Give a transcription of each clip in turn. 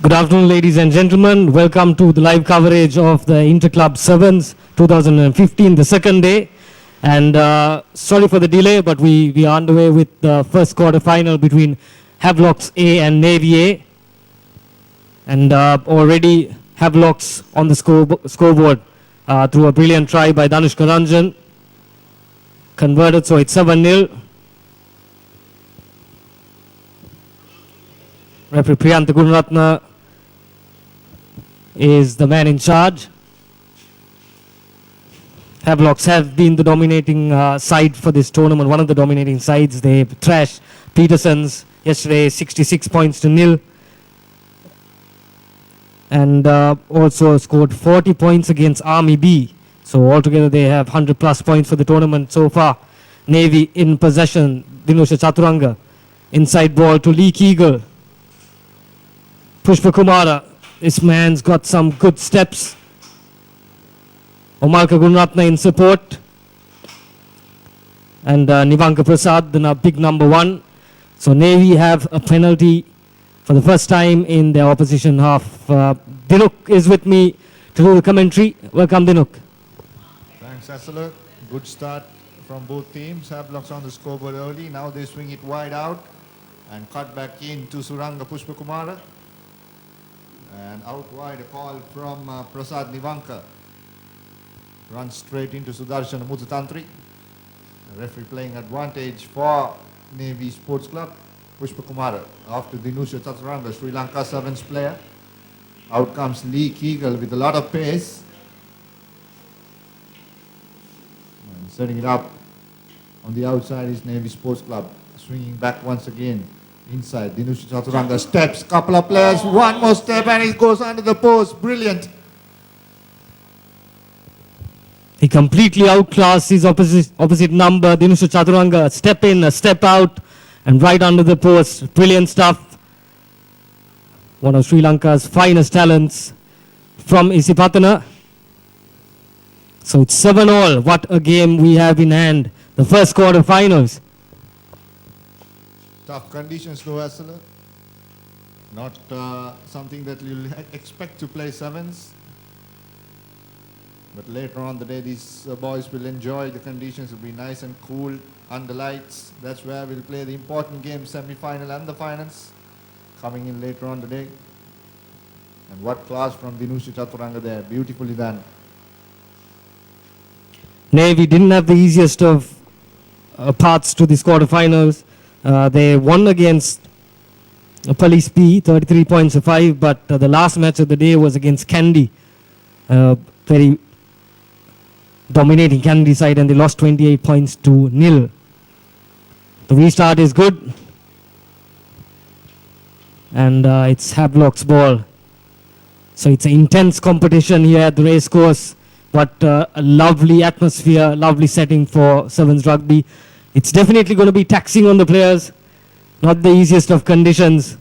Good afternoon, ladies and gentlemen. Welcome to the live coverage of the Interclub 7's 2015, the second day. And sorry for the delay, but we are underway with the first quarter final between Havelocks A and Navy A. And already Havelocks on the scoreboard through a brilliant try by Danushka Ranjan. Converted, so it's 7-0. Referee Priyanta Gunaratna is the man in charge. Havelocks have been the dominating side for this tournament, one of the dominating sides. They trashed Peterson's yesterday 66 points to nil. And also scored 40 points against Army B. So altogether they have 100 plus points for the tournament so far. Navy in possession, Dinusha Chaturanga. Inside ball to Lee Keegle. Pushpa Kumara. This man's got some good steps. Omalka Gunaratna in support. And Nivanka Prasad, the big number one. So Navy have a penalty for the first time in their opposition half. Dinuk is with me to do the commentary. Welcome, Dinuk. Thanks, Asala. Good start from both teams. Havelocks on the scoreboard early. Now they swing it wide out and cut back in to Suranga Pushpakumara. And out wide, a call from Prasad Nivanka. Runs straight into Sudarshan Mutatantri. Referee playing advantage for Navy Sports Club. Pushpakumara after Dinusha Chaturanga, Sri Lanka 7's player. Out comes Lee Keegle with a lot of pace. And setting it up on the outside is Navy Sports Club. Swinging back once again. Inside, Dinusha Chaturanga steps, couple of players, one more step and it goes under the post. Brilliant. He completely outclassed his opposite number. Dinusha Chaturanga, step in, a step out, and right under the post. Brilliant stuff. One of Sri Lanka's finest talents from Isipatana. So it's 7-all. What a game we have in hand. The first quarter finals. Tough conditions though, Asala. Not something that you'll expect to play 7's. But later on the day, these boys will enjoy the conditions. It will be nice and cool under lights. That's where we'll play the important game, semi-final and the finals, coming in later on the day. And what class from Dinusha Chaturanga there. Beautifully done. Navy didn't have the easiest of paths to the quarterfinals. They won against Police B, 33 points to 5, but the last match of the day was against Kandy. Very dominating Kandy side, and they lost 28 points to nil. The restart is good. And it's Havelock's ball. So it's an intense competition here at the race course. What a lovely atmosphere, lovely setting for 7's rugby. It's definitely going to be taxing on the players. Not the easiest of conditions.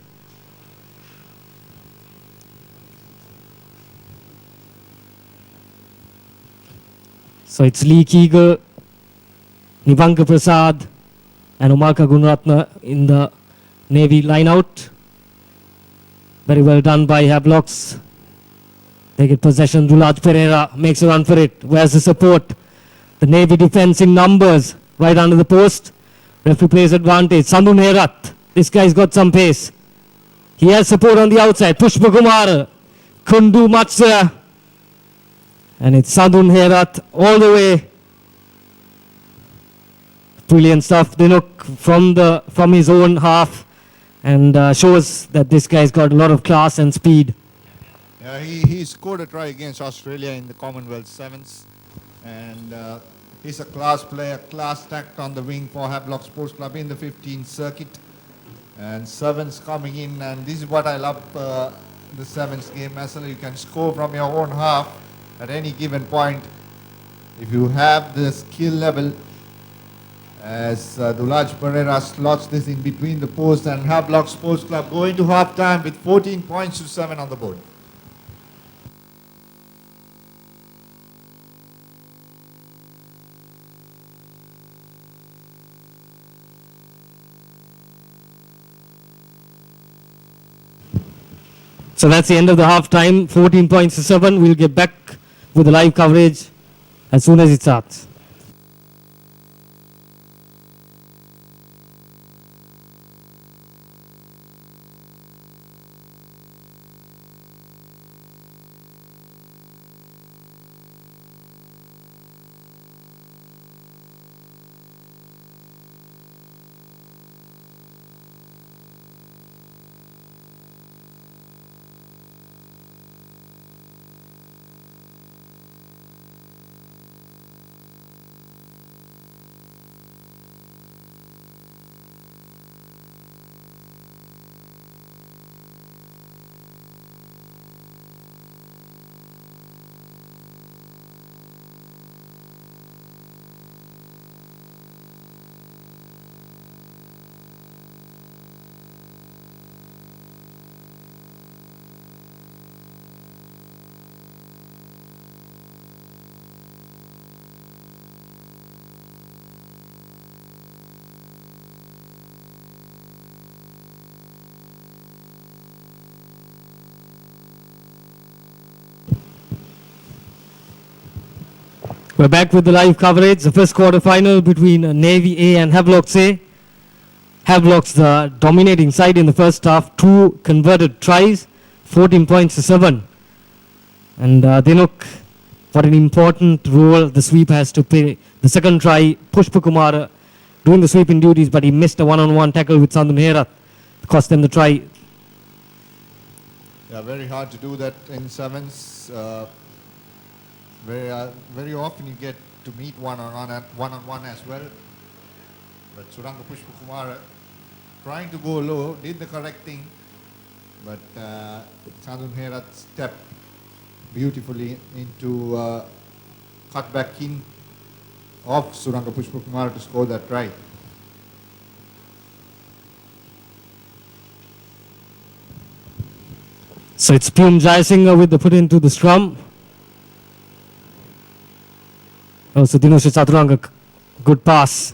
So it's Lee Keegle, Nivanka Prasad and Omalka Gunaratna in the Navy line-out. Very well done by Havelocks. They get possession. Rulaj Pereira makes a run for it. Where's the support? The Navy defense in numbers. Right under the post. Referee plays advantage. Sandhu Nerat. This guy's got some pace. He has support on the outside. Pushpa Kumar. Couldn't do much there. And it's Sandhu Nerat all the way. Brilliant stuff. Dinuk from his own half. And shows that this guy's got a lot of class and speed. Yeah, he scored a try against Australia in the Commonwealth 7's. And he's a class player, class tact on the wing for Havelock Sports Club in the 15th circuit. And 7's coming in, and this is what I love the 7's game. Actually, you can score from your own half at any given point. If you have the skill level, as Dulaj Pereira slots this in between the posts, and Havelock Sports Club going to half time with 14 points to 7 on the board. So that's the end of the half time. 14 points to 7. We'll get back with the live coverage as soon as it starts. We're back with the live coverage. The first quarter final between Navy A and Havelocks A. Havelocks the dominating side in the first half. 2 converted tries, 14 points to 7. And they look what an important role the sweep has to play. The second try, Pushpa Kumar doing the sweeping duties, but he missed a one-on-one tackle with Sandun Herat. Cost them the try. Yeah, very hard to do that in 7's. Very often you get to meet one-on-one as well. But Suranga Pushpakumar trying to go low, did the correct thing, but Sandun Herat stepped beautifully into cutback in of Suranga Pushpakumar to score that try. So it's Pum Jayasinghe with the put into the scrum. Oh, so Dinesh Chaturanga, good pass.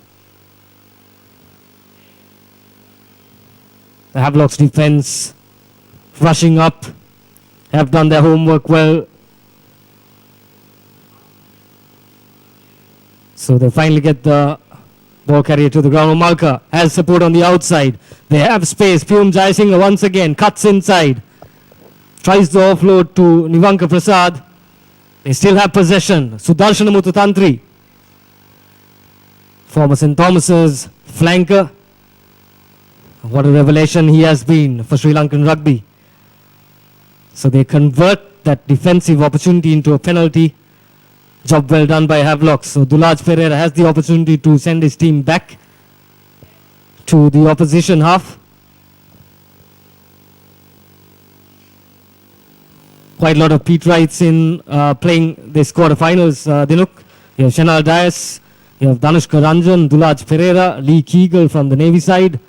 The Havelocks defense rushing up, have done their homework well. So they finally get the ball carrier to the ground. Omalka has support on the outside. They have space. Pum Jayasinghe once again cuts inside. Tries the offload to Nivanka Prasad. They still have possession. Sudarshana Mututantri, former St. Thomas's flanker. What a revelation he has been for Sri Lankan rugby. So they convert that defensive opportunity into a penalty. Job well done by Havelocks. So Dulaj Pereira has the opportunity to send his team back to the opposition half. Quite a lot of Pete Wrights in playing this quarterfinals. Dinuk, you have Shenal Dias, you have Danushka Ranjan, Dulaj Pereira, Lee Keegle from the Navy side.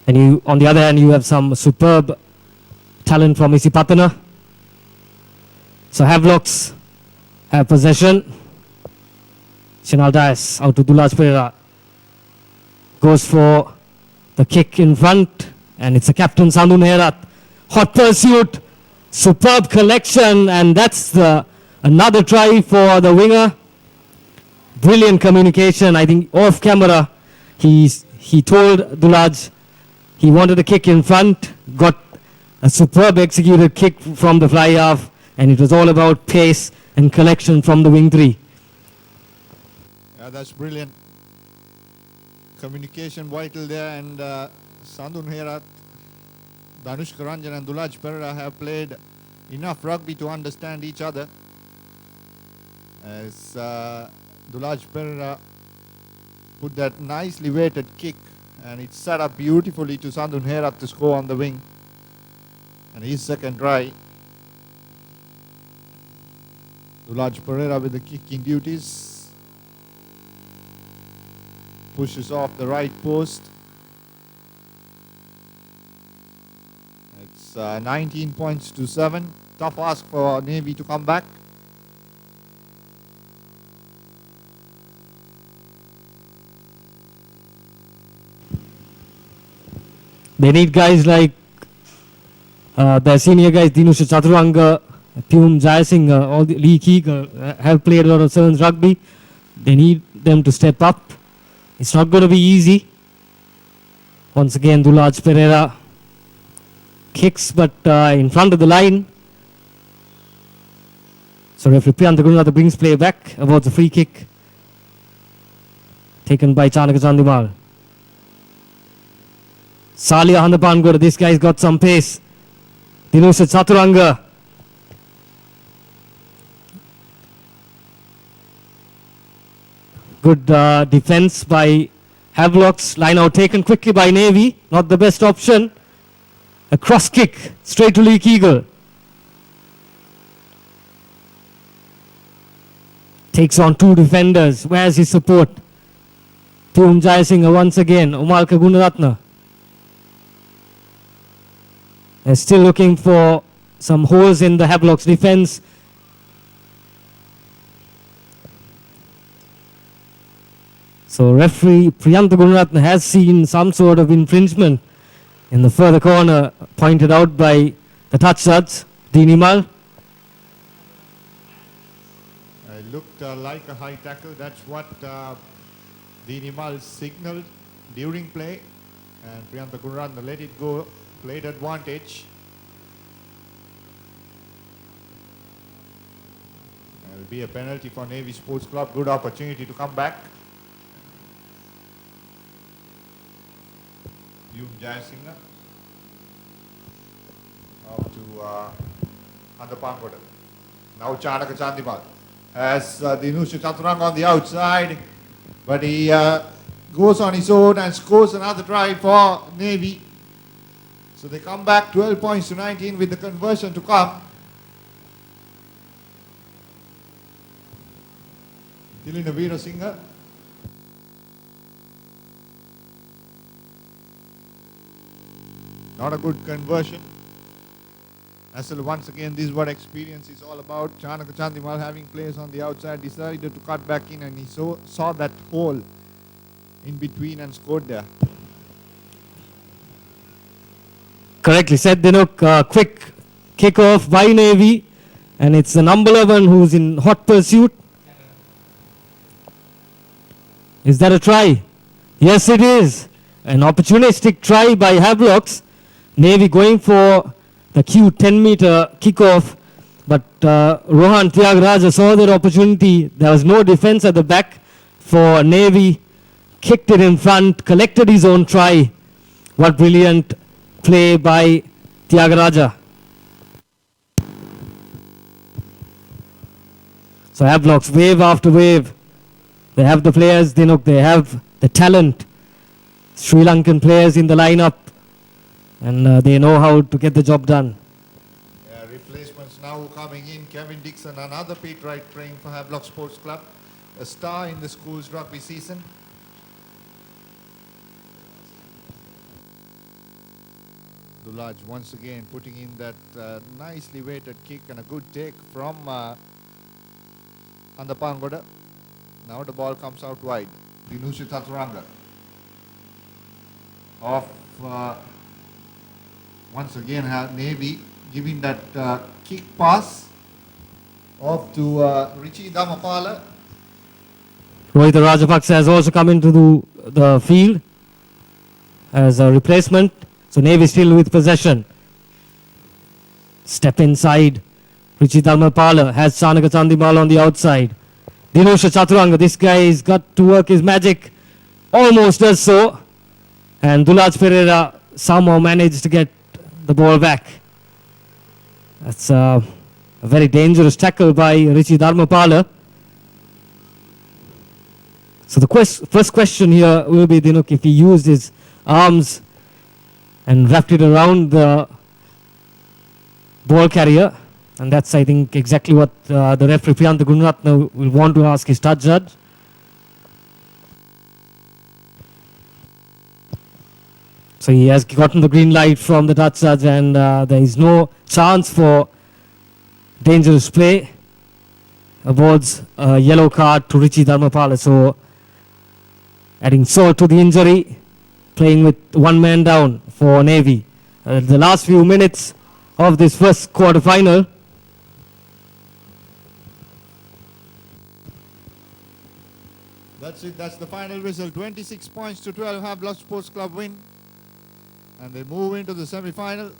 And you, on the other hand, you have some superb talent from Isipatana. So Havelocks have possession. Shenal Dias out to Dulaj Pereira. Goes for the kick in front. And it's a captain, Sandun Herat. Hot pursuit. Superb collection. And that's another try for the winger. Brilliant communication. I think off camera, he told Dulaj he wanted a kick in front. Got a superb executed kick from the fly half. And it was all about pace and collection from the wing 3. Yeah, that's brilliant. Communication vital there, and Sandun Herat, Danushka Ranjan and Dulaj Pereira have played enough rugby to understand each other. As Dulaj Pereira put that nicely weighted kick, and it's set up beautifully to Sandun Herat to score on the wing. And his second try. Dulaj Pereira with the kicking duties. Pushes off the right post. It's 19 points to 7. tough ask for Navy to come back. They need guys like the senior guys, Dinusha Chaturanga, Pyum Jayasingh, all the Lee Keeger have played a lot of 7's rugby. They need them to step up. It's not going to be easy. Once again, Dulaj Pereira kicks, but in front of the line. So referee Priyanta Gurunath brings play back about the free kick taken by Chanaka Chandimal. Salia Handapangura, this guy's got some pace. Dinusha Chaturanga. Good defense by Havelocks. Line out taken quickly by Navy. Not the best option. A cross kick straight to Lee Keegle. Takes on two defenders. Where's his support? Pyum Jayasingh once again. Umalka Gunaratna. They're still looking for some holes in the Havelocks defense. So referee Priyanta Gunaratna has seen some sort of infringement in the further corner pointed out by the touch judge, Dinimal. It looked like a high tackle. That's what Dinimal signaled during play. And Priyanta Gunaratna let it go. Played advantage. There will be a penalty for Navy Sports Club. Good opportunity to come back. Pyum Jayasingh off to Handapangura. Now Chanaka Chandimal has Dinusha Chaturanga on the outside, but he goes on his own and scores another try for Navy. So they come back 12 points to 19 with the conversion to come. Tilina Veerasinghe. Not a good conversion. Asal, once again, this is what experience is all about. Chanaka Chandimal, having players on the outside, decided to cut back in, and he saw that hole in between and scored there. Correctly said, Dinuk. Quick kick-off by Navy, and it's the number 11 who's in hot pursuit. Is that a try? Yes, it is. An opportunistic try by Havelocks. Navy going for the cute 10-meter kickoff, but Rohan Tyagaraja saw that opportunity. There was no defense at the back for Navy. Kicked it in front, collected his own try. What brilliant play by Tyagaraja. So Havelocks, wave after wave. They have the players, they have the talent. Sri Lankan players in the lineup, and they know how to get the job done. Yeah, replacements now coming in. Kevin Dixon, another Pete Wright playing for Havelock Sports Club, a star in the school's rugby season. Dulaj once again putting in that nicely weighted kick and a good take from Handapangura. Now the ball comes out wide. Dinusha Chaturanga off once again Navy giving that kick pass off to Richie Damapala. Rohit Rajapaksa has also come into the field as a replacement. So Navy still with possession. Step inside. Richie Damapala has Chanaka Chandimal on the outside. Dinusha Chaturanga, this guy's got to work his magic. Almost does so. And Dulaj Pereira somehow managed to get the ball back. That's a very dangerous tackle by Richie Dharmapala. So the first question here will be, Dinuk, if he used his arms and wrapped it around the ball carrier. And that's, I think, exactly what the referee Priyanta Gunaratna will want to ask his touch judge. So he has gotten the green light from the touch judge, and there is no chance for dangerous play, awards a yellow card to Richie Dharmapala. So adding salt to the injury, playing with one man down for Navy. The last few minutes of this first quarter final. That's it. That's the final whistle. 26 points to 12. Havelock Sports Club win. And they move into the semi-final.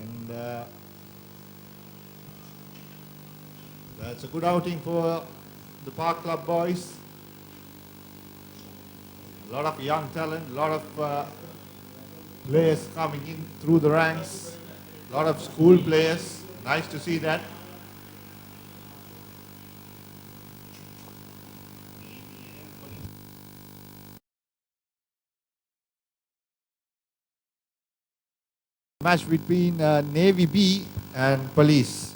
And that's a good outing for the Park Club boys. A lot of young talent, a lot of players coming in through the ranks, a lot of school players. Nice to see that. Match between Navy B and Police.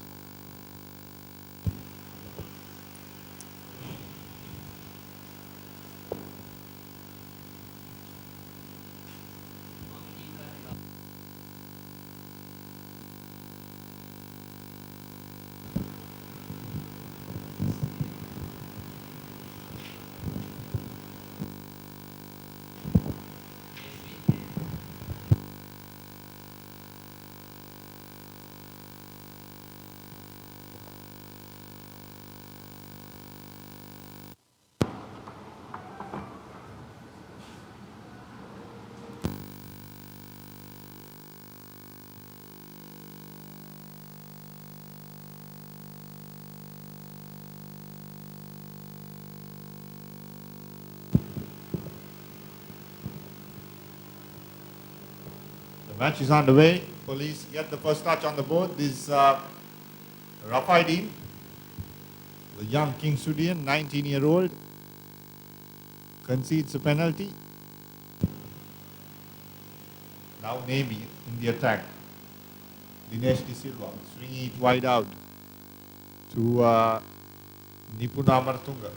The match is underway. Police get the first touch on the board. This Rafaidin, the young King Sudian, 19-year-old, concedes a penalty. Now Navy in the attack. Dinesh De Silva swinging it wide out to Nipuna Martunga.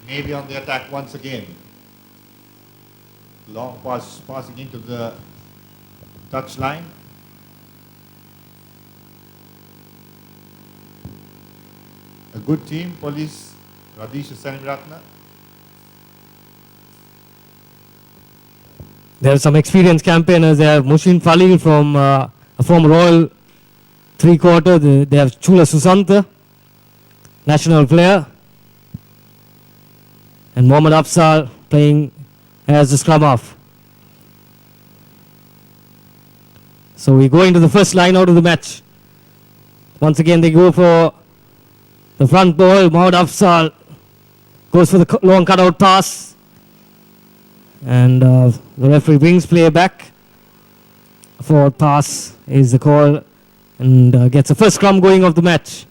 Navy on the attack once again. Long pass passing into the touch line. A good team, Police, Radisha Seniratna. There are some experienced campaigners. They have Mushin Falil from Royal 3/4. They have Chula Susanta, national player. And Mohammad Afsal playing as the scrum half. So we go into the first line out of the match. Once again they go for the front ball. Mohammad Afsal goes for the long cutout pass. And the referee brings play back. Forward pass is the call and gets the first scrum going of the match.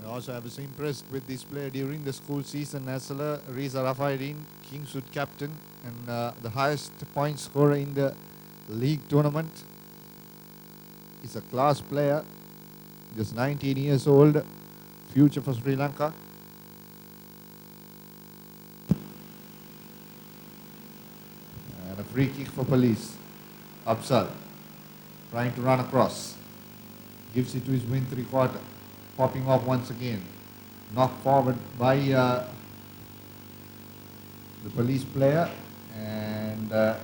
Also, I was impressed with this player during the school season. Nasala Riza Rafaidin, Kingswood captain, and the highest point scorer in the league tournament. He's a class player, just 19 years old, future for Sri Lanka. And a free kick for Police. Absal trying to run across, gives it to his wing 3/4. Popping off once again, knocked forward by the Police player, and it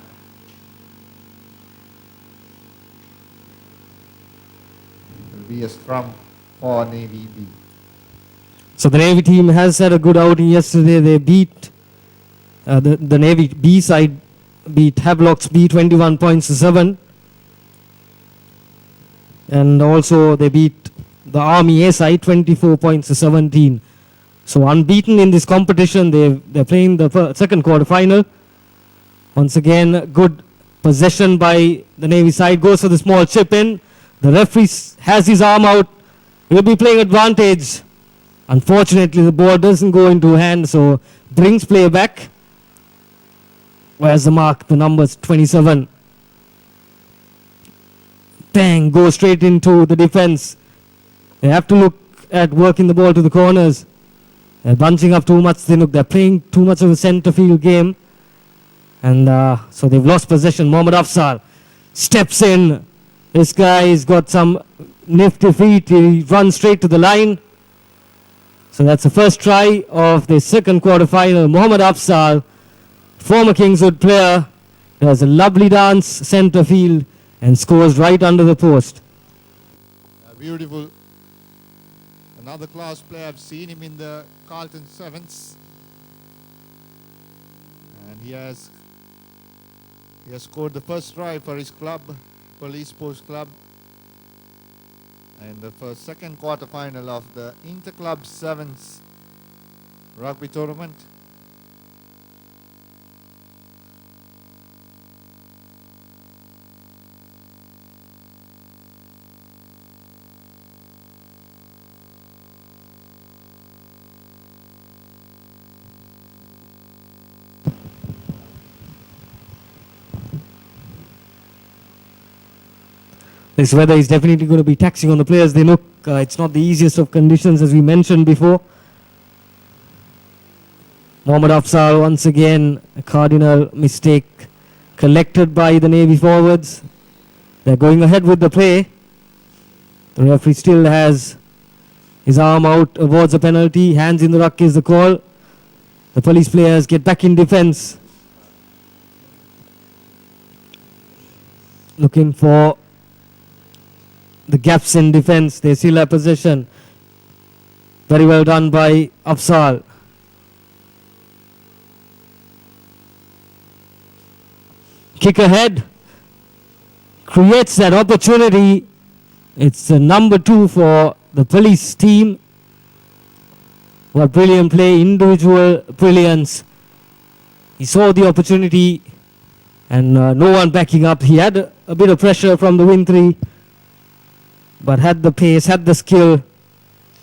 will be a scrum for Navy B. So the Navy team has had a good outing yesterday. They beat the Navy B side, beat Havelock's B 21 points to 7, and also they beat the Army A side 24 points to 17. So unbeaten in this competition. They're playing the second quarter final. Once again, good Possession by the Navy side, goes for the small chip in. The referee has his arm out. He'll be playing advantage. Unfortunately, the ball doesn't go into hand, so brings play back. Where's the mark? The number's 27. Bang, goes straight into the defense. They have to look at working the ball to the corners. They're bunching up too much. They're playing too much of a centre field game. And so they've lost possession. Mohammad Afzal steps in. This guy's got some nifty feet. He runs straight to the line. So that's the first try of the second quarter final. Mohammad Afzal, former Kingswood player, does a lovely dance centre field and scores right under the post. Beautiful. Another class player. I've seen him in the Carlton 7's. And he has scored the first try for his club, Police Post Club. And the second quarter final of the Interclub 7's rugby tournament. This weather is definitely going to be taxing on the players. They look, it's not the easiest of conditions as we mentioned before. Mohammad Afzal once again, a cardinal mistake collected by the Navy forwards. They're going ahead with the play. The referee still has his arm out, awards a penalty. Hands in the ruck is the call. The police players get back in defense. Looking for the gaps in defense. They still have possession. Very well done by Afzal. Kick ahead. Creates that opportunity. It's number 2 for the police team. What brilliant play, individual brilliance. He saw the opportunity and no one backing up. He had a bit of pressure from the wing three, but had the pace, had the skill,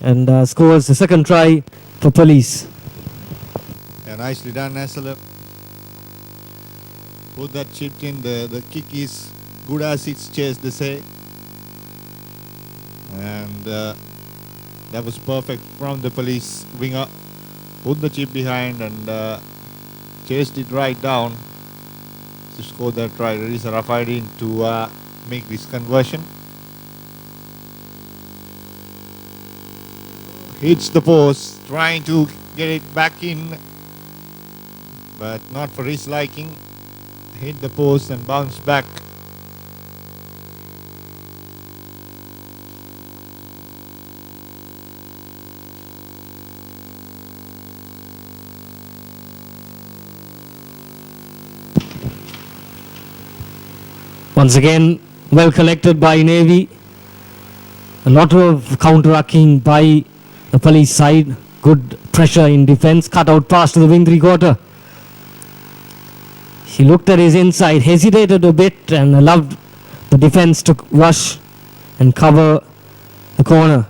and scores the second try for police. Yeah, nicely done, Nasser. Put that chip in. The kick is good as its chase, they say. And that was perfect from the police winger. Put the chip behind and chased it right down to score that try. There is a rough idea to make this conversion. Hits the post, trying to get it back in, but not for his liking. Hit the post and bounce back. Once again, well collected by Navy. A lot of counter-attacking by the police side. Good pressure in defense. Cut out pass to the wing three-quarter. He looked at his inside, hesitated a bit, and allowed the defense to rush and cover the corner.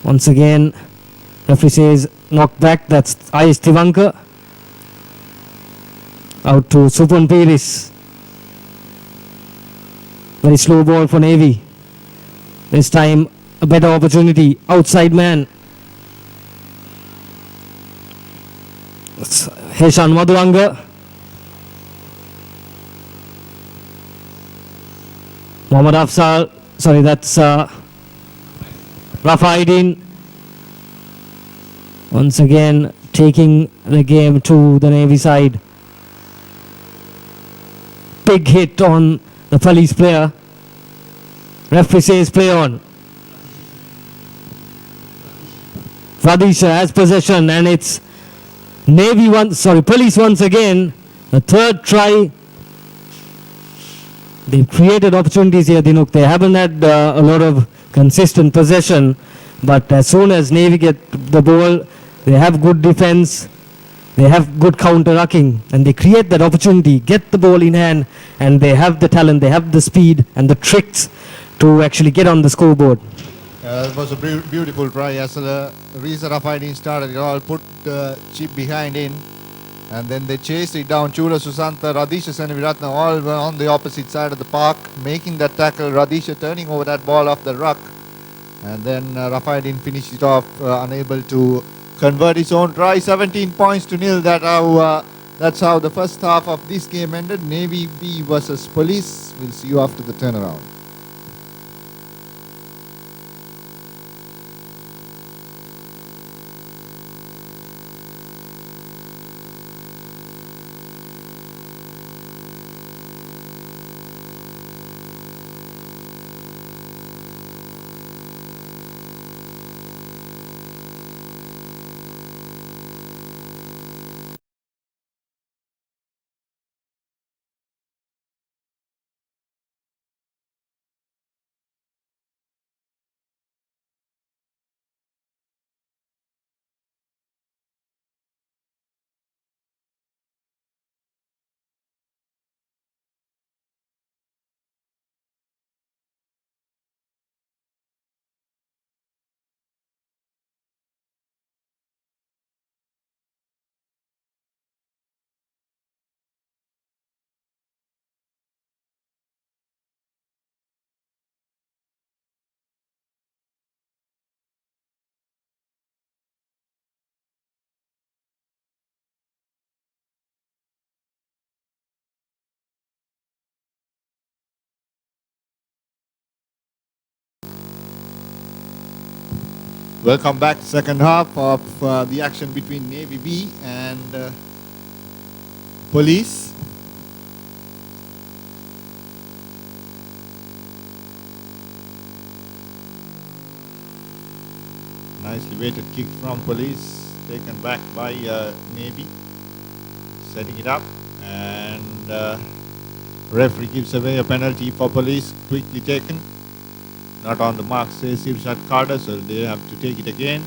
Once again, referee says knock back. That's Ayush Tivankar. Out to Supun Piris. Very slow ball for Navy. This time a better opportunity. Outside man. Heshan Madhuranga. Mohammad Afzal. Sorry, that's Rafaidin. Once again taking the game to the Navy side. Big hit on the police player. Referee says play on. Radisha has possession and it's police once again. The third try. They've created opportunities here, Dinuk. They haven't had a lot of consistent possession, but as soon as Navy get the ball, they have good defense. They have good counter-rucking and they create that opportunity, get the ball in hand, and they have the talent, they have the speed and the tricks to actually get on the scoreboard. It was a beautiful try as Risa Rafaidin started it all, put the chip behind in, and then they chased it down. Chura Susantha, Radisha Senaviratna all were on the opposite side of the park, making that tackle. Radisha turning over that ball off the ruck, and then Rafaidin finished it off, unable to convert his own try. 17 points to nil. That's how the first half of this game ended. Navy B versus Police. We'll see you after the turnaround. Welcome back. Second half of the action between Navy B and Police. Nicely weighted kick from Police, taken back by Navy, setting it up, and referee gives away a penalty for Police, quickly taken. Not on the mark, says Irshad Carter, so they have to take it again.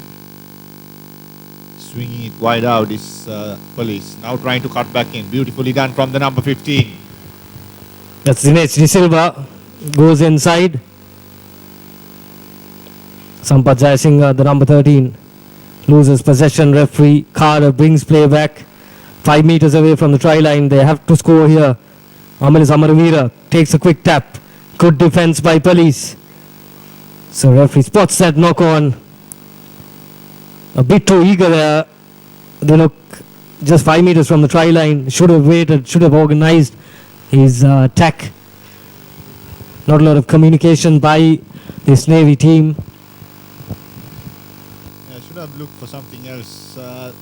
Swinging it wide out is Police. Now trying to cut back in. Beautifully done from the number 15. That's Dinesh De Silva, goes inside. Sampath Jayasinghe, the number 13, loses possession. Referee Carter brings play back 5 meters away from the try line. They have to score here. Amil Samaravira takes a quick tap. Good defense by Police. So referee spots that knock on. A bit too eager there. They look just 5 meters from the try line. Should have waited, should have organized his attack. Not a lot of communication by this Navy team. Should have looked for something else. The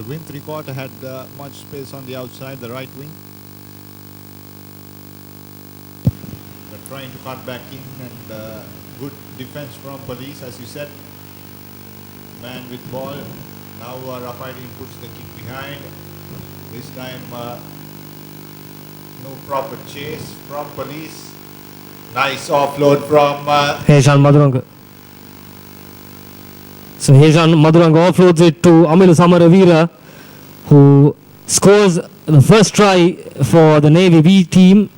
wing three-quarter had much space on the outside, the right wing. But trying to cut back in, and good defense from Police, as you said. Man with ball. Now Rafaidin puts the kick behind. This time no proper chase from Police. Nice offload from Heshan Maduranga. So Heshan Maduranga offloads it to Amil Samaravira, who scores the first try for the Navy B team.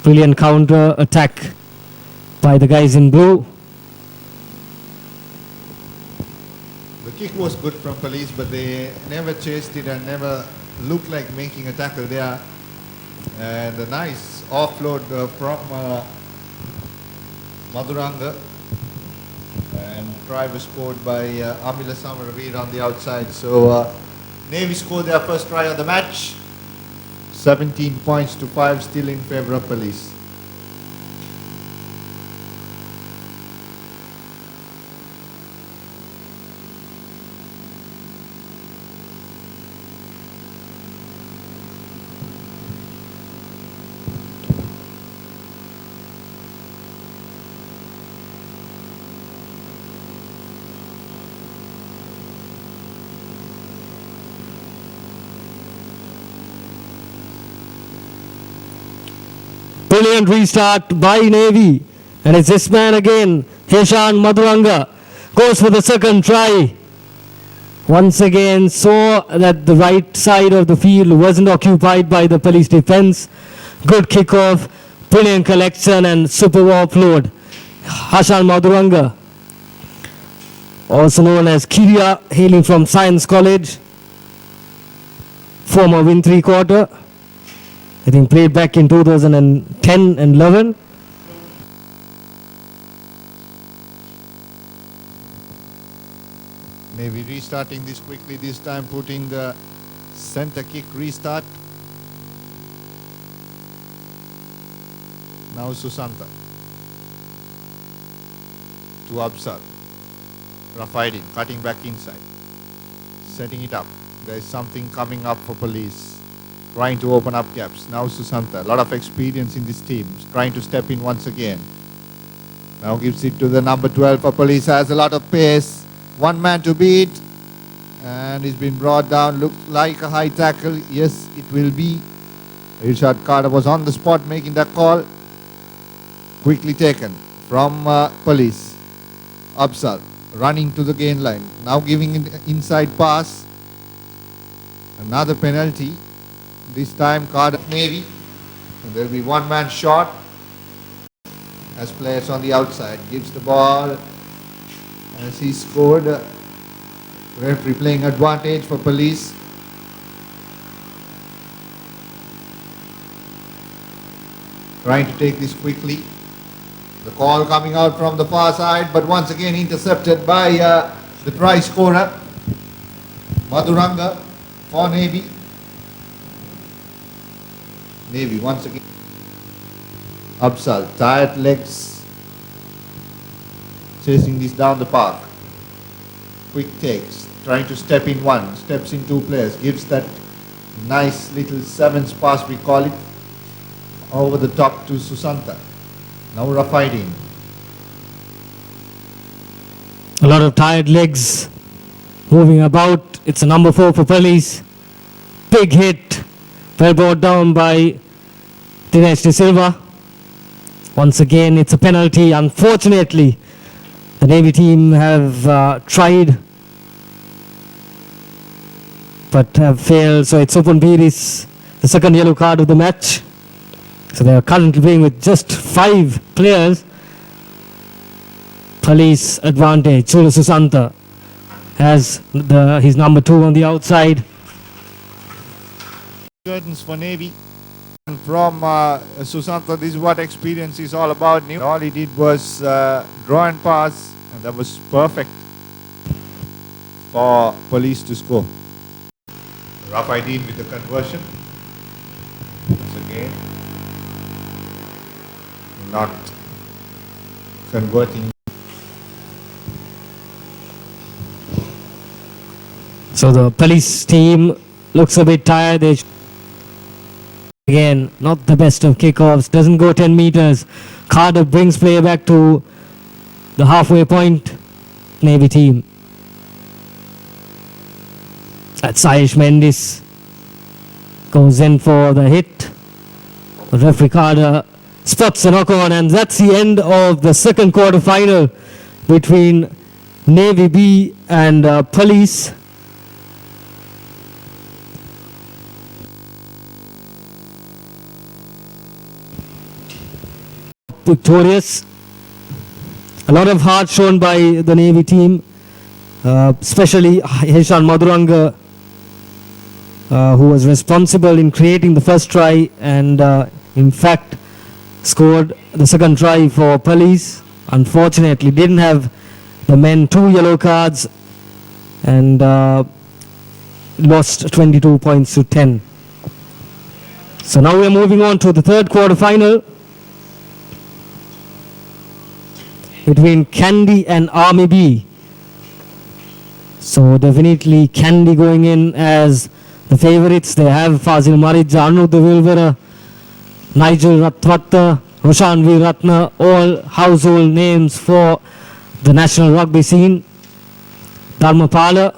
Brilliant counter attack by the guys in blue. The kick was good from Police, but they never chased it and never looked like making a tackle there. And a nice offload from Maduranga. And try was scored by Amila Samaravir on the outside. So Navy scored their first try of the match. 17 points to 5, still in favor of Police. Brilliant restart by Navy. And it's this man again, Heshan Maduranga, goes for the second try. once again saw that the right side of the field wasn't occupied by the police defense. Good kickoff, brilliant collection and superb offload. Hashan Madhuranga, also known as Kiria, hailing from Science College, former win three-quarter. I think played back in 2010 and 11. Maybe restarting this quickly, this time putting the center kick restart. Now Susanta to Absal. Rafaidin cutting back inside, setting it up. There is something coming up for police, trying to open up gaps. Now Susanta, a lot of experience in this team, trying to step in once again. Now gives it to the number 12 for police, has a lot of pace. One man to beat, and he's been brought down. Looks like a high tackle. Yes, it will be. Richard Carter was on the spot making that call. Quickly taken from police. Absal running to the gain line. Now giving an inside pass. Another penalty. This time Carter Navy. And there will be one man short as players on the outside. Gives the ball. As he scored, referee playing advantage for police. Trying to take this quickly. The call coming out from the far side, but once again intercepted by the try scorer, Madhuranga for Navy. Navy once again. Absal, tired legs. Chasing this down the park. Quick takes, trying to step in one, steps in two players, gives that nice little 7's pass, we call it, over the top to Susanta. Now Rafaidin. A lot of tired legs moving about. It's a number 4 for police. Big hit, well brought down by Dinesh De Silva. Once again, it's a penalty, unfortunately. The Navy team have tried but have failed. So it's Open Beeris, the second yellow card of the match. So they are currently playing with just 5 players. Police advantage. Chula Susanta has his number 2 on the outside. Curtains for Navy. And from Susanta, this is what experience is all about. All he did was draw and pass, and that was perfect for police to score. Rafaidin with the conversion. Once again, not converting. So the police team looks a bit tired. Again, not the best of kickoffs. Doesn't go 10 meters. Carter brings play back to the halfway point. Navy team. That's Aish Mendis. Goes in for the hit. The referee Carter spots the knock on, and that's the end of the second quarter final between Navy B and police. Victorious. A lot of heart shown by the Navy team, especially Heshan Madhuranga, who was responsible in creating the first try and in fact scored the second try for police. Unfortunately didn't have the men 2 yellow cards and lost 22 points to 10. So now we're moving on to the third quarter final between Kandy and Army B. So definitely Kandy going in as the favourites. They have Fazil Marija, Anu De Vilvera, Nigel Ratwatta, Roshan Viratna, all household names for the national rugby scene. Dharma Pala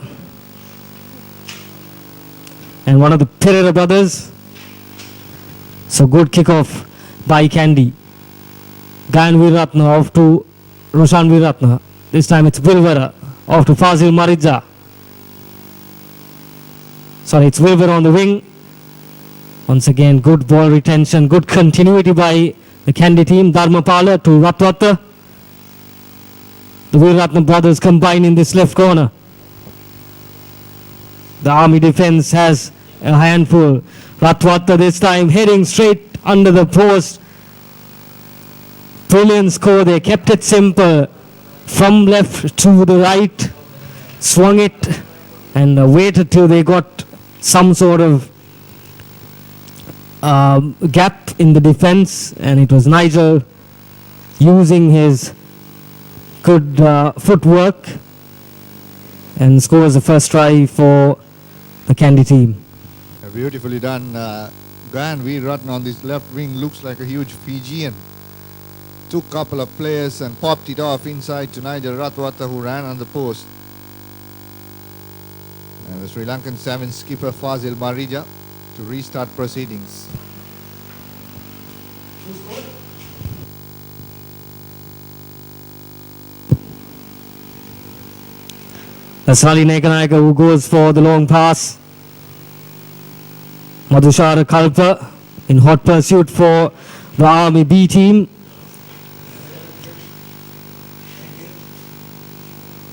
and one of the Pereira brothers. So good kickoff by Kandy. Gayan Viratna off to Roshan Viratna. This time it's Vilvera off to Fazil Marija. Sorry, it's Wilbur on the wing. Once again, good ball retention, good continuity by the Kandy team. Dharmapala to Ratwata. The Veeratna brothers combine in this left corner. The Army defense has a handful. Ratwata this time heading straight under the post. Brilliant score. They kept it simple. From left to the right. Swung it and waited till they got some sort of gap in the defense, and it was Nigel using his good footwork and scores the first try for the Kandy team. Beautifully done. Gayan Veeratna on this left wing looks like a huge Fijian. Took a couple of players and popped it off inside to Nigel Ratwata, who ran on the post. And the Sri Lankan 7's skipper Fazil Marija to restart proceedings. That's Sali Nekanayaka who goes for the long pass. Madhushara Kalpa in hot pursuit for the Army B team.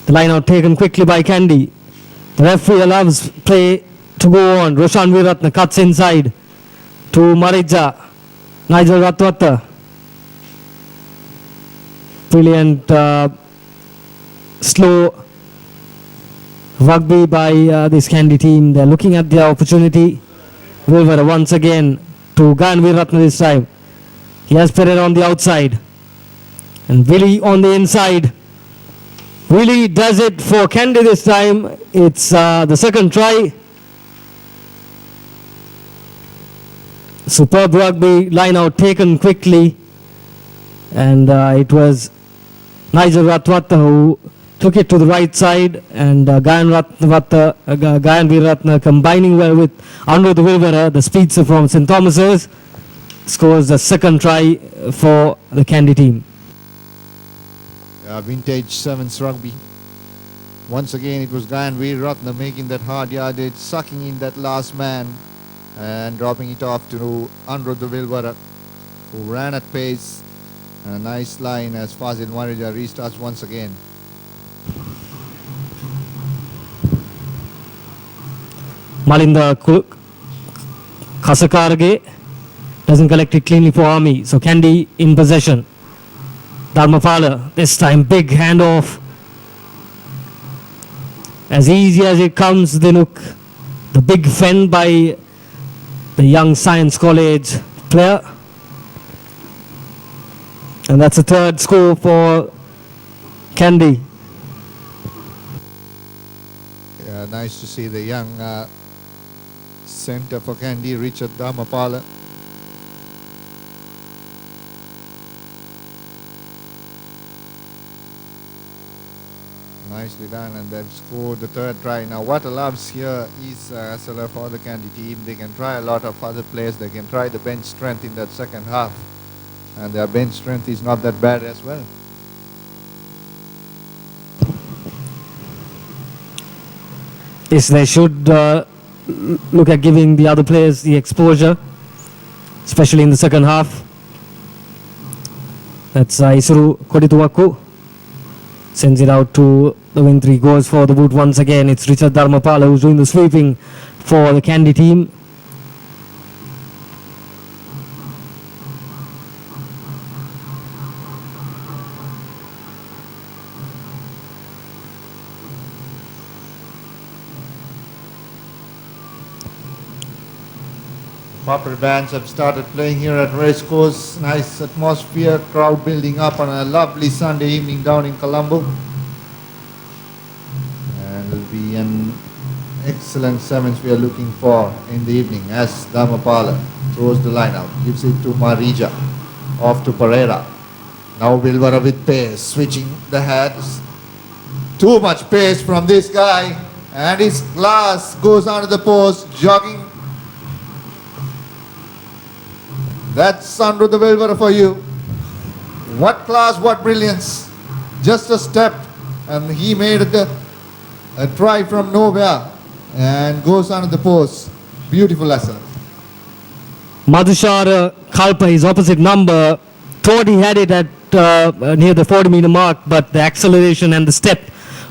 The line out taken quickly by Kandy. The referee allows play to go on. Roshan Veeratna cuts inside to Marija. Nigel Ratwata. Brilliant slow rugby by this Kandy team. They're looking at their opportunity. Wilbur once again to Gayan Veeratna this time. He has Pereira on the outside. And Willie on the inside. Willie does it for Kandy this time. It's the second try. Superb rugby, line out taken quickly. And it was Nigel Ratwata who took it to the right side, and Gayan Veeratna combining well with Anuruddha Wilbara, the speedster from St. Thomas's, scores the second try for the Kandy team. Vintage 7's rugby. Once again, it was Gayan Veeratna making that hard yardage, sucking in that last man and dropping it off to Anuruddha Wilbara, who ran at pace. A nice line as Fazil Marija restarts once again. Malinda Kasakarage doesn't collect it cleanly for Army. So Kandy in possession. Dharmapala, this time big handoff. As easy as it comes, Dinuk. The big fend by the young Science College player. And that's a third score for Kandy. Yeah, nice to see the young centre for Kandy, Richard Dharmapala. Nicely done, and they've scored the third try. Now what allows here is SLF for the Kandy team. They can try a lot of other players. They can try the bench strength in that second half. And their bench strength is not that bad as well. Yes, they should look at giving the other players the exposure, especially in the second half. That's Isuru Kodituwaku. Sends it out to the wing three. Goes for the boot once again. It's Richard Dharmapala who's doing the sweeping for the Kandy team. Proper bands have started playing here at Racecourse. Nice atmosphere, crowd building up on a lovely Sunday evening down in Colombo. And it'll be an excellent 7's we are looking for in the evening as Dharmapala throws the line out, gives it to Marija, off to Pereira. Now Wilbara with pace, switching the heads. Too much pace from this guy, and his glass goes under the post, jogging. That's Anuruddha Wilbara for you. What class, what brilliance. Just a step, and he made a try from nowhere. and goes under the post. Beautiful lesson. Madhushara Kalpa, his opposite number, thought he had it at near the 40-meter mark, but the acceleration and the step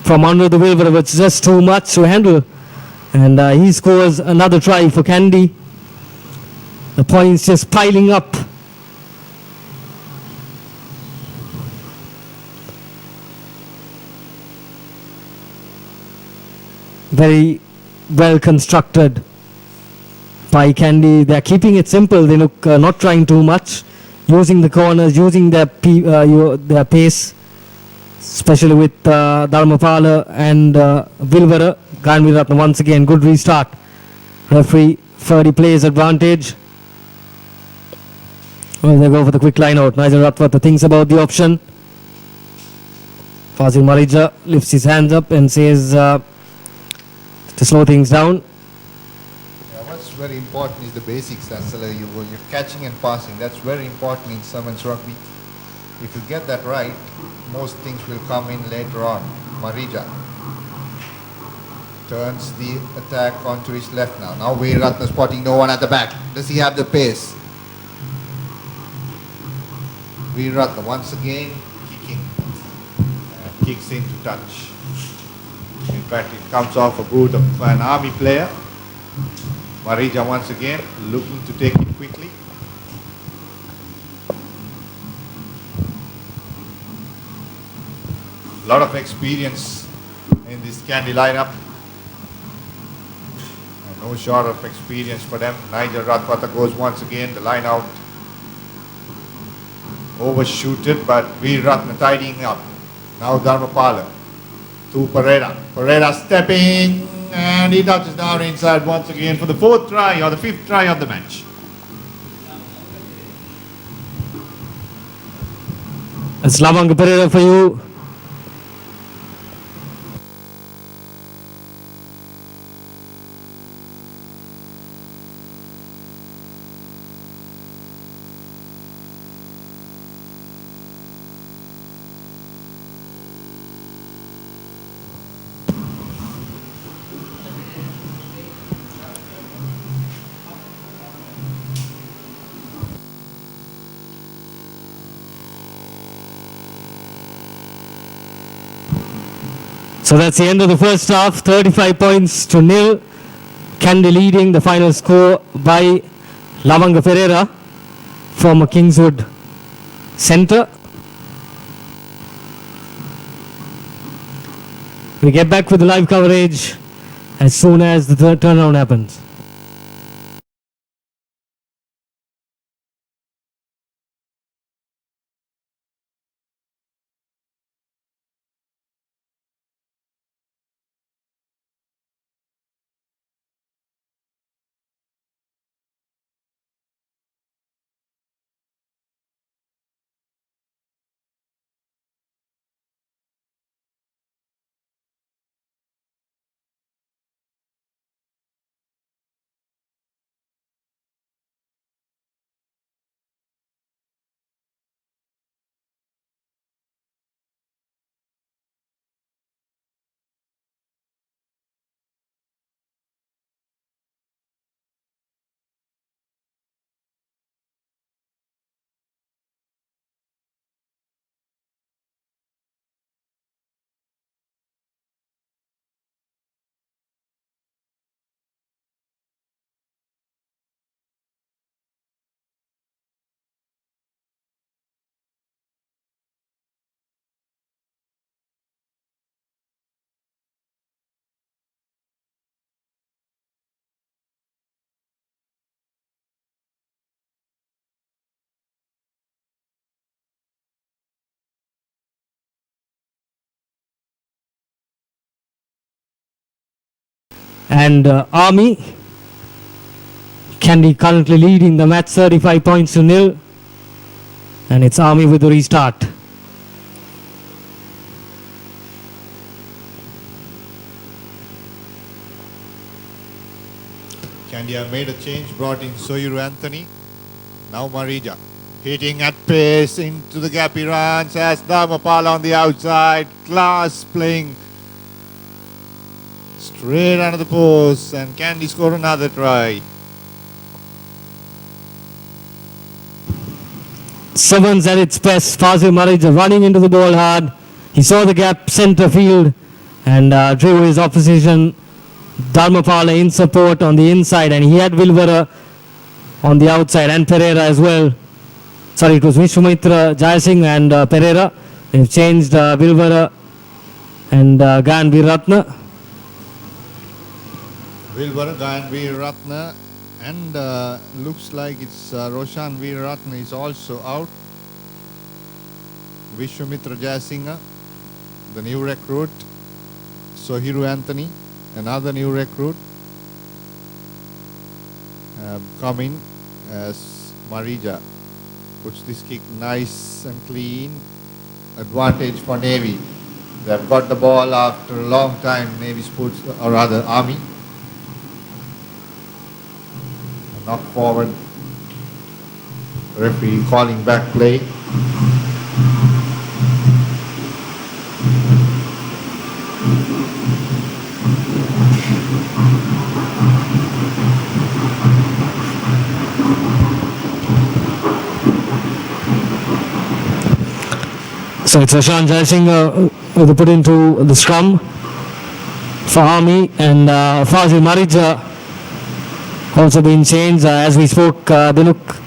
from under the wheelbarrow was just too much to handle. And he scores another try for Kandy. The points just piling up. Very well constructed by Kandy. They're keeping it simple. They look not trying too much, using the corners, using their pace, especially with Dharmapala and Vilvara. Ganviratna once again, good restart. Referee 30 plays advantage. Well, they go for the quick line out. Nigel Ratwata thinks about the option. Fazil Marija lifts his hands up and says to slow things down. Yeah, what's very important is the basics. That's you're catching and passing. That's very important in 7's rugby. If you get that right, most things will come in later on. Marija turns the attack onto his left now. Now Veeratna spotting no one at the back. Does he have the pace? Veeratna once again kicking. And kicks into touch. In fact, it comes off a boot of an army player. Marija once again looking to take it quickly. A lot of experience in this Kandy lineup. And no short of experience for them. Nigel Ratwata goes once again, the line out. Overshooted, but Veeratna tidying up. Now Dharmapala to Pereira. Pereira stepping, and he touches down inside once again for the fourth try or the fifth try of the match. It's Lavanga Pereira for you. So that's the end of the first half, 35 points to nil. Kandy leading the final score by Lavanga Pereira from Kingswood Centre. We get back with the live coverage as soon as the turnaround happens. And Army, Kandy currently leading the match 35 points to nil. And it's Army with the restart. Kandy have made a change, brought in Soyuru Anthony. Now Marija hitting at pace into the gap. He runs, has Dharmapala on the outside. Class playing Straight under the post, and Candy scored another try. 7's at its best. Fazil Marija running into the ball hard. He saw the gap, centre field, and drew his opposition. Dharmapala in support on the inside, and he had Vilvera on the outside, and Pereira as well. Sorry, it was Vishwamitra, Jayasingh and Pereira. They've changed Vilvera and Gayan Veeratna. Vilvara, Gayan Veeratna, and looks like it's Roshan Veeratna is also out. Vishwamitra Jayasingh, the new recruit. Sohiru Anthony, another new recruit, come in as Marija. Puts this kick nice and clean. Advantage for Navy. They've got the ball after a long time, Navy Sports, or rather Army. Knock forward. Referee calling back play. So it's Roshan Jayasingh who they put into the scrum for Army, and Fazil Marija also been changed. As we spoke, Diluk,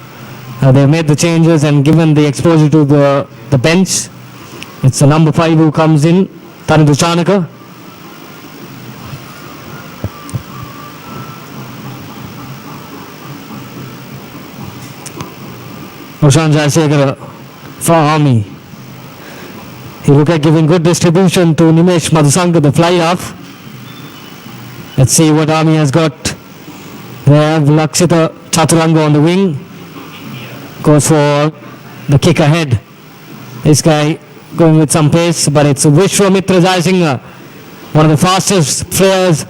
they've made the changes and given the exposure to the bench. It's the number 5 who comes in, Tarandu Chanaka. Roshan Jayasingh for Army. He looked at giving good distribution to Nimesh Madhusanga, the fly half. Let's see what Army has got. They have Lakshita Chaturanga on the wing. Goes for the kick ahead. This guy going with some pace, but it's Vishwamitra Jayasingh, one of the fastest players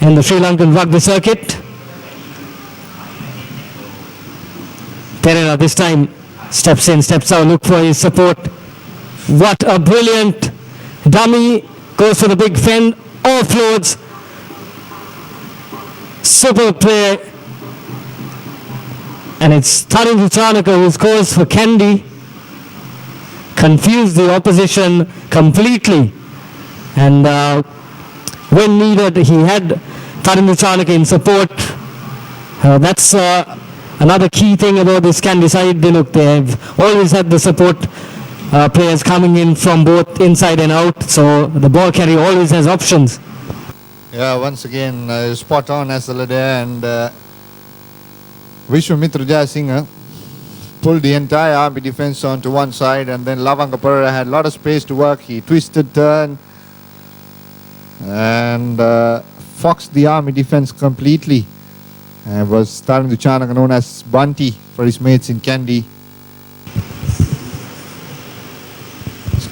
in the Sri Lankan rugby circuit. Pereira this time steps in, steps out, look for his support. What a brilliant dummy. Goes for the big fend, offloads. Super play. And it's Tarandu Chanaka who scores for Kandy. Confused the opposition completely. And when needed, he had Tarandu Chanaka in support. That's another key thing about this Kandy side. They've always had the support. Players coming in from both inside and out, so the ball carrier always has options. Yeah, once again, spot on Asala there, and Vishwamitra Jayasingh pulled the entire Army defense onto one side, and then Lavanga Pereira had a lot of space to work. He twisted, turned, and foxed the Army defense completely. And was starting to Chanaka, known as Bunty for his mates in Kandy.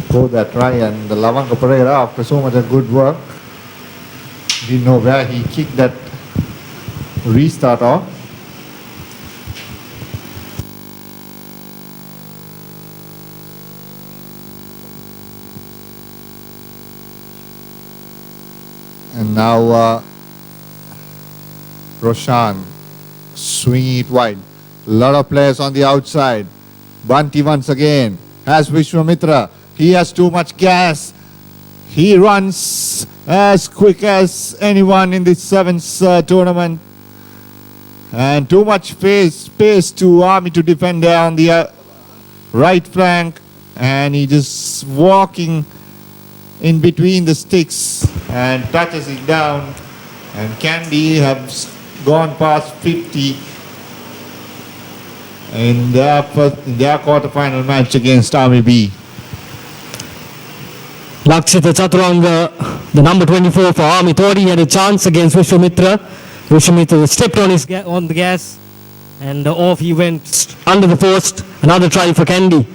Scored that try, and the Lavanga Pereira, after so much of good work, didn't know where he kicked that restart off. And now Roshan swinging it wide. A lot of players on the outside. Bunty once again has Vishwamitra. He has too much gas. He runs as quick as anyone in this 7's tournament. And too much space to Army to defend there on the right flank. And he just walking in between the sticks and touches it down. And Kandy have gone past 50 in their quarterfinal match against Army B. Lakshita Chaturanga, the number 24 for Army, thought he had a chance against Vishwamitra. Vishwamitra stepped on the gas, and off he went under the post. Another try for Kandy.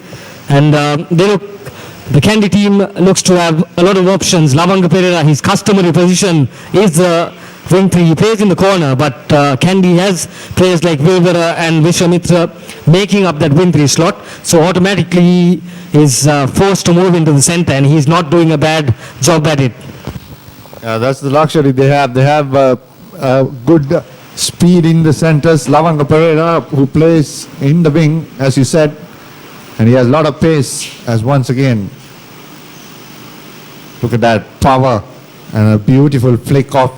And the Kandy team looks to have a lot of options. Lavanga Pereira, his customary position is the wing 3. He plays in the corner, but Kandy has players like Vilvera and Vishwamitra making up that wing 3 slot. So automatically he is forced to move into the center, and he's not doing a bad job at it. Yeah, that's the luxury they have. They have good speed in the centers. Lavanga Pereira, who plays in the wing, as you said, and he has a lot of pace. As once again, look at that power and a beautiful flick off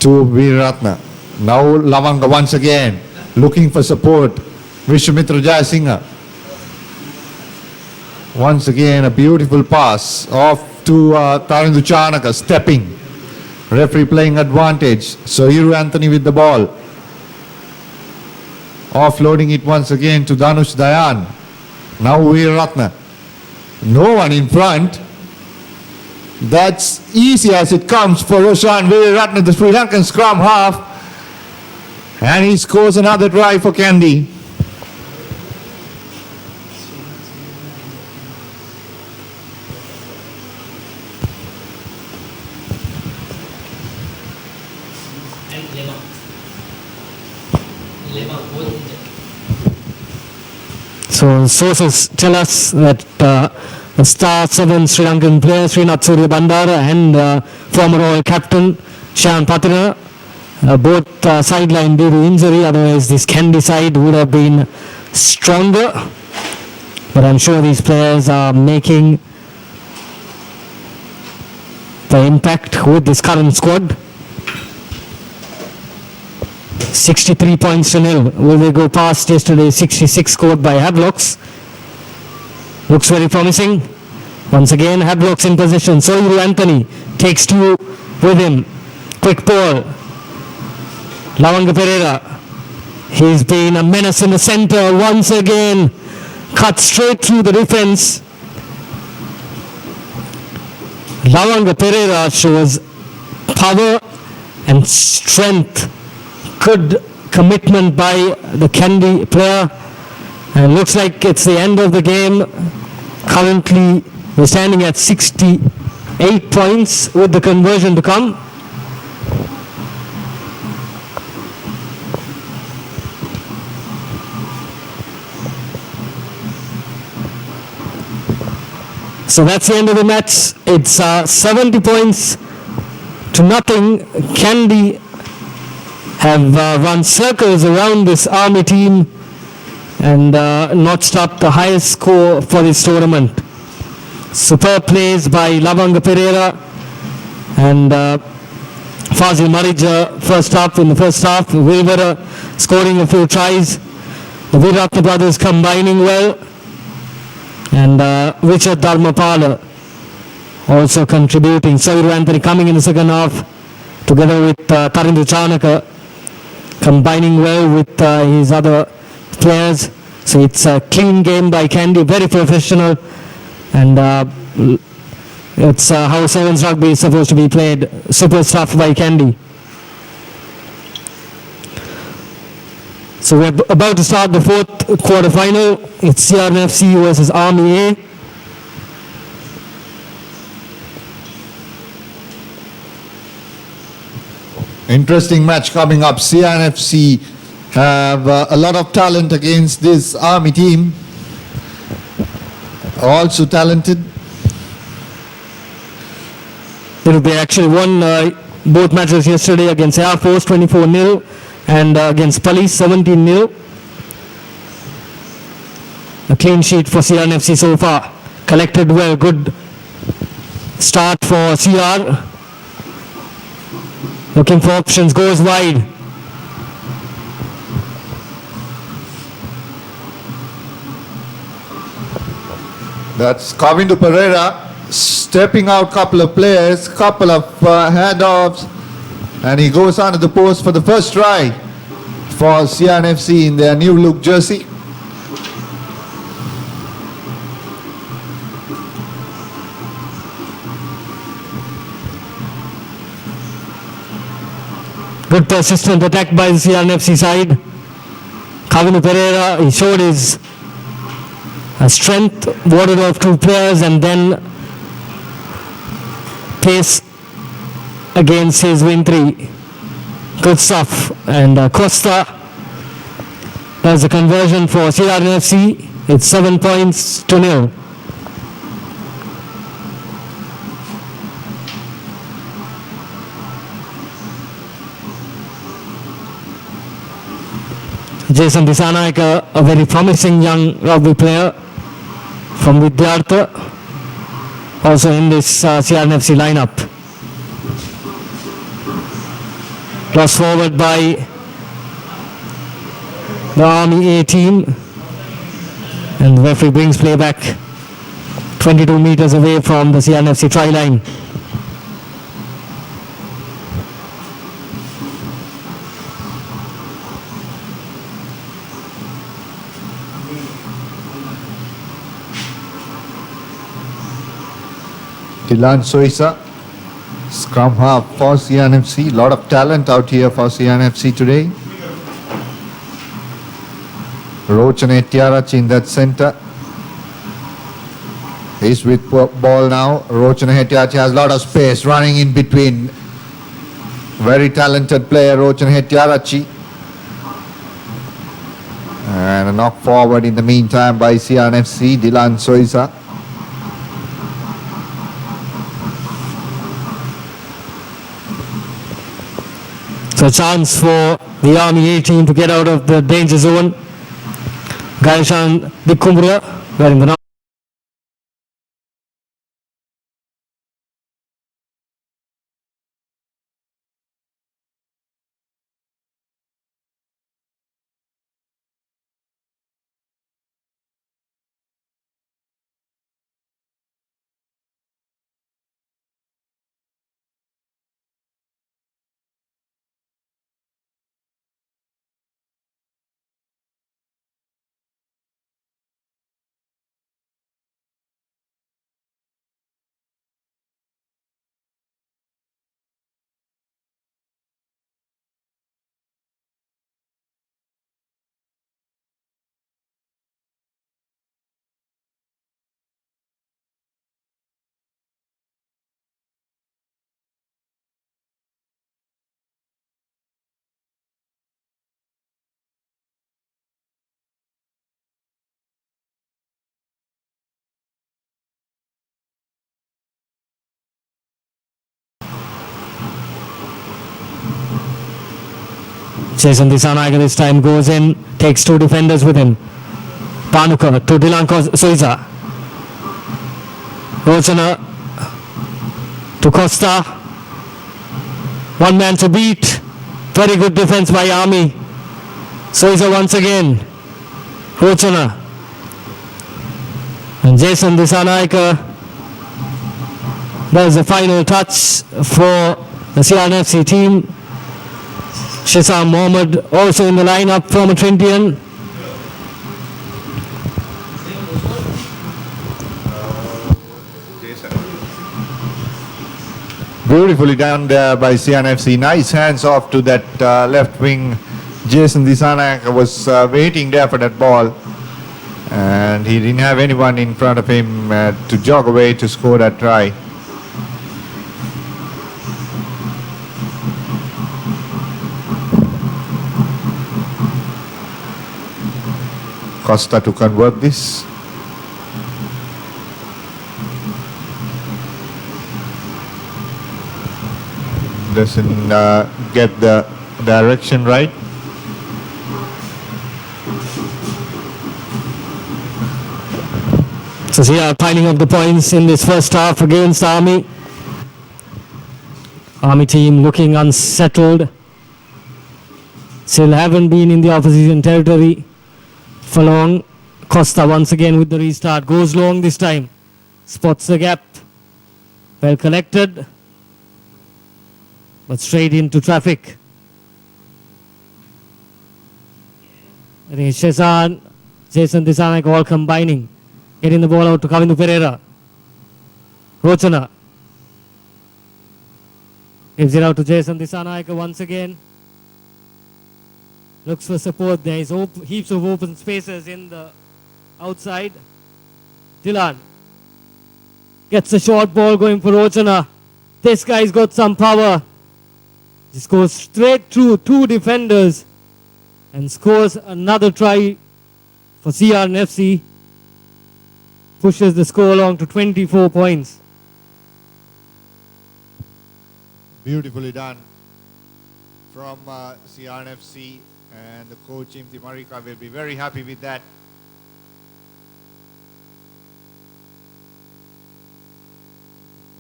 to Veeratna. Now Lavanga once again looking for support. Vishwamitra Jayasinghe. Once again, a beautiful pass off to Tarindu Chanaka, stepping. Referee playing advantage. So Hiru Anthony with the ball. Offloading it once again to Dhanush Dayan. Now Veeratna. No one in front. That's easy as it comes for Roshan Veeratna, the Sri Lankan scrum half. And he scores another try for Kandy. So sources tell us that the star 7's Sri Lankan player Srinath Surya Bandara and former Royal captain Shan Patina both sidelined due to injury. Otherwise this Kandy side would have been stronger. But I'm sure these players are making the impact with this current squad. 63 points to nil. Will they go past yesterday's 66 scored by Hablocks? Looks very promising. Once again, Hablocks in possession. Soiru Anthony takes two with him. Quick ball. Lavanga Pereira. He's been a menace in the center once again. Cut straight through the defense. Lavanga Pereira shows power and strength. Good commitment by the Kandy player, and looks like it's the end of the game. Currently we're standing at 68 points with the conversion to come. So that's the end of the match. It's 70 points to nothing. Kandy have run circles around this Army team and notched up the highest score for this tournament. Superb plays by Lavanga Pereira and Fazil Marija in the first half. Wilbera scoring a few tries. The Veeratna brothers combining well, and Richard Dharmapala also contributing. Soiru Anthony coming in the second half together with Tarindu Chanaka, combining well with his other players. So it's a clean game by Kandy, very professional, and it's how 7's rugby is supposed to be played. Super stuff by Kandy. So we're about to start the fourth quarter final. It's CRNFC versus Army A. Interesting match coming up. CNFC have a lot of talent against this Army team. Also talented. They actually won both matches yesterday against Air Force 24-0 and against Police 17-0. A clean sheet for CRNFC so far. Collected well. Good start for CR. Looking for options, goes wide. That's Kavindu Pereira stepping out couple of players, couple of handoffs, and he goes onto the post for the first try for CNFC in their new look jersey. Good persistent attack by the CRNFC side. Kavindu Pereira, he showed his strength, warded off two players and then pace against his win three. Good stuff. And Costa does the conversion for CRNFC. It's 7 points to nil. Jason Disanayaka, a very promising young rugby player from Vidyartha, also in this CRNFC lineup. Cross forward by the Army A team, and the referee brings play back 22 meters away from the CRNFC try line. Dylan Soisa, scrum half for CNFC. Lot of talent out here for CNFC today. Rochane Tiarachi in that center. He's with ball now. Rochane Tiarachi has a lot of space running in between. Very talented player, Rochane Tiarachi. And a knock forward in the meantime by CNFC, Dylan Soisa. So a chance for the Army A team to get out of the danger zone. Ganeshan Dikumbura wearing the number. Jason Disanayaka this time goes in, takes two defenders with him. Panuka to Dylan Soisa. Rochana to Costa. One man to beat. Very good defense by Army. Soisa once again. Rochana. And Jason Disanayaka does the final touch for the CRNFC team. Shazam Mohammed also in the lineup from a Trintian. Beautifully done there by CNFC. Nice hands off to that left wing. Jason Disanayaka was waiting there for that ball. And he didn't have anyone in front of him to jog away to score that try. Costa to convert this. Doesn't get the direction right. So here piling up the points in this first half against Army. Army team looking unsettled. Still haven't been in the opposition territory for long. Costa once again with the restart. Goes long this time. Spots the gap. Well collected. But straight into traffic. I think it's Shezan, Jason Disanayaka all combining. Getting the ball out to Kavindu Pereira. Rochana. Gives it out to Jason Disanayaka once again. Looks for support. There is heaps of open spaces in the outside. Dylan gets a short ball going for Rochana. This guy's got some power. Just goes straight through two defenders and scores another try for CRNFC. Pushes the score along to 24 points. Beautifully done from CRNFC. And the coach, Imti Marika, will be very happy with that.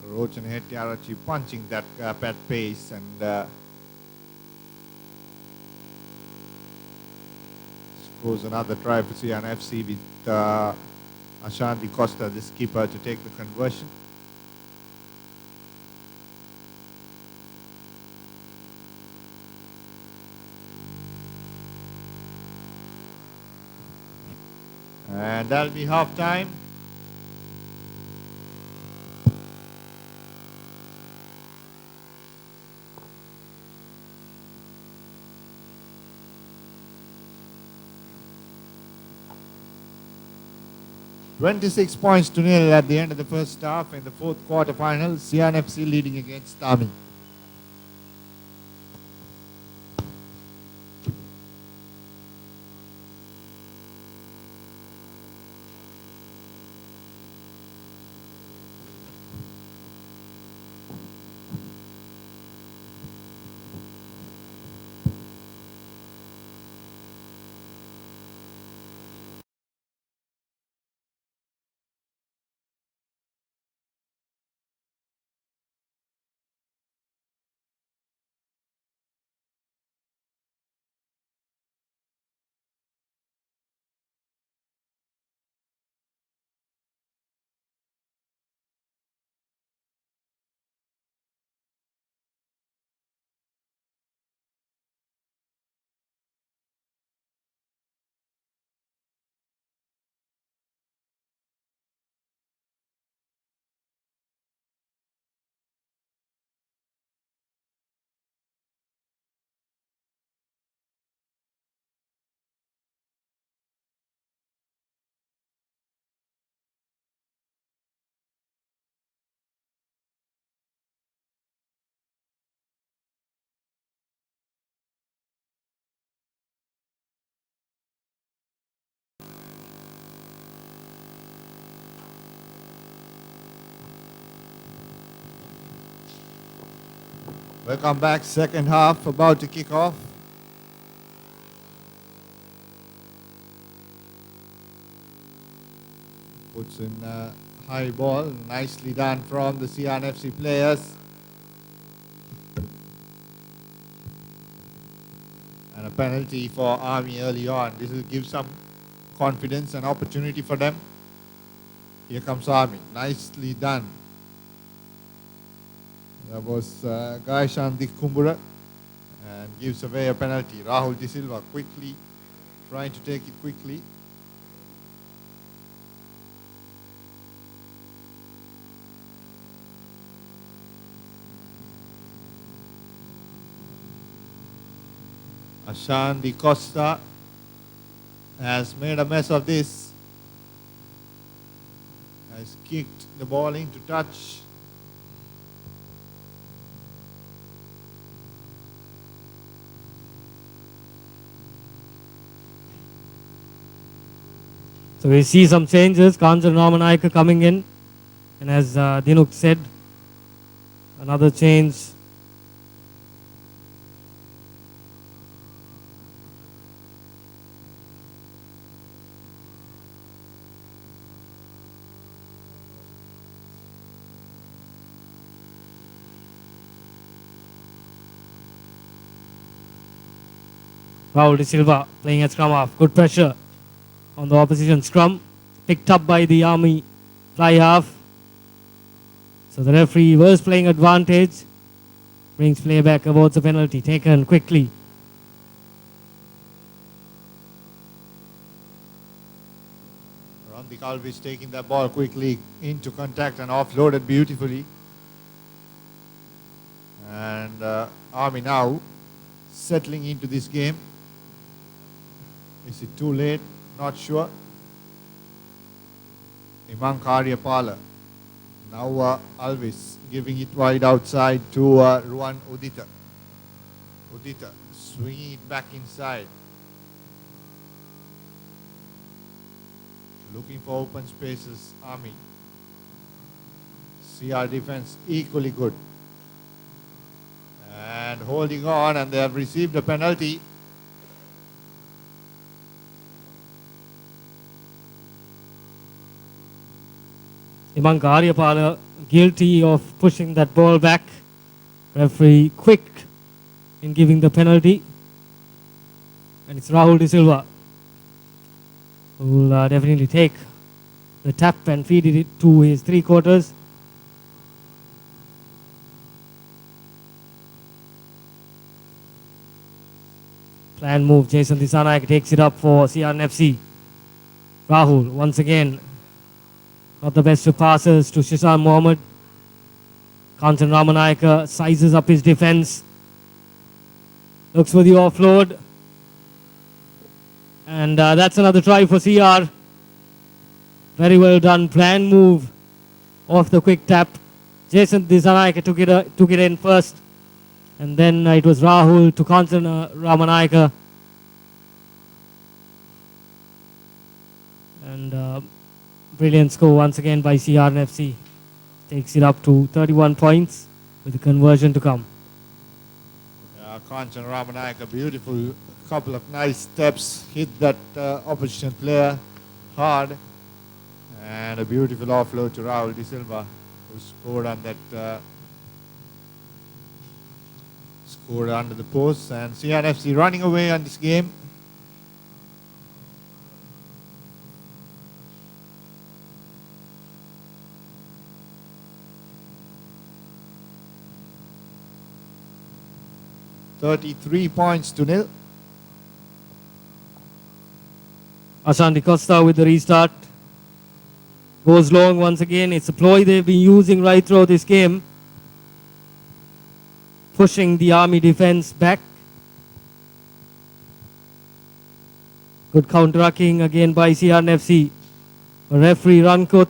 Rochan Hettiarachi punching that gap at pace, and scores another try for Sian FC with Ashanti Costa, the skipper, to take the conversion. And that'll be half time. (26-0) at the end of the first half in the fourth quarter final. Sian FC leading against Army. Welcome back. Second half about to kick off. Puts in a high ball. Nicely done from the Sian FC players. And a penalty for Army early on. This will give some confidence and opportunity for them. Here comes Army. Nicely done. That was Gaishan Dikumbura, and gives away a penalty. Rahul De Silva quickly trying to take it quickly. Ashanti Costa has made a mess of this. Has kicked the ball into touch. So we see some changes. Kanjan Ramanaika coming in. And as Dinuk said, another change. Raul De Silva playing at scrum half. Good pressure on the opposition scrum. Picked up by the Army fly half. So the referee was playing advantage. Brings play back, awards a penalty. Taken quickly. Ramdi Kalvis taking that ball quickly into contact and offloaded beautifully. And Army now settling into this game. Is it too late? Not sure. Imang Karyapala. Now Alvis giving it wide outside to Ruan Udita. Udita swinging it back inside. Looking for open spaces, Army. CR defense equally good. And holding on, and they have received a penalty. Imanka Aryapala guilty of pushing that ball back. Referee quick in giving the penalty. And it's Rahul De Silva who will definitely take the tap and feed it to his three quarters. Plan move, Jason Disanayak takes it up for CRNFC. Rahul once again, not the best of passes to Shishan Mohammed. Kanchan Ramanayaka sizes up his defense. Looks for the offload. And that's another try for CR. Very well done. Plan move off the quick tap. Jason Disanaika took it in first. And then it was Rahul to Kanchan Ramanayaka. And brilliant score once again by CRNFC. Takes it up to 31 points with the conversion to come. Kanchan Ramanayaka, beautiful couple of nice steps, hit that opposition player hard, and a beautiful offload to Rahul De Silva, who scored on that scored under the post. And CRFC running away on this game. $33 points to nil. Ashanti Costa with the restart. Goes long once again. It's a ploy they've been using right through this game. Pushing the Army defense back. Good counter-attacking again by CRNFC. Referee Rankot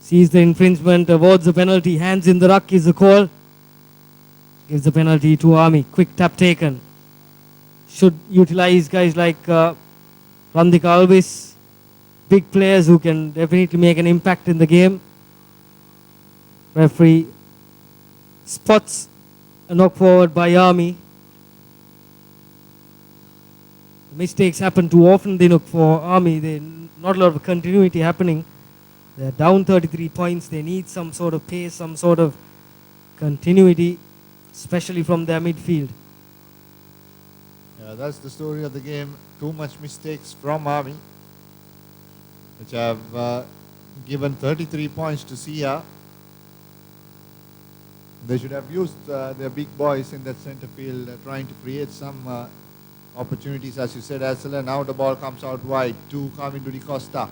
sees the infringement, awards the penalty. Hands in the ruck is the call. Gives the penalty to Army. Quick tap taken. Should utilize guys like Randika Alvis. Big players who can definitely make an impact in the game. Referee spots a knock forward by Army. Mistakes happen too often. They look for Army. There's not a lot of continuity happening. They're down 33 points. They need some sort of pace, some sort of continuity, especially from their midfield. Yeah, that's the story of the game. Too much mistakes from Army, which have given 33 points to Sia. They should have used their big boys in that center field, trying to create some opportunities, as you said, Asela. Now the ball comes out wide to Carmen Dudi Costa,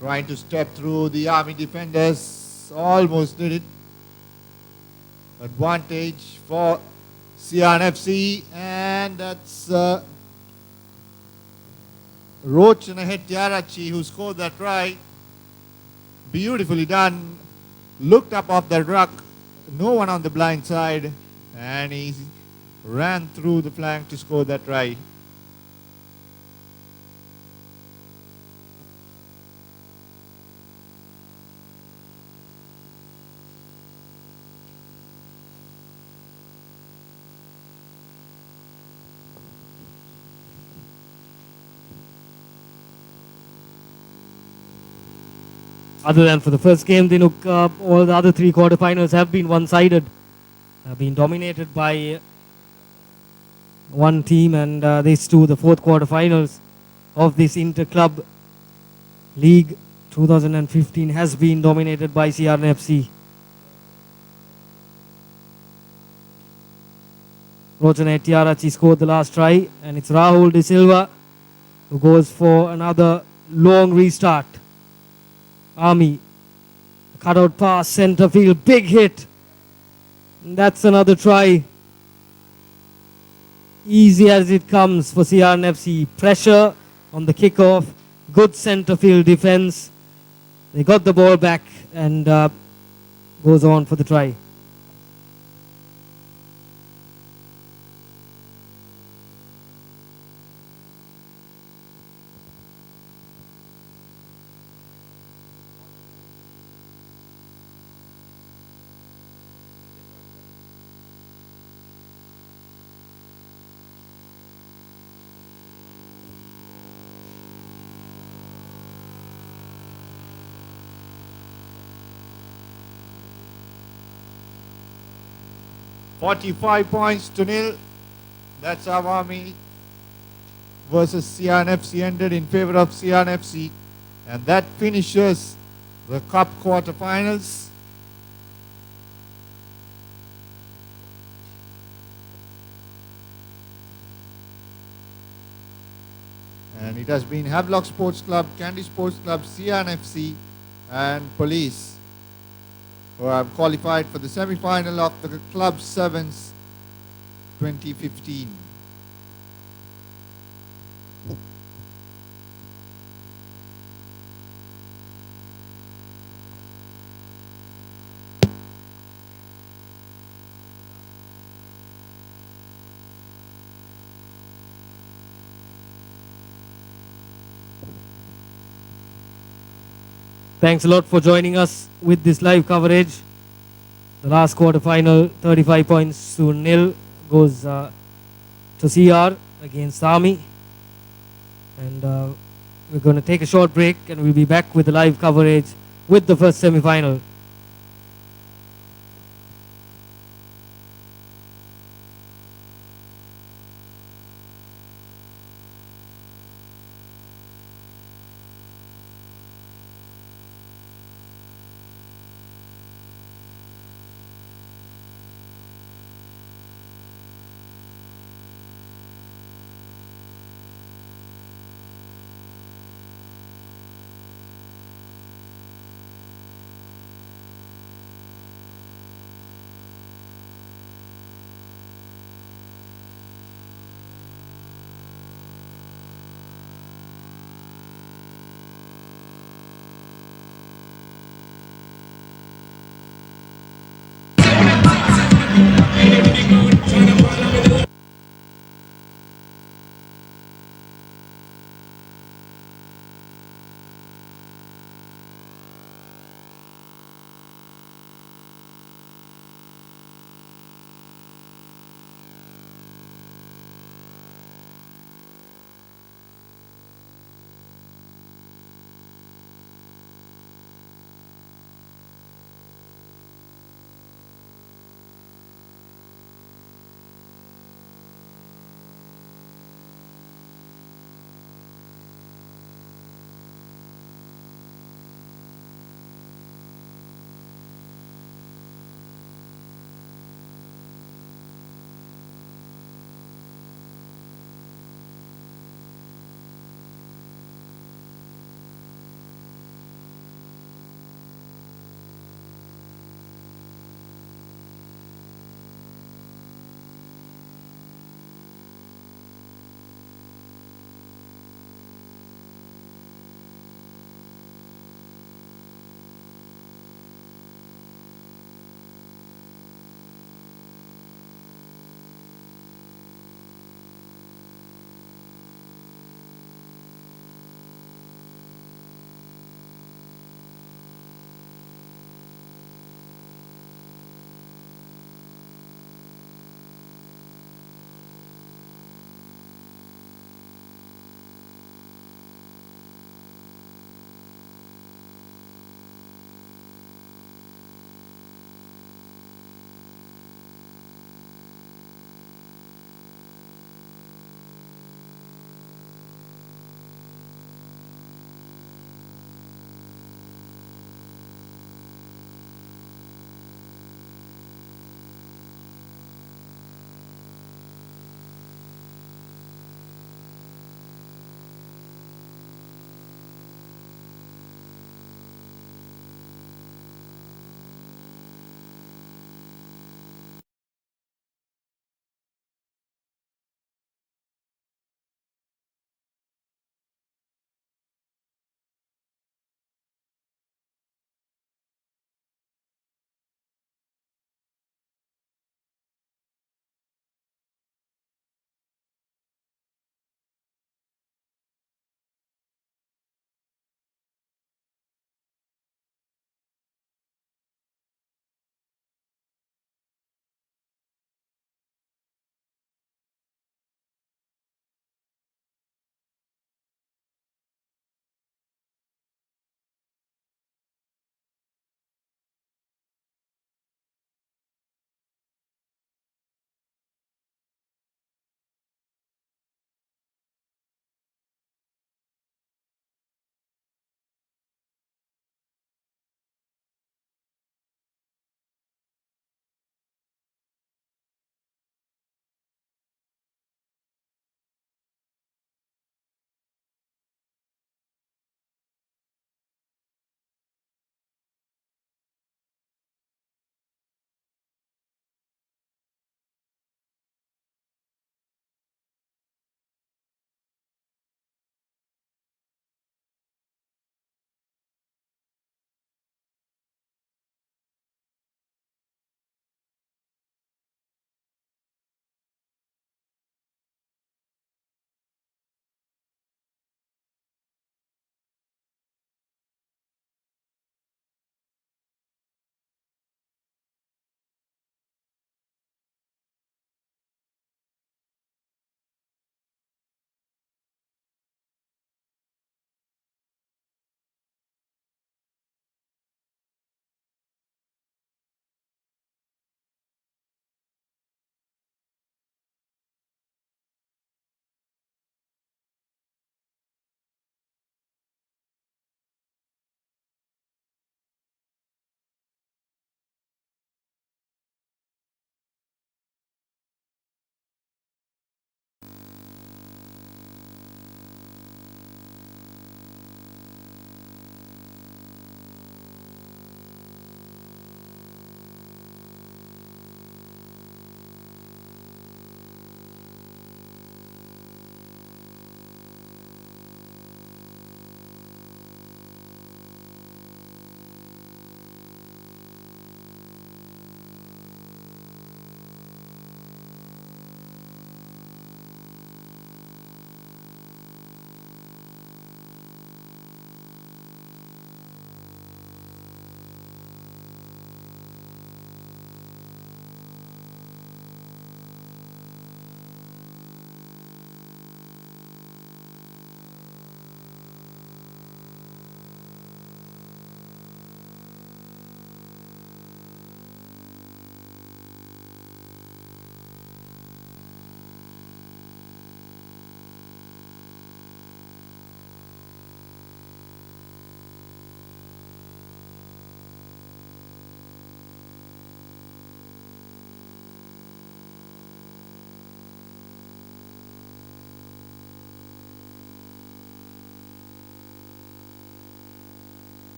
trying to step through the Army defenders. Almost did it. Advantage for CRNFC, and that's Rochana Hettiarachi who scored that try. Beautifully done. Looked up off the ruck. No one on the blind side, and he ran through the flank to score that try. Other than for the first game, they look, all the other three quarterfinals have been one-sided, have been dominated by one team, and this too, the fourth quarterfinals of this Inter-Club League 2015 has been dominated by CRNFC. Rochana Hettiarachi scored the last try, and it's Rahul De Silva who goes for another long restart. Army, cutout pass, center field, big hit. And that's another try. Easy as it comes for CRNFC. Pressure on the kickoff, good center field defense. They got the ball back and goes on for the try. 45 points to nil. That's Awami versus Sian FC ended in favor of Sian FC. And that finishes the Cup quarterfinals. And it has been Havelock Sports Club, Candy Sports Club, Sian FC and Police who have qualified for the semi-final of the Club 7's 2015. Thanks a lot for joining us with this live coverage. The last quarter final, 35 points to nil, goes to CR against Army. And we're going to take a short break and we'll be back with the live coverage with the first semi-final.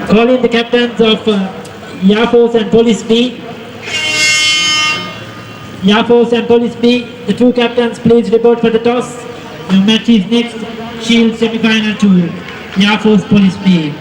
Calling the captains of Air Force and Police B. Air Force and Police B, the two captains please report for the toss. Your match is next, Shield semi-final 2, Air Force Police B.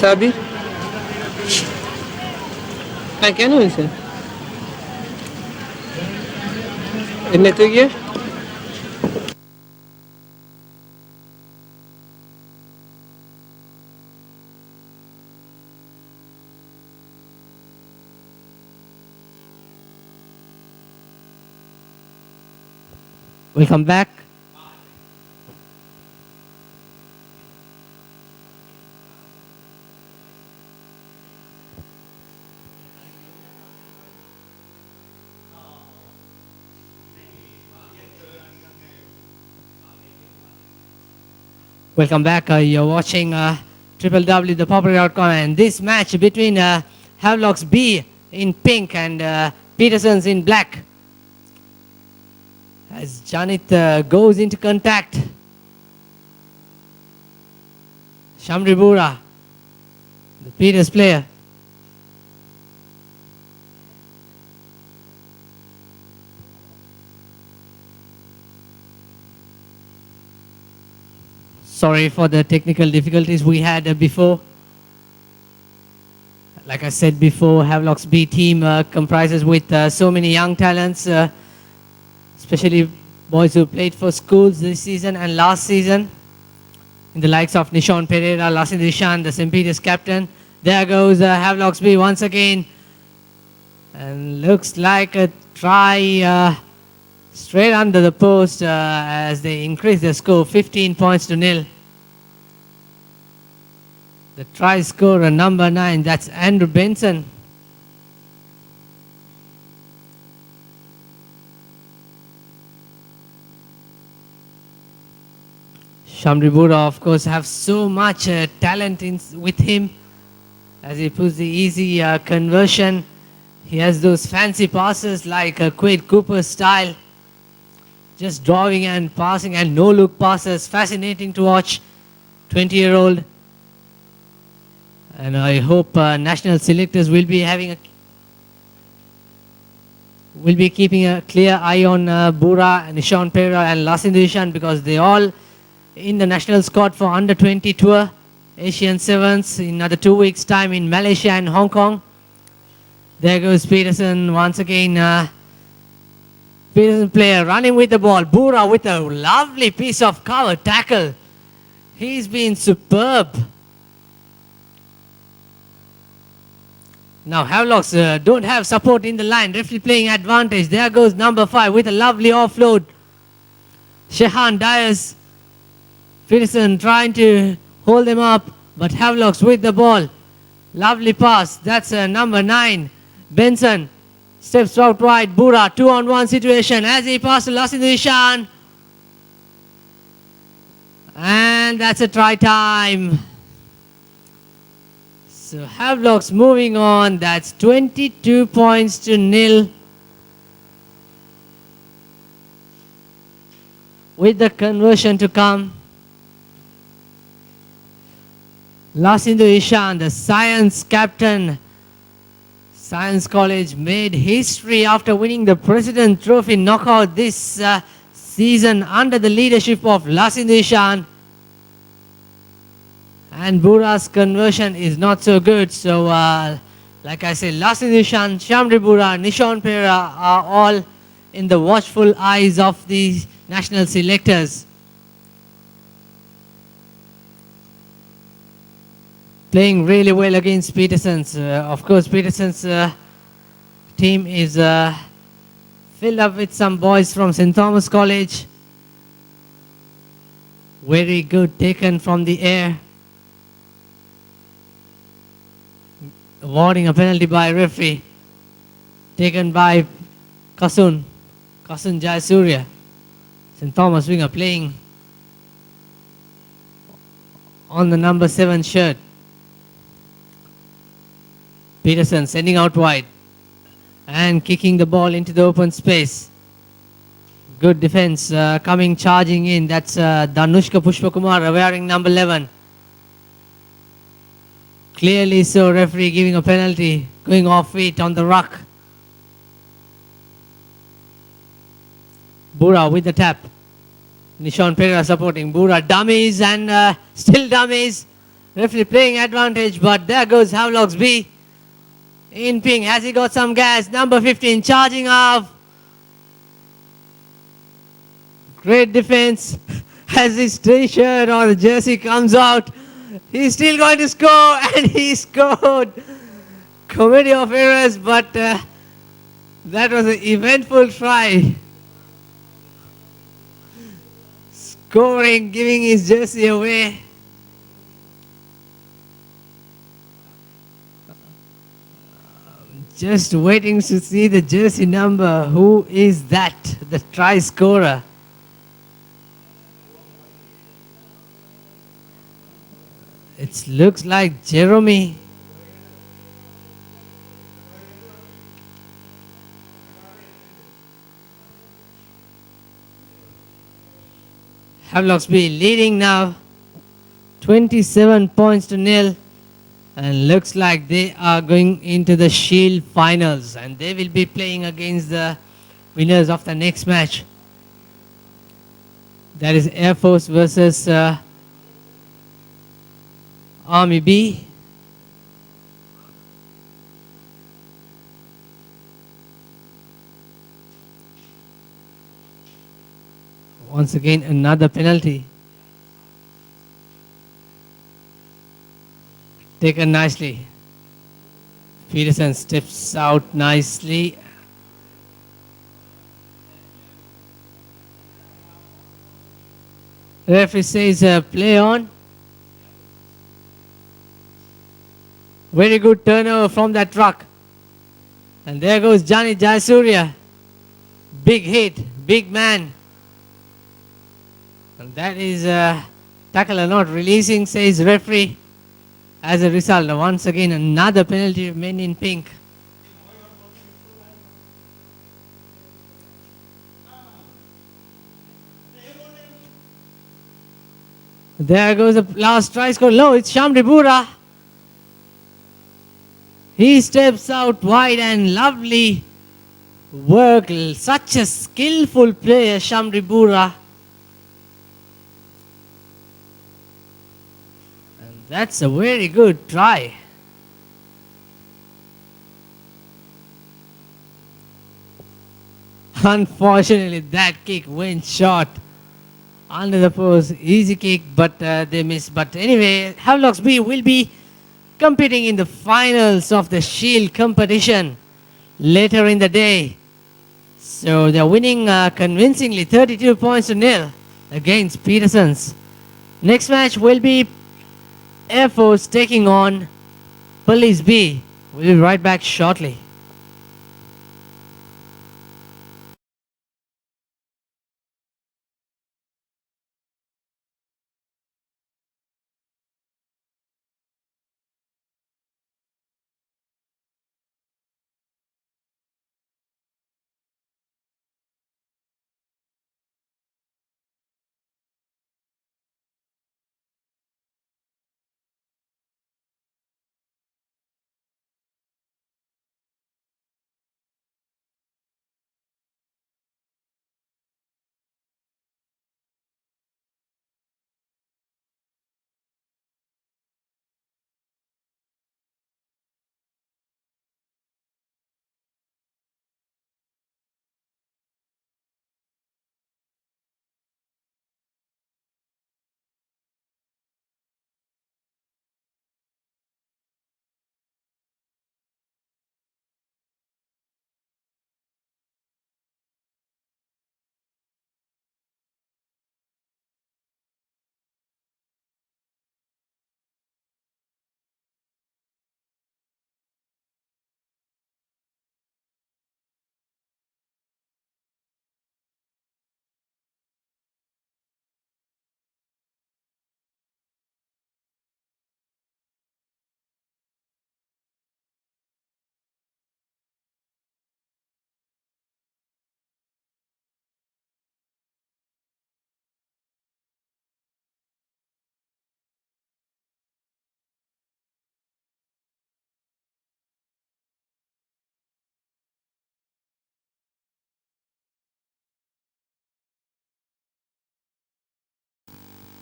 Sabi? Kan hয়েছে? এমনিতে গিয়ে Welcome back. Welcome back. You're watching www.ThePapare.com, and this match between Havelocks B in pink and Peterson's in black. As Janit goes into contact, Shamri Bura, the Peters player. Sorry for the technical difficulties we had before. Like I said before, Havelocks B team comprises with so many young talents, especially boys who played for schools this season and last season, in the likes of Nishon Pereira, Lasin Rishan, the St. Peter's captain. There goes Havelocks B once again, and looks like a try straight under the post as they increase their score 15 points to nil. The try scorer number 9, that's Andrew Benson. Shamri Bura, of course, have so much talent with him as he puts the easy conversion. He has those fancy passes like Quade Cooper style, just drawing and passing and no-look passes. Fascinating to watch, 20-year-old. And I hope national selectors will be keeping a clear eye on Bura, Nishan Pera and Lasindu Ishan, because they all in the national squad for under 20 tour, Asian 7's in another 2 weeks time in Malaysia and Hong Kong. There goes Peterson once again. Peterson player running with the ball. Bura with a lovely piece of cover tackle. He's been superb. Now Havelocks don't have support in the line. Referee playing advantage. There goes number 5 with a lovely offload. Shehan Dyers. Peterson trying to hold them up, but Havelocks with the ball. Lovely pass. That's number 9. Benson steps out wide. Bura, 2-on-1 situation as he passes to Lasindu Ishan. And that's a try time. So Havelocks moving on. That's 22 points to 0. With the conversion to come. Lasindu Ishan, the science captain. Science College made history after winning the President Trophy knockout this season under the leadership of Lasindu Ishan. And Bura's conversion is not so good. So, like I said, Lasindu Ishan, Shamri Bura, Nishan Pera are all in the watchful eyes of the national selectors. Playing really well against Peterson's. Of course, Peterson's team is filled up with some boys from St. Thomas College. Very good, taken from the air. Awarding a penalty by referee. Taken by Kasun Jayasuriya. St. Thomas winger playing on the number 7 shirt. Peterson sending out wide and kicking the ball into the open space. Good defense coming charging in. That's Danushka Pushpakumar wearing number 11. Clearly so, referee giving a penalty, going off feet on the ruck. Bura with the tap. Nishan Pera supporting. Bura dummies and still dummies. Referee playing advantage, but there goes Havelocks B. In ping, has he got some gas? Number 15 charging off. Great defense. As his t-shirt or the jersey comes out, he's still going to score, and he scored. Comedy of errors, but that was an eventful try. Scoring, giving his jersey away. Just waiting to see the jersey number. Who is that? The try scorer. It looks like Jeremy. Havelocks B leading now. 27 points to 0. And looks like they are going into the Shield finals, and they will be playing against the winners of the next match. That is Air Force versus Army B. Once again, another penalty. Taken nicely. Peterson steps out nicely. Referee says play on. Very good turnover from that truck. And there goes Johnny Jayasuriya. Big hit, big man. And that is tackler not releasing, says referee. As a result, once again, another penalty of men in pink. There goes the last try score. No, it's Shamri Bura. He steps out wide and lovely work. Such a skillful player, Shamri Bura. And that's a very good try. Unfortunately, that kick went short. Under the post, easy kick, but they missed. But anyway, Havelocks B will be competing in the finals of the Shield competition later in the day. So they're winning convincingly 32 points to nil against Petersons. Next match will be Air Force taking on Police B. We'll be right back shortly.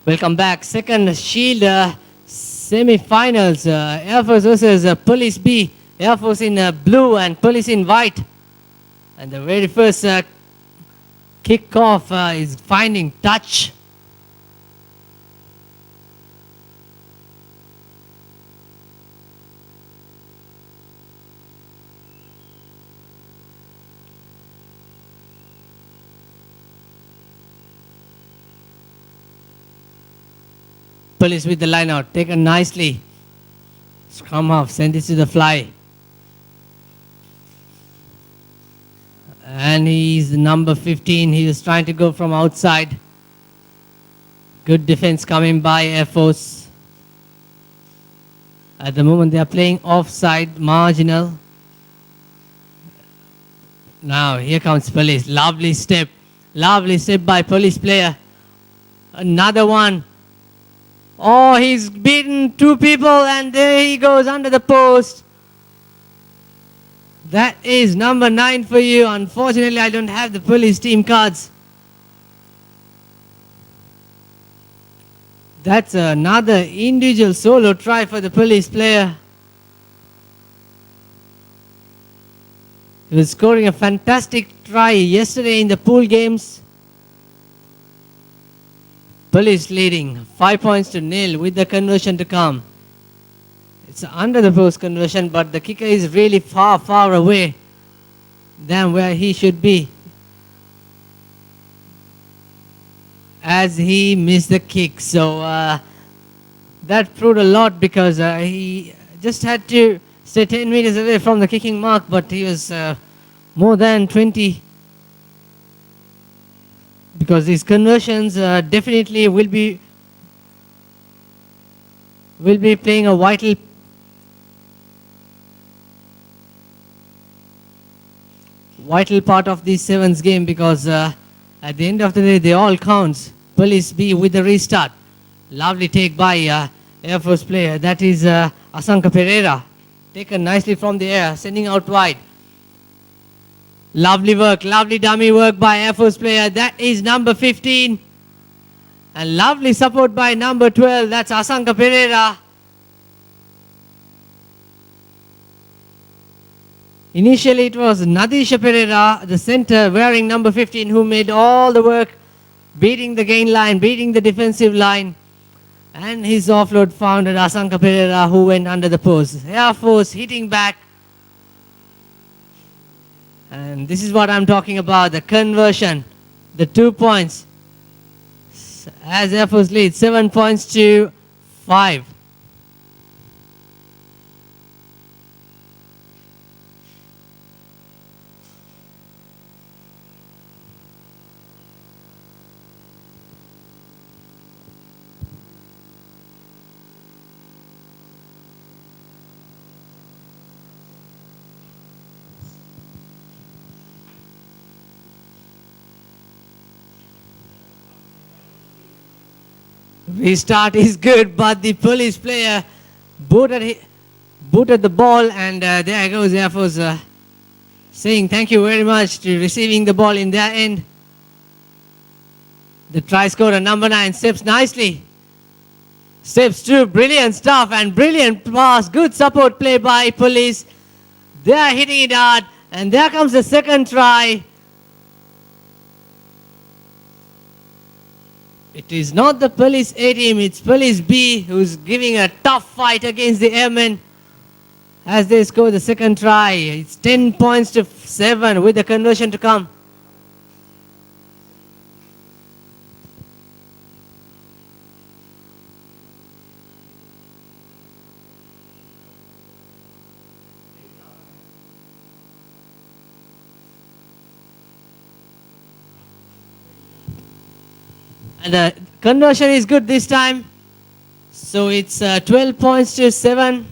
Welcome back. Second Shield semi-finals. Air Force versus Police B. Air Force in blue and Police in white. And the very first kickoff is finding touch. Police with the line out, taken nicely. Scrum half, send it to the fly. And he's number 15. He was trying to go from outside. Good defense coming by Air Force. At the moment they are playing offside, marginal. Now here comes Police. Lovely step by Police player. Another one. Oh, he's beaten two people and there he goes under the post. That is number 9 for you. Unfortunately, I don't have the Police team cards. That's another individual solo try for the Police player. He was scoring a fantastic try yesterday in the pool games. Police leading 5 points to nil with the conversion to come. It's under the post conversion, but the kicker is really far away than where he should be, as he missed the kick. So that proved a lot because he just had to stay 10 meters away from the kicking mark, but he was more than 20. Because these conversions definitely will be playing a vital part of this 7's game, because at the end of the day they all counts. Police B with the restart. Lovely take by Air Force player. That is Asanka Pereira. Taken nicely from the air, sending out wide. Lovely work, lovely dummy work by Air Force player. That is number 15. And lovely support by number 12. That's Asanka Pereira. Initially it was Nadisha Pereira, the center, wearing number 15, who made all the work, beating the gain line, beating the defensive line. And his offload found at Asanka Pereira, who went under the post. Air Force hitting back. And this is what I'm talking about, the conversion, the 2 points. As Air Force leads 7 points to 5. Restart is good, but the police player booted the ball, and there goes Air Force saying thank you very much to receiving the ball in their end. The try scorer number 9 steps nicely. Steps through, brilliant stuff and brilliant pass. Good support play by police. They are hitting it hard, and there comes the second try. It is not the police A team, it's police B who's giving a tough fight against the airmen as they score the second try. It's 10 points to 7 with the conversion to come. And the conversion is good this time. So it's 12 points to 7.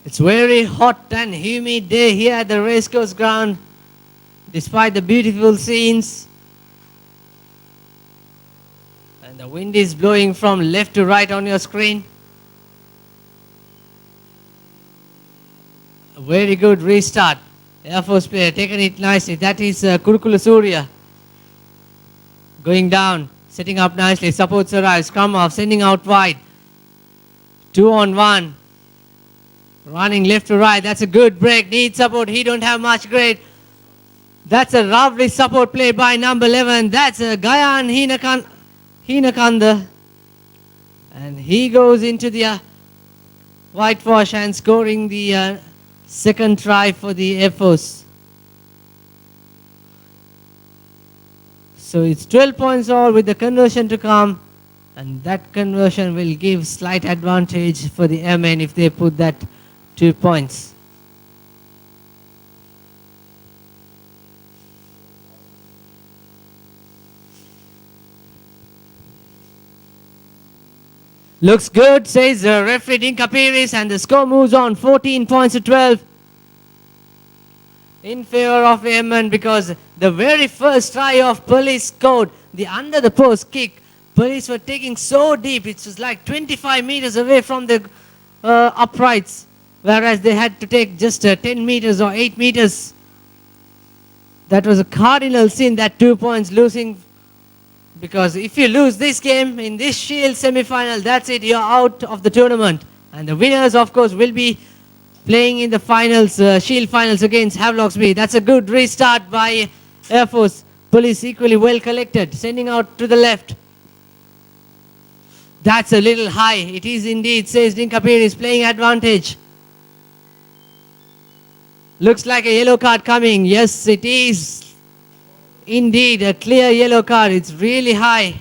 It's very hot and humid day here at the racecourse ground, despite the beautiful scenes. And the wind is blowing from left to right on your screen. A very good restart. Air Force player taking it nicely. That is Kurukula Surya. Going down, setting up nicely. Supports arrives. Scrum off, sending out wide. 2 on 1. Running left to right. That's a good break. Needs support. He don't have much grade. That's a lovely support play by number 11. That's Gayan Hinakanda. And he goes into the whitewash and scoring the second try for the Air Force. So it's 12 points all with the conversion to come. And that conversion will give slight advantage for the airmen if they put that 2 points. Looks good, says referee Dinka Pires, and the score moves on 14 points to 12 in favor of Yemen, because the very first try of police scored the under the post kick. Police were taking so deep, it was like 25 meters away from the uprights, whereas they had to take just 10 meters or 8 meters. That was a cardinal sin, that 2 points losing. Because if you lose this game in this Shield semi-final, that's it, you're out of the tournament. And the winners, of course, will be playing in the finals, Shield finals against Havelocks B. That's a good restart by Air Force. Police equally well collected, sending out to the left. That's a little high. It is indeed, says Dinkapir is playing advantage. Looks like a yellow card coming. Yes, it is. Indeed, a clear yellow card. It's really high.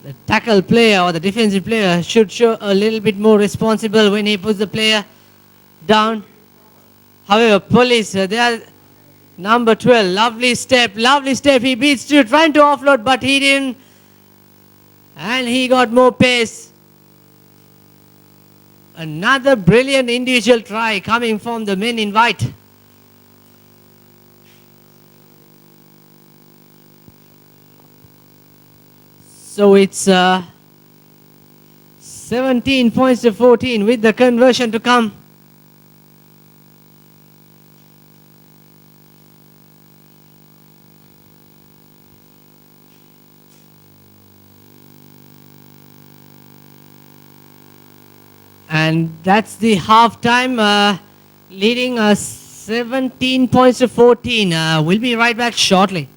The tackle player or the defensive player should show a little bit more responsible when he puts the player down. However, police, they are number 12. Lovely step, lovely step. He beats to trying to offload, but he didn't. And he got more pace. Another brilliant individual try coming from the men in white. So it's 17 points to 14 with the conversion to come. And that's the half time leading us 17 points to 14. We'll be right back shortly.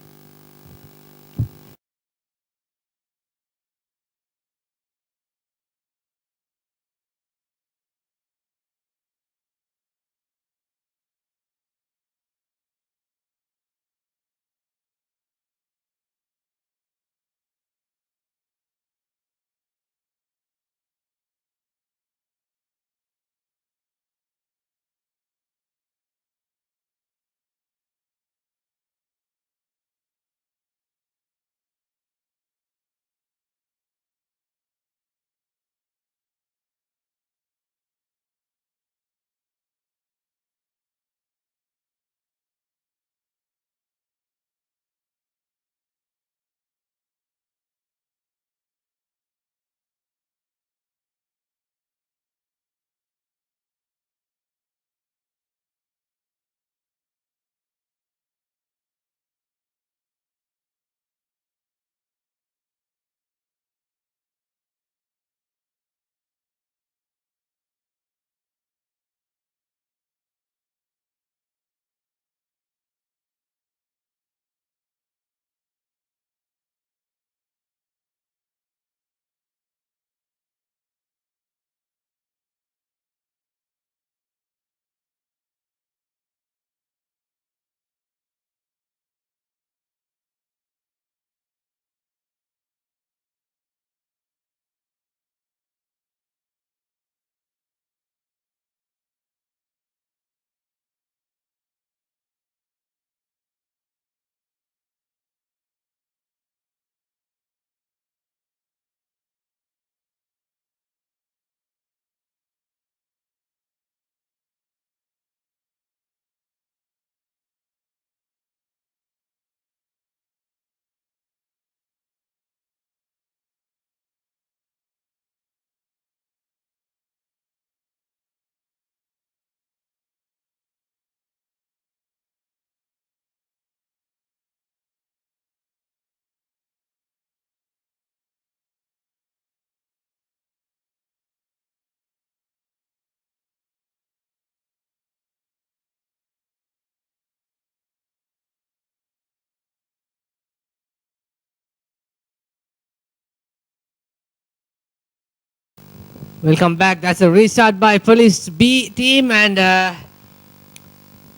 Welcome back. That's a restart by Police B team, and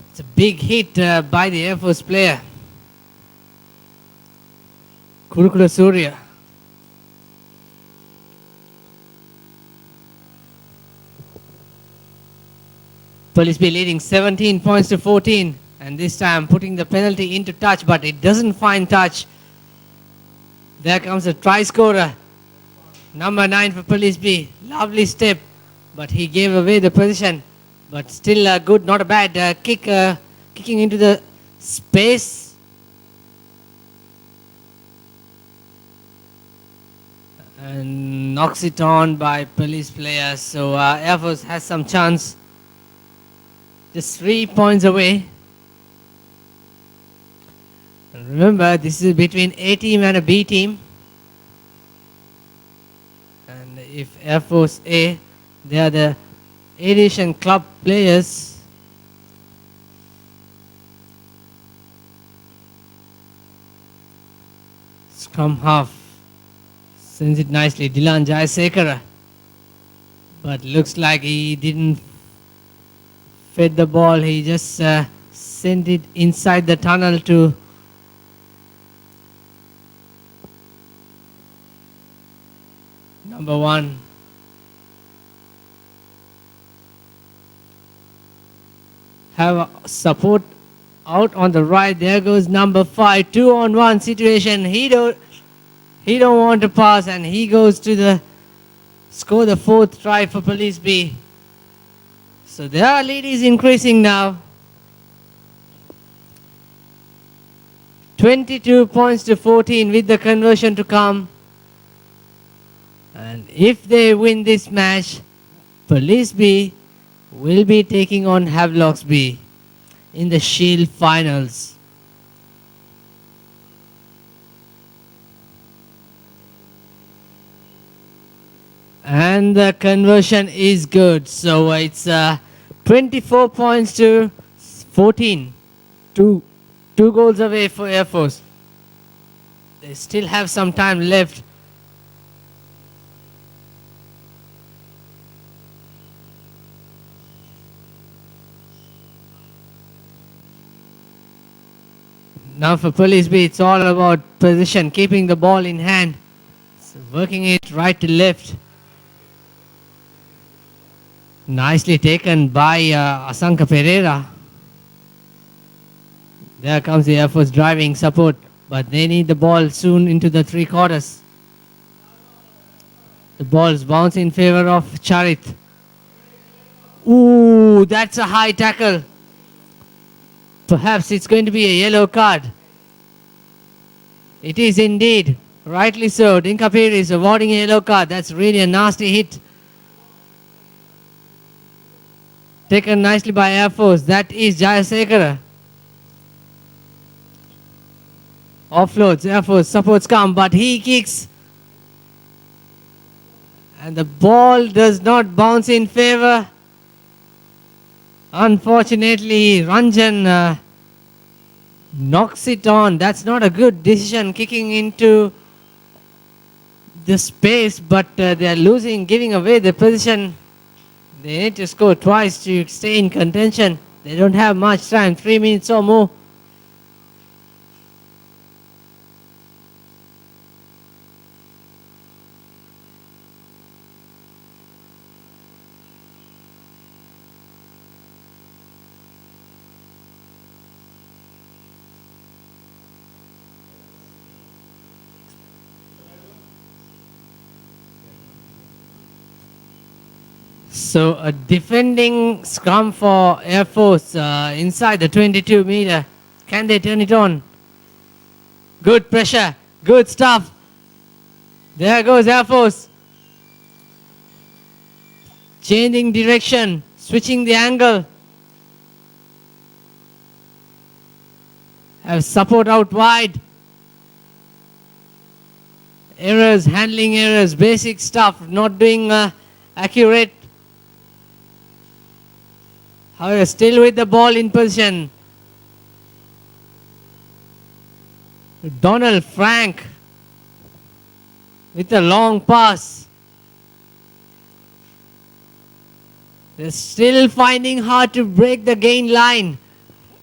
it's a big hit by the Air Force player, Kurukula Surya. Police B leading 17 points to 14, and this time putting the penalty into touch, but it doesn't find touch. There comes a try scorer, number 9 for Police B. Lovely step, but he gave away the position. But still a good, not a bad kick, kicking into the space. And knocks it on by Police player. So Air Force has some chance. Just 3 points away. And remember, this is between A team and a B team. And if Air Force A, they are the Aviation Club players. Scrum half sends it nicely, Dilan Jayasekara. But looks like he didn't fed the ball, he just sent it inside the tunnel to number 1. Have support out on the right. There goes number 5. 2-on-1 situation. He don't want to pass, and he goes to the score the 4th try for Police B. So their lead is increasing now. 22 points to 14 with the conversion to come. And if they win this match, Police B will be taking on Havelocks B in the Shield finals. And the conversion is good. So it's 24 points to 14. Two goals away for Air Force. They still have some time left. Now for Police B, it's all about position, keeping the ball in hand, so working it right to left. Nicely taken by Asanka Pereira. There comes the Air Force driving support, but they need the ball soon into the 3 quarters. The ball's bounce in favor of Charit. Ooh, that's a high tackle. Perhaps it's going to be a yellow card. It is indeed. Rightly so. Dinkapir is awarding a yellow card. That's really a nasty hit. Taken nicely by Air Force. That is Jayasekara. Offloads. Air Force supports come, but he kicks. And the ball does not bounce in favor. Unfortunately, Ranjan knocks it on. That's not a good decision, kicking into the space, but they are losing, giving away the position. They need to score twice to stay in contention. They don't have much time, 3 minutes or more. So a defending scrum for Air Force inside the 22 meter. Can they turn it on? Good pressure, good stuff. There goes Air Force. Changing direction, switching the angle. Have support out wide. Errors, handling errors, basic stuff, not doing accurate. However, still with the ball in position. Donald Frank with a long pass. They're still finding hard to break the gain line.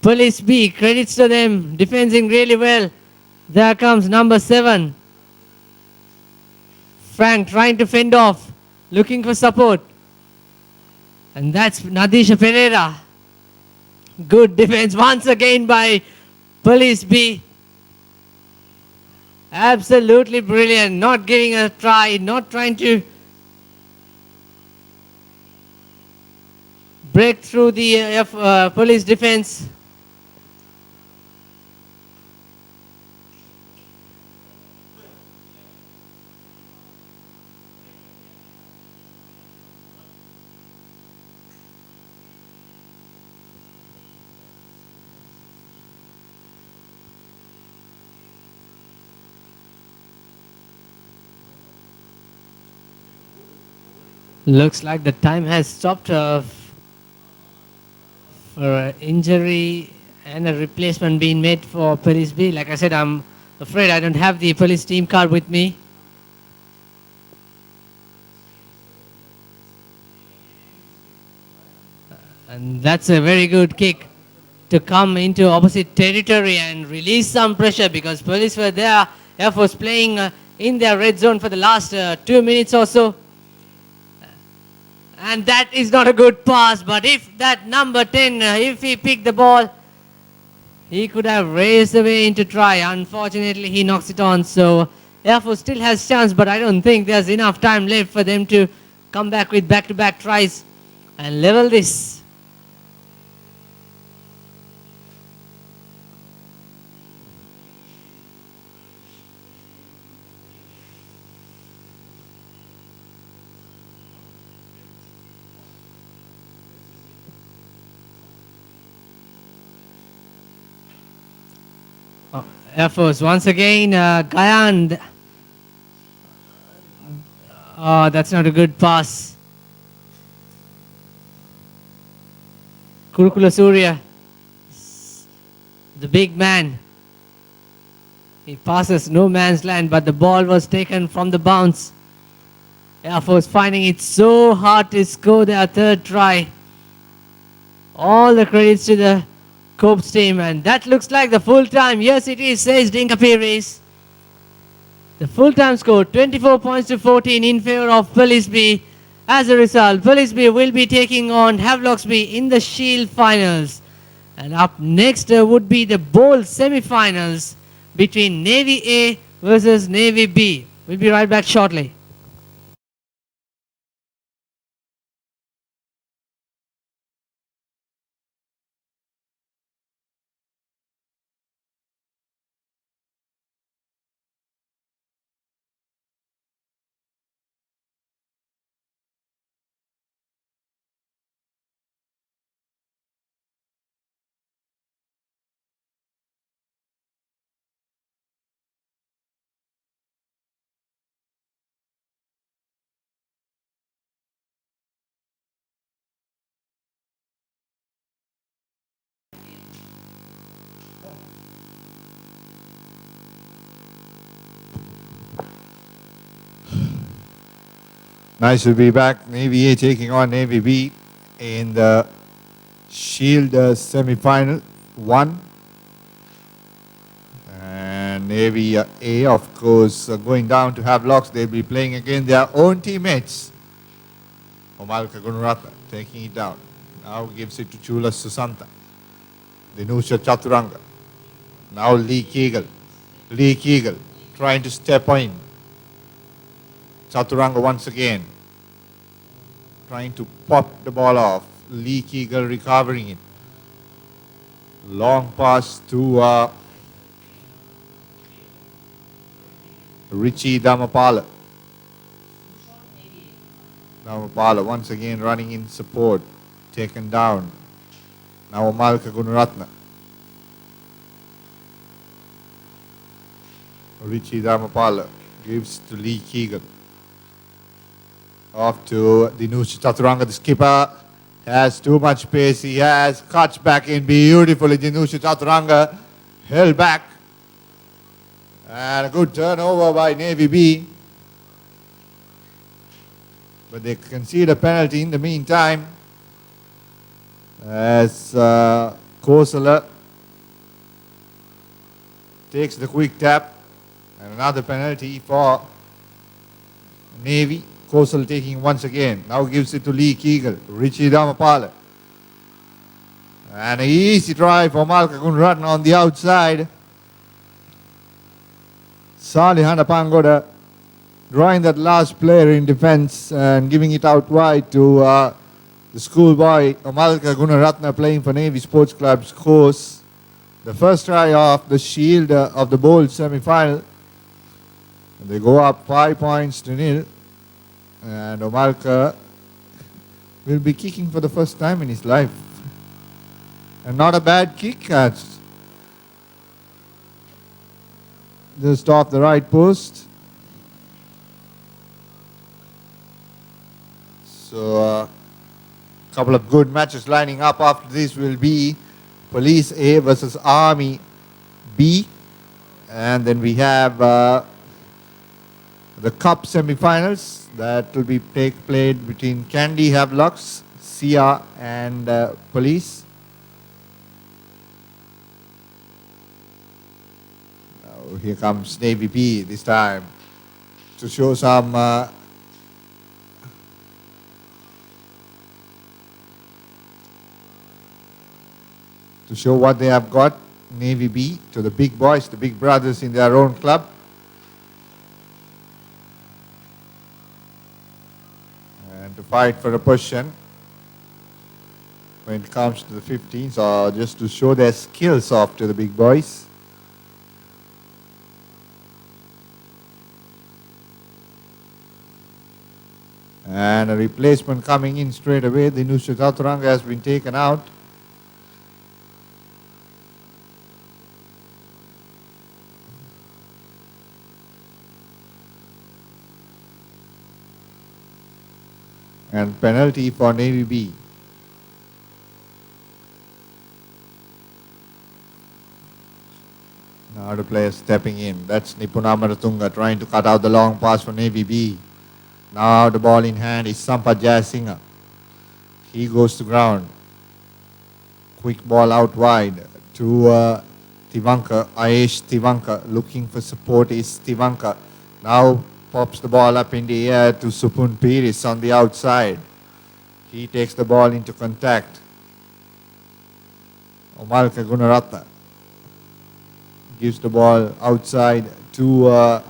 Police B, credits to them, defending really well. There comes number 7. Frank trying to fend off, looking for support. And that's Nadisha Pereira. Good defense once again by Police B. Absolutely brilliant. Not giving a try, not trying to break through the police defense. Looks like the time has stopped for an injury and a replacement being made for Police B. Like I said, I'm afraid I don't have the police team card with me. And that's a very good kick to come into opposite territory and release some pressure, because police were there. Air Force playing in their red zone for the last 2 minutes or so. And that is not a good pass, but if that number 10, if he picked the ball, he could have raced away into try. Unfortunately, he knocks it on. So Air Force still has chance, but I don't think there's enough time left for them to come back with back-to-back tries and level this. Air Force once again, Gayan. Oh, that's not a good pass. Kurukula Surya, the big man. He passes no man's land, but the ball was taken from the bounce. Air Force finding it so hard to score their third try. All the credits to the Copes team, and that looks like the full time. Yes, it is, says Dinka Pires. The full time score 24 points to 14 in favor of Police B. As a result, Police B will be taking on Havelocks B in the Shield finals. And up next would be the Bowl semi-finals between Navy A versus Navy B. We'll be right back shortly. Nice to be back. Navy A taking on Navy B in the Shield semi-final 1. And Navy A, of course, going down to Havelocks. They'll be playing against their own teammates. Omalka Gunaratna taking it down. Now gives it to Chula Susanta. Dinusha Chaturanga. Now Lee Kegel. Lee Kegel trying to step in. Chaturanga once again trying to pop the ball off. Lee Kegel recovering it. Long pass to Richie Damapala. Damapala once again running in support. Taken down. Now Malka Gunaratna. Richie Damapala gives to Lee Kegel. Off to Dinush Chaturanga. The skipper has too much pace. He has cuts back in beautifully. Dinush Chaturanga held back. And a good turnover by Navy B. But they concede a penalty in the meantime. As Kosala takes the quick tap. And another penalty for Navy. Kosal taking once again. Now gives it to Lee Kegel. Richie Damapala. And an easy try for Malka Gunaratna on the outside. Salihana Pangoda drawing that last player in defense and giving it out wide to the schoolboy Malka Gunaratna playing for Navy Sports Club scores the first try of the Shield of the Bowl semi-final. And they go up 5 points to 0. And Omalka will be kicking for the first time in his life. And not a bad kick. Just off the right post. So a couple of good matches lining up after this will be Police A versus Army B. And then we have the Cup semi-finals that will be played between Candy Havelocks, Sia and Police. Now here comes Navy B this time. to show some to show what they have got. Navy B to the big boys, the big brothers in their own club. And to fight for a position when it comes to the 15s, or just to show their skills off to the big boys. And a replacement coming in straight away. The Nusrat Aturanga has been taken out. And penalty for Navy B. Now the player stepping in. That's Nipuna Maratunga trying to cut out the long pass for Navy B. Now the ball in hand is Sampath Jayasinghe. He goes to ground. Quick ball out wide to Tivanka. Ayesh Tivanka looking for support is Tivanka. Now pops the ball up in the air to Supun Piris on the outside. He takes the ball into contact. Omalka Gunaratna gives the ball outside to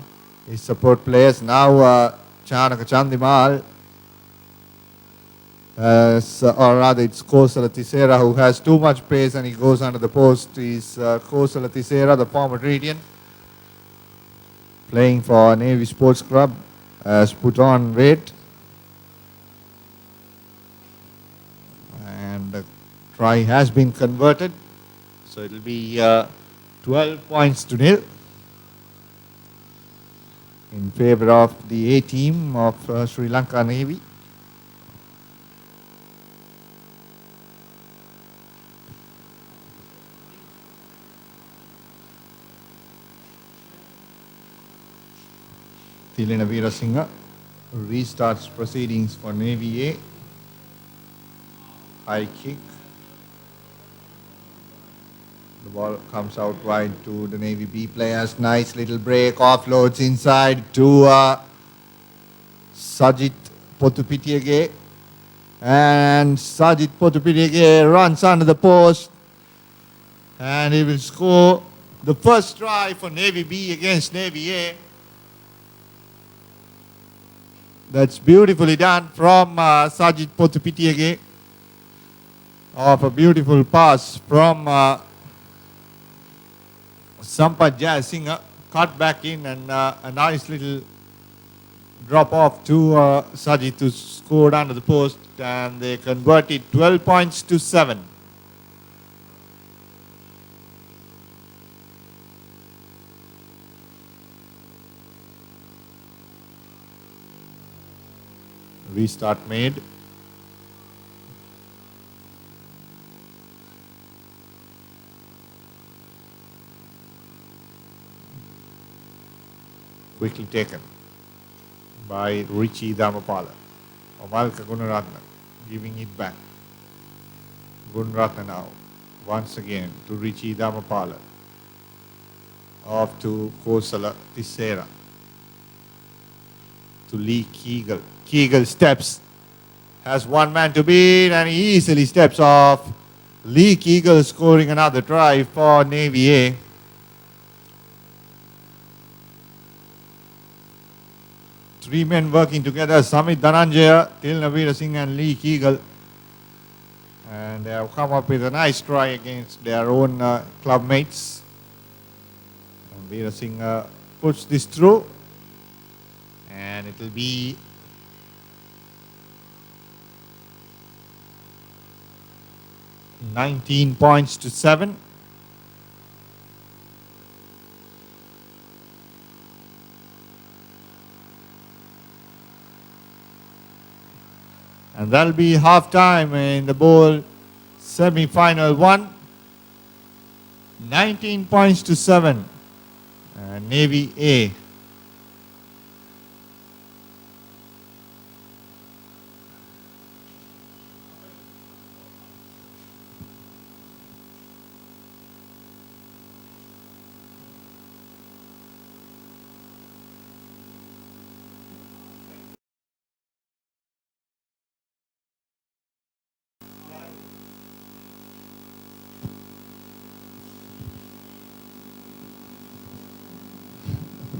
his support players. Now Chanaka Chandimal, or rather it's Kosala Tisera who has too much pace and he goes under the post. Is Kosala Tisera, the former Radiant, playing for Navy Sports Club, has put on weight. And the try has been converted. So it will be 12 points to nil in favor of the A team of Sri Lanka Navy. Tilina Veerasinghe restarts proceedings for Navy A. High kick. The ball comes out wide to the Navy B players. Nice little break. Offloads inside to Sajit Potupitiage. And Sajit Potupitiage runs under the post. And he will score the first try for Navy B against Navy A. That's beautifully done from Sajit Potupitiage. Of a beautiful pass from Sampath Jayasinghe, cut back in, and a nice little drop off to Sajit, who scored under the post, and they converted 12 points to 7. Restart made. Quickly taken by Richie Dhamapala. Omalka Gunaratna giving it back. Gunaratna now once again to Richie Dhamapala. Off to Kosala Tisera. To Lee Keegle. Keegle steps. Has one man to beat and he easily steps off. Lee Keegle scoring another try for Navy A. Three men working together, Samit Dhananjaya, Tilina Veerasinghe and Lee Keegle. And they have come up with a nice try against their own club mates. And Veerasinghe puts this through. And it will be $19 points to 7. And that'll be half time in the bowl semi-final 1. 19 points to 7. Navy A.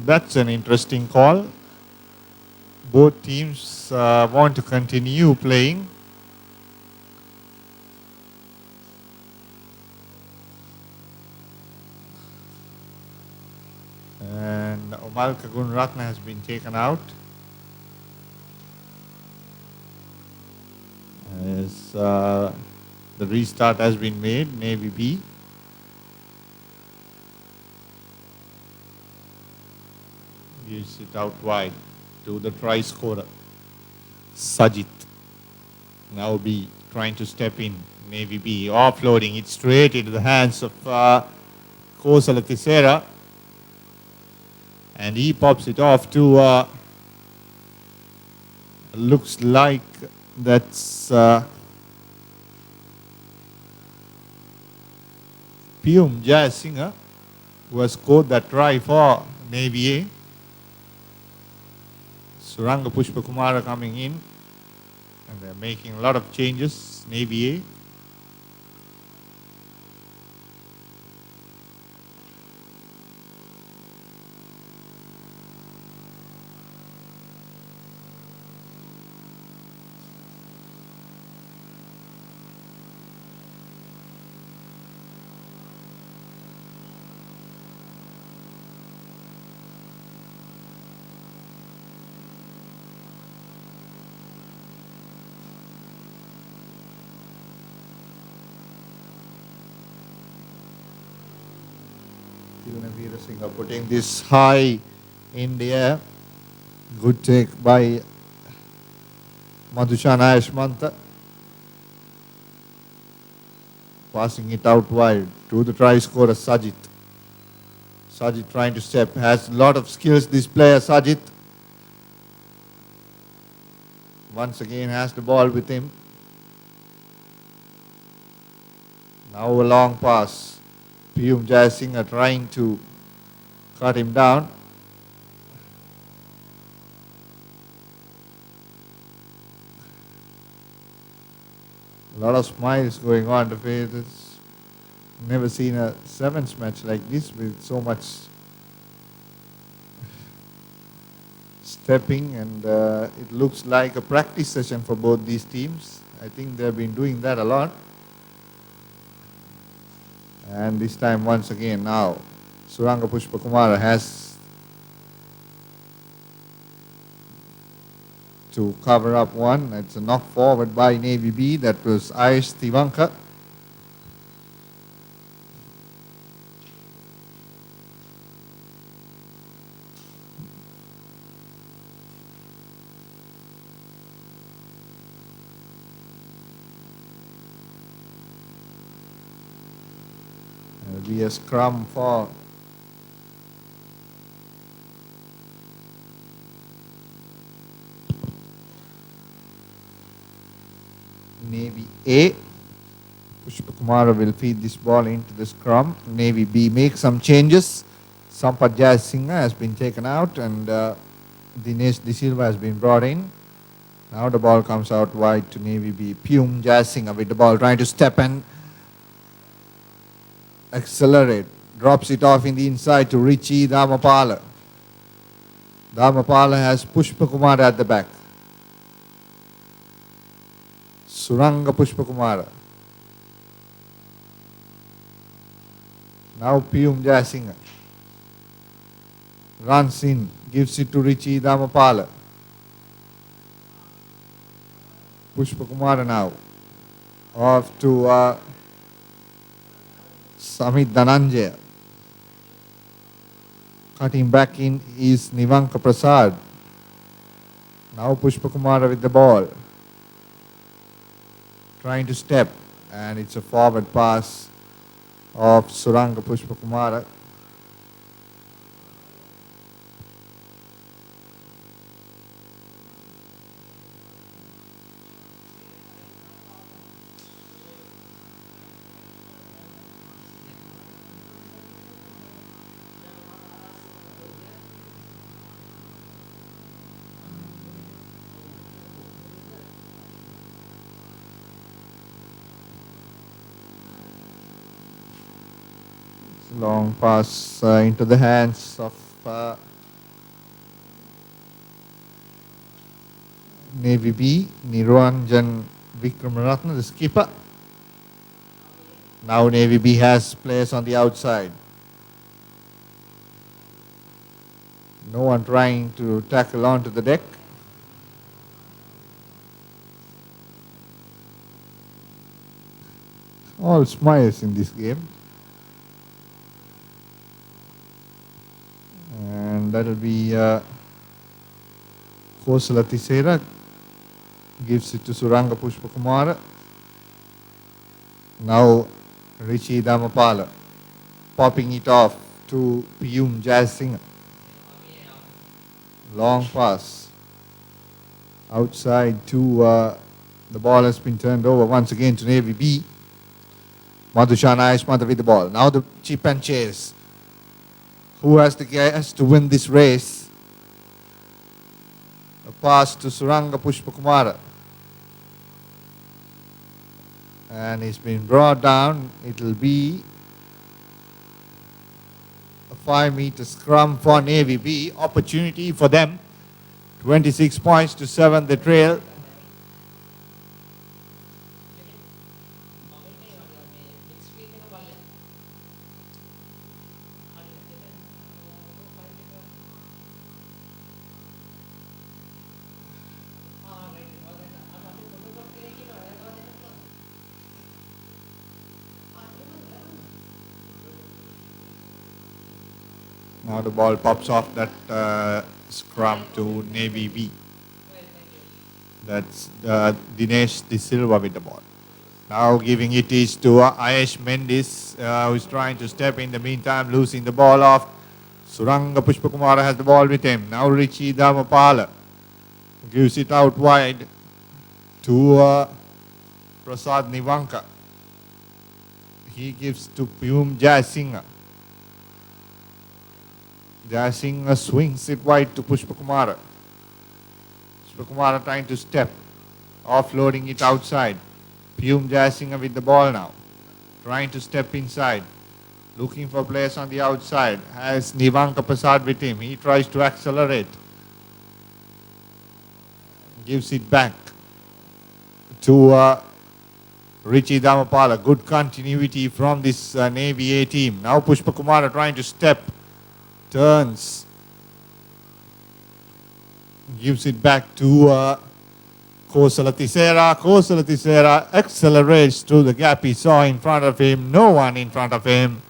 That's an interesting call. Both teams want to continue playing. And Omalka Gunratna has been taken out. As the restart has been made, Navy B. Gives it out wide to the try scorer, Sajit. Now B trying to step in, Navy B offloading it straight into the hands of Kosala Tisera. And he pops it off to, looks like that's Pium Jazz Singer, who has scored that try for Navy A. Suranga Pushpakumara coming in, and they're making a lot of changes, Navy A. Veera Singh putting this high in the air. Good take by Madhushana Ashmanta. Passing it out wide to the try scorer Sajit. Sajit trying to step, has a lot of skills, this player Sajit. Once again has the ball with him. Now a long pass. Piyum Jayasinghe trying to cut him down. A lot of smiles going on the faces. Never seen a sevens match like this with so much stepping, and it looks like a practice session for both these teams. I think they've been doing that a lot. And this time once again now, Suranga Pushpakumara has to cover up one. It's a knock forward by Navy B. That was Ayush Tivanka. There'll be a scrum for Navy A. Pushpakumara will feed this ball into the scrum. Navy B makes some changes. Sampath Jayasinghe has been taken out, and Dinesh De Silva has been brought in. Now the ball comes out wide to Navy B. Piyum Jayasinghe with the ball trying to step and accelerate. Drops it off in the inside to Richie Dhamapala. Dhamapala has Pushpakumara at the back. Suranga Pushpakumara. Now Piyum Jayasinghe runs in, gives it to Richie Dhamapala. Pushpakumara now off to Samit Dhananjaya. Cutting back in is Nivanka Prasad. Now Pushpakumara with the ball. Trying to step, and it's a forward pass of Suranga Pushpakumara. Long pass into the hands of Navy B, Niranjan Vikramaratne, the skipper. Now Navy B has players on the outside. No one trying to tackle onto the deck. All smiles in this game. And that'll be Kosala Tisera gives it to Suranga Pushpakumara. Now Richie Damapala popping it off to Piyum Jazz Singer. Long pass outside to the ball has been turned over once again to Navy B. Madhushana Aishmata with the ball. Now the chip and chase. Who has the gas to win this race? A pass to Suranga Pushpakumara. And he's been brought down. It will be a 5-meter scrum for Navy B. Opportunity for them. 26 points to 7 the trail. Now the ball pops off that scrum to Navy B. That's Dinesh De Silva with the ball. Now giving it is to Ayesh Mendis, who is trying to step in the meantime, losing the ball off. Suranga Pushpakumara has the ball with him. Now Richie Damapala gives it out wide to Prasad Nivanka. He gives to Piyum Jayasinghe. Jayasinghe swings it wide to Pushpakumara. Pushpakumara trying to step, offloading it outside. Piyum Jayasinghe with the ball now, trying to step inside, looking for players on the outside. Has Nivanka Prasad with him. He tries to accelerate. Gives it back to Richie Damapala. Good continuity from this Navy A team. Now Pushpakumara trying to step. Turns. Gives it back to Kosala Tisera. Kosala Tisera accelerates through the gap he saw in front of him. No one in front of him.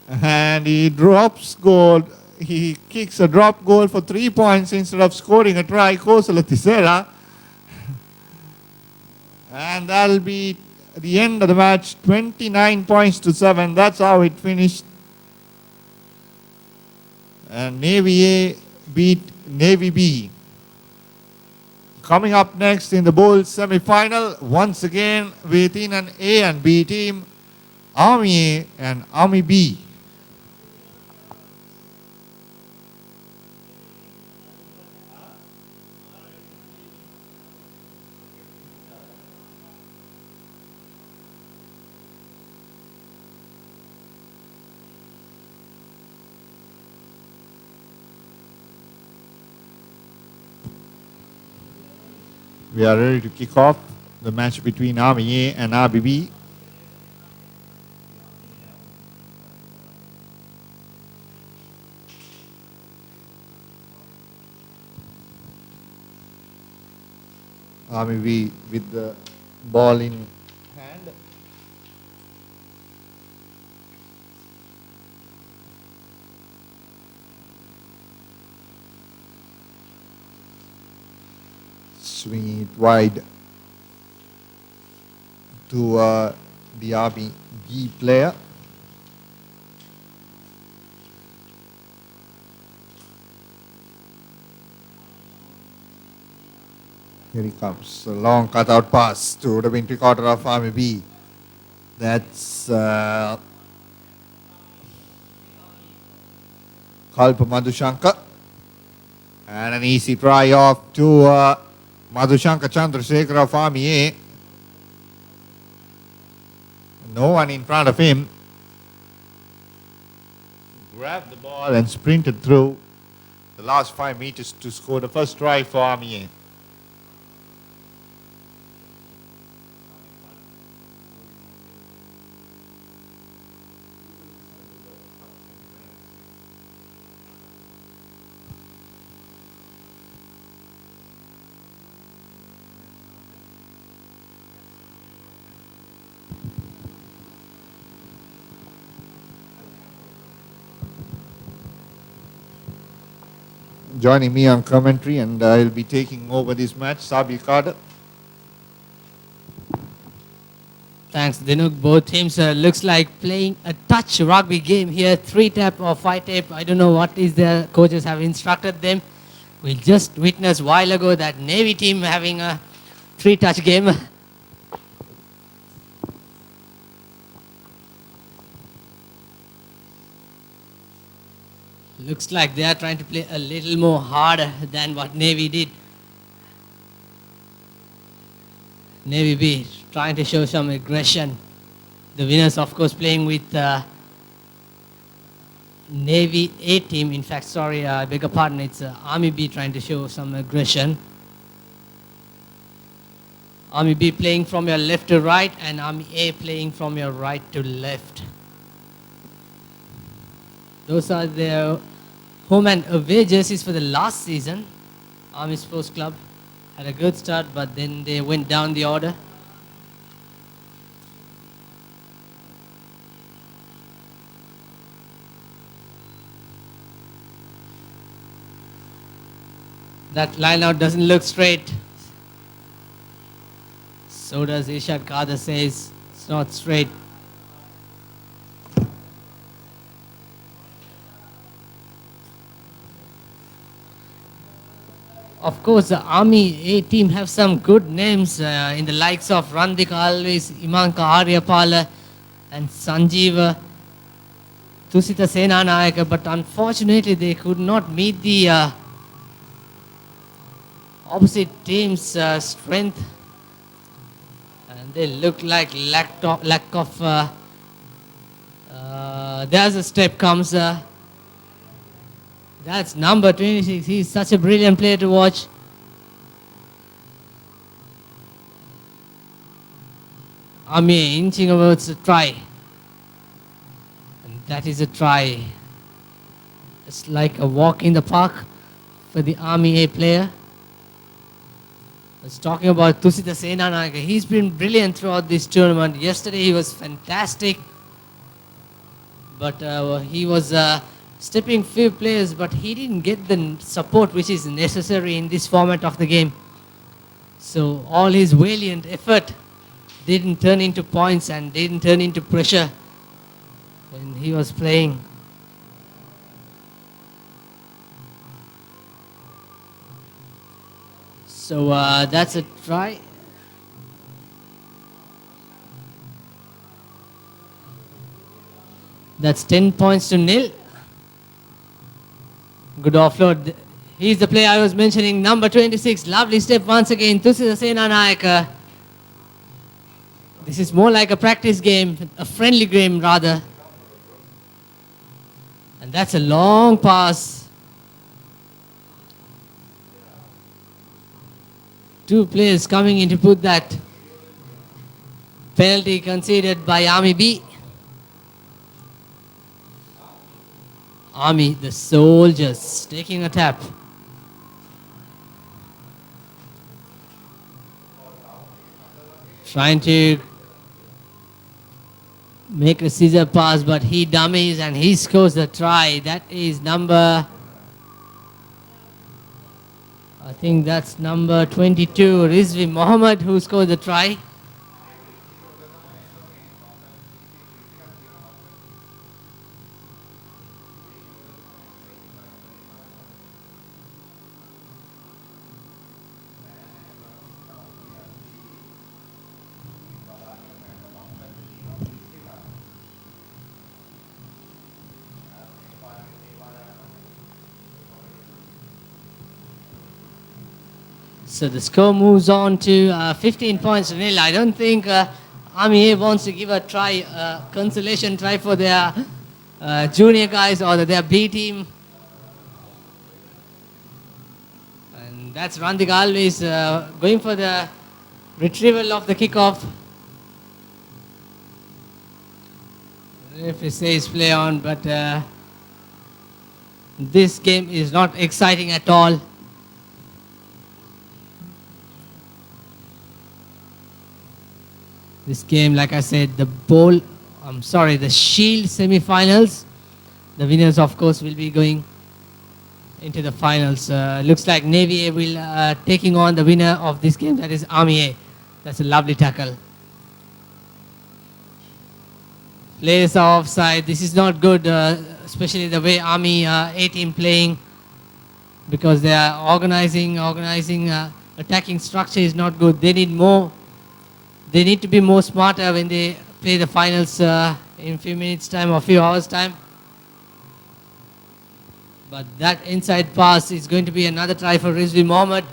And he drops goal. He kicks a drop goal for 3 points instead of scoring a try. Kosala Tisera. And that'll be the end of the match. 29 points to 7. That's how it finished. And Navy A beat Navy B. Coming up next in the Bowls semi-final, once again within an A and B team, Army A and Army B. We are ready to kick off the match between Army A and RBB. Army B with the ball in hand. Swinging it wide to the RB B player. Here he comes. A long cutout pass to the wing quarter of Army B. That's Kalpa Madhushankar. And an easy try off to Madhushankar Chandrasekhar of Army A. No one in front of him. Grabbed the ball and sprinted through. the last 5 meters to score the first try for Army A. Joining me on commentary, and I'll be taking over this match, Sabi Kader. Thanks, Dinuk. Both teams looks like playing a touch rugby game here. 3-tap or 5-tap. I don't know what is their coaches have instructed them. We just witnessed a while ago that Navy team having a 3-touch game. Looks like they are trying to play a little more harder than what Navy did. Navy B trying to show some aggression. The winners, of course, playing with Navy A team. In fact, sorry, I beg your pardon, it's Army B trying to show some aggression. Army B playing from your left to right, and Army A playing from your right to left. Those are their home and away jerseys for the last season. Army Sports Club had a good start, but then they went down the order. That line out doesn't look straight. So does Ishad Kader says it's not straight. Of course, the Army A team have some good names in the likes of Randik Always, Imanka Aryapala and Sanjeeva Tusita Senanayaka, but unfortunately they could not meet the opposite team's strength, and they look like lack of there's a step comes that's number 26. He's such a brilliant player to watch. Army inching towards a try. And that is a try. It's like a walk in the park for the Army A player. I was talking about Tusita Senanayaka. He's been brilliant throughout this tournament. Yesterday he was fantastic. But he was stepping few players, but he didn't get the support which is necessary in this format of the game. So all his valiant effort didn't turn into points and didn't turn into pressure when he was playing. So that's a try. That's 10 points to nil. Good offload. He's the player I was mentioning, number 26. Lovely step once again, Tusita Senanayaka. This is more like a practice game, a friendly game rather. And that's a long pass. Two players coming in to put that penalty conceded by Army B. Army, the soldiers, taking a tap. Trying to make a scissor pass, but he dummies and he scores the try. That is number, I think that's number 22, Rizvi Mohammed, who scored the try. So the score moves on to 15 points to nil. I don't think Army A wants to give a try, consolation try for their junior guys or their B team. That's Randik always going for the retrieval of the kickoff. If he says play on, but this game is not exciting at all. This game, like I said, the Shield semi-finals. The winners, of course, will be going into the finals. Looks like Navy A will taking on the winner of this game, that is Army A. That's a lovely tackle. Players are offside. This is not good, especially the way Army A team playing, because they are organizing, attacking structure is not good. They need more. They need to be more smarter when they play the finals in a few minutes time or few hours time. But that inside pass is going to be another try for Rizvi Mohammed.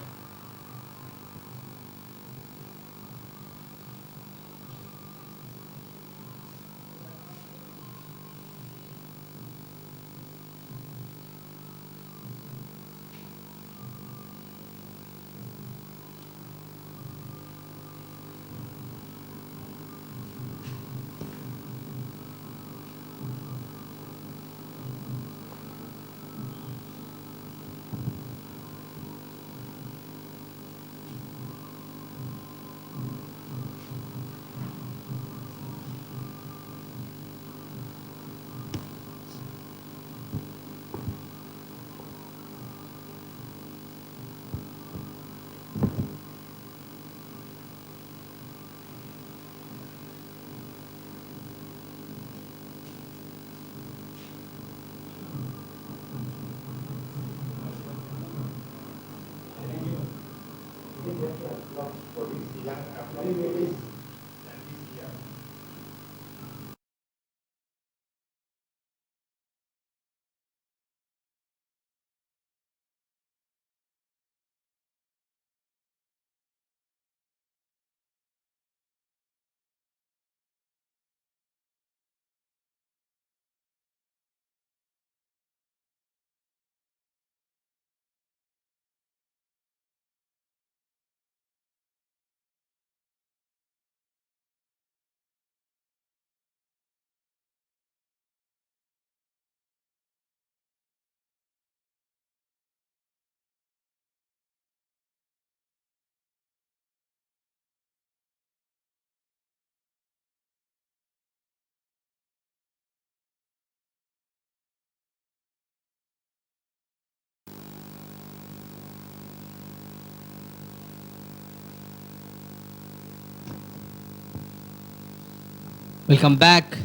Welcome back.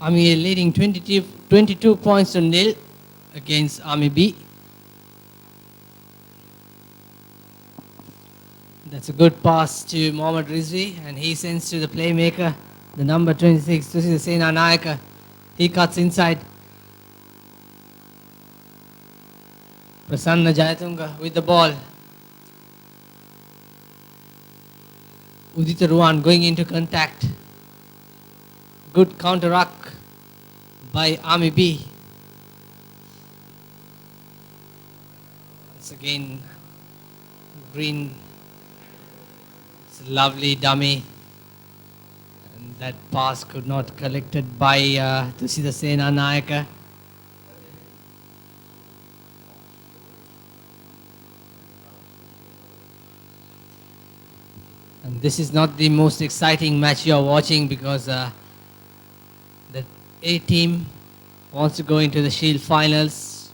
Army A leading 22 points to nil against Army B. That's a good pass to Mohammad Rizvi, and he sends to the playmaker, the number 26, this is Sena Nayaka. He cuts inside. Prasanna Jayatunga with the ball. Udita Ruan going into contact. Good counter ruck by Army B. Once again, Green. It's a lovely dummy. And that pass could not collected by Tusida Sena Nayaka. And this is not the most exciting match you are watching, because the A team wants to go into the Shield finals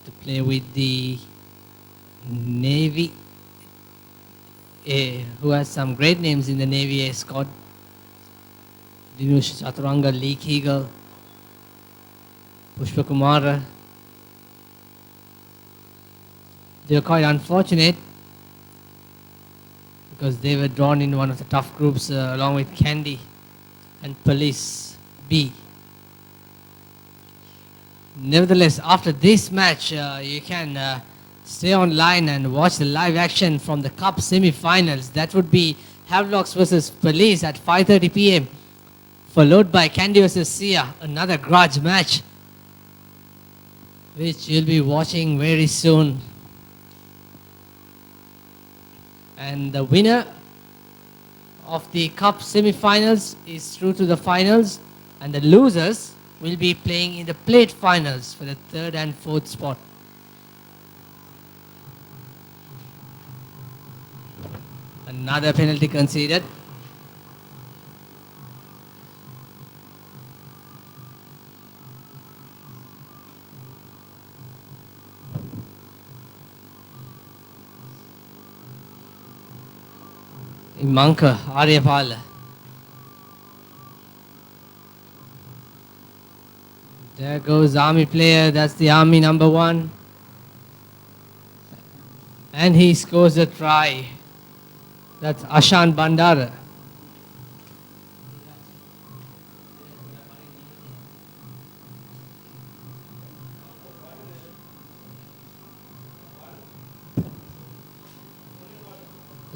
to play with the Navy A, who has some great names in the Navy A squad. Dinush Chaturanga, Lee Kegel, Pushpa Kumara. They were quite unfortunate because they were drawn in one of the tough groups along with Candy and Police B. Nevertheless, after this match, you can stay online and watch the live action from the Cup semi-finals. That would be Havelocks versus Police at 5:30 p.m. followed by Candy versus Sia, another grudge match. which you'll be watching very soon. And the winner of the cup semi-finals is through to the finals, and the losers will be playing in the plate finals for the third and fourth spot. Another penalty conceded. Imanka, Aryapal. There goes Army player, that's the Army number 1. And he scores a try. That's Ashan Bandara.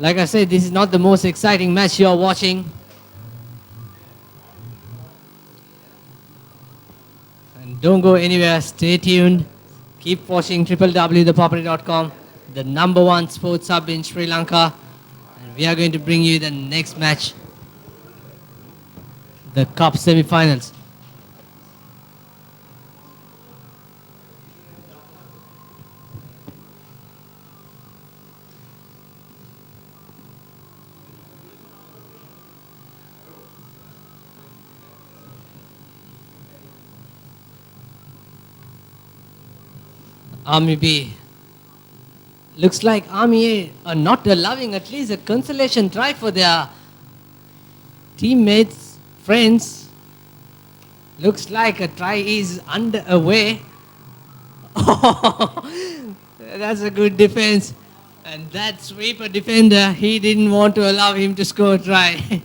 Like I said, this is not the most exciting match you're watching. And don't go anywhere, stay tuned. Keep watching www.ThePapare.com, the number 1 sports hub in Sri Lanka. And we are going to bring you the next match, the Cup semi-finals. Army B. Looks like Army A are not allowing at least a consolation try for their teammates, friends. Looks like a try is underway. That's a good defense. And that sweeper defender, he didn't want to allow him to score a try.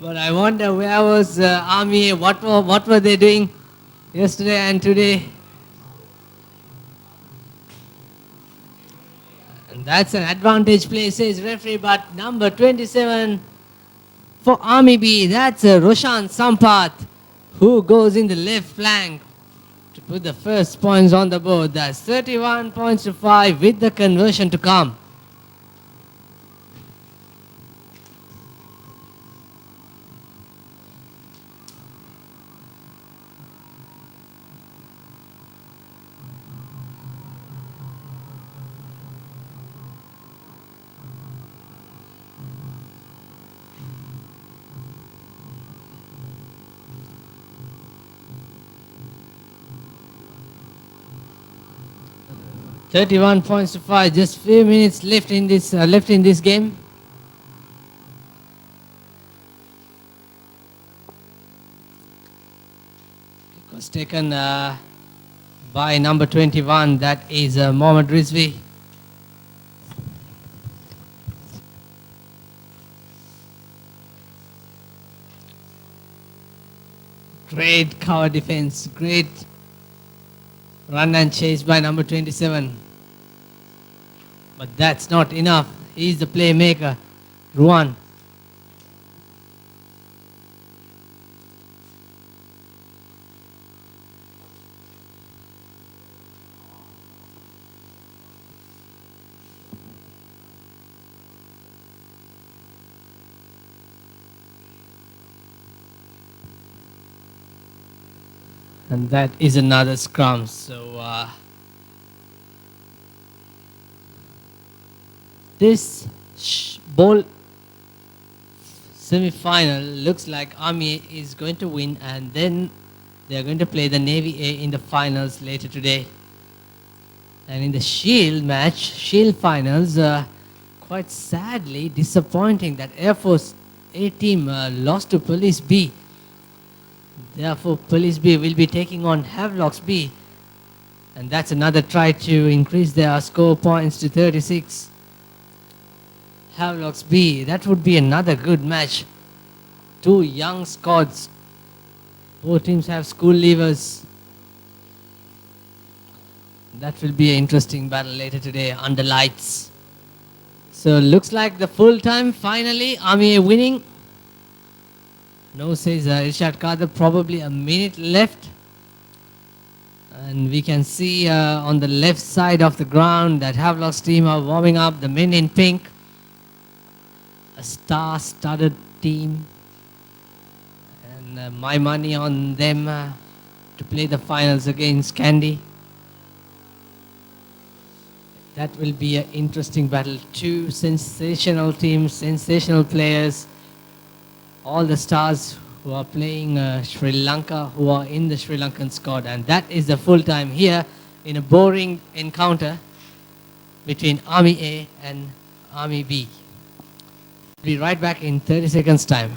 But I wonder where was Army A? What were they doing yesterday and today? And that's an advantage play, says referee, but number 27 for Army B, that's Roshan Sampath, who goes in the left flank to put the first points on the board. That's 31 points to 5 with the conversion to come. "31 points to 5, just few minutes left in this game. It was taken by number 21, that is Mohammad Rizvi. Great cover defense, great run and chase by number 27. But that's not enough. He's the playmaker, Ruan. And that is another scrum. So this ball semi-final looks like Army A is going to win, and then they are going to play the Navy A in the finals later today. And in the Shield match, Shield finals, quite sadly disappointing that Air Force A team lost to Police B. Therefore, Police B will be taking on Havelocks B. And that's another try to increase their score points to 36. Havelocks B, that would be another good match. Two young squads. Both teams have school leavers. That will be an interesting battle later today under lights. So looks like the full time finally, Army A winning. No, says Irshad Kader, probably a minute left. And we can see on the left side of the ground that Havelock's team are warming up. The men in pink, a star-studded team. And my money on them to play the finals against Candy. That will be an interesting battle. Two sensational teams, sensational players. All the stars who are playing Sri Lanka, who are in the Sri Lankan squad. And that is the full time here in a boring encounter between Army A and Army B. Be right back in 30 seconds time.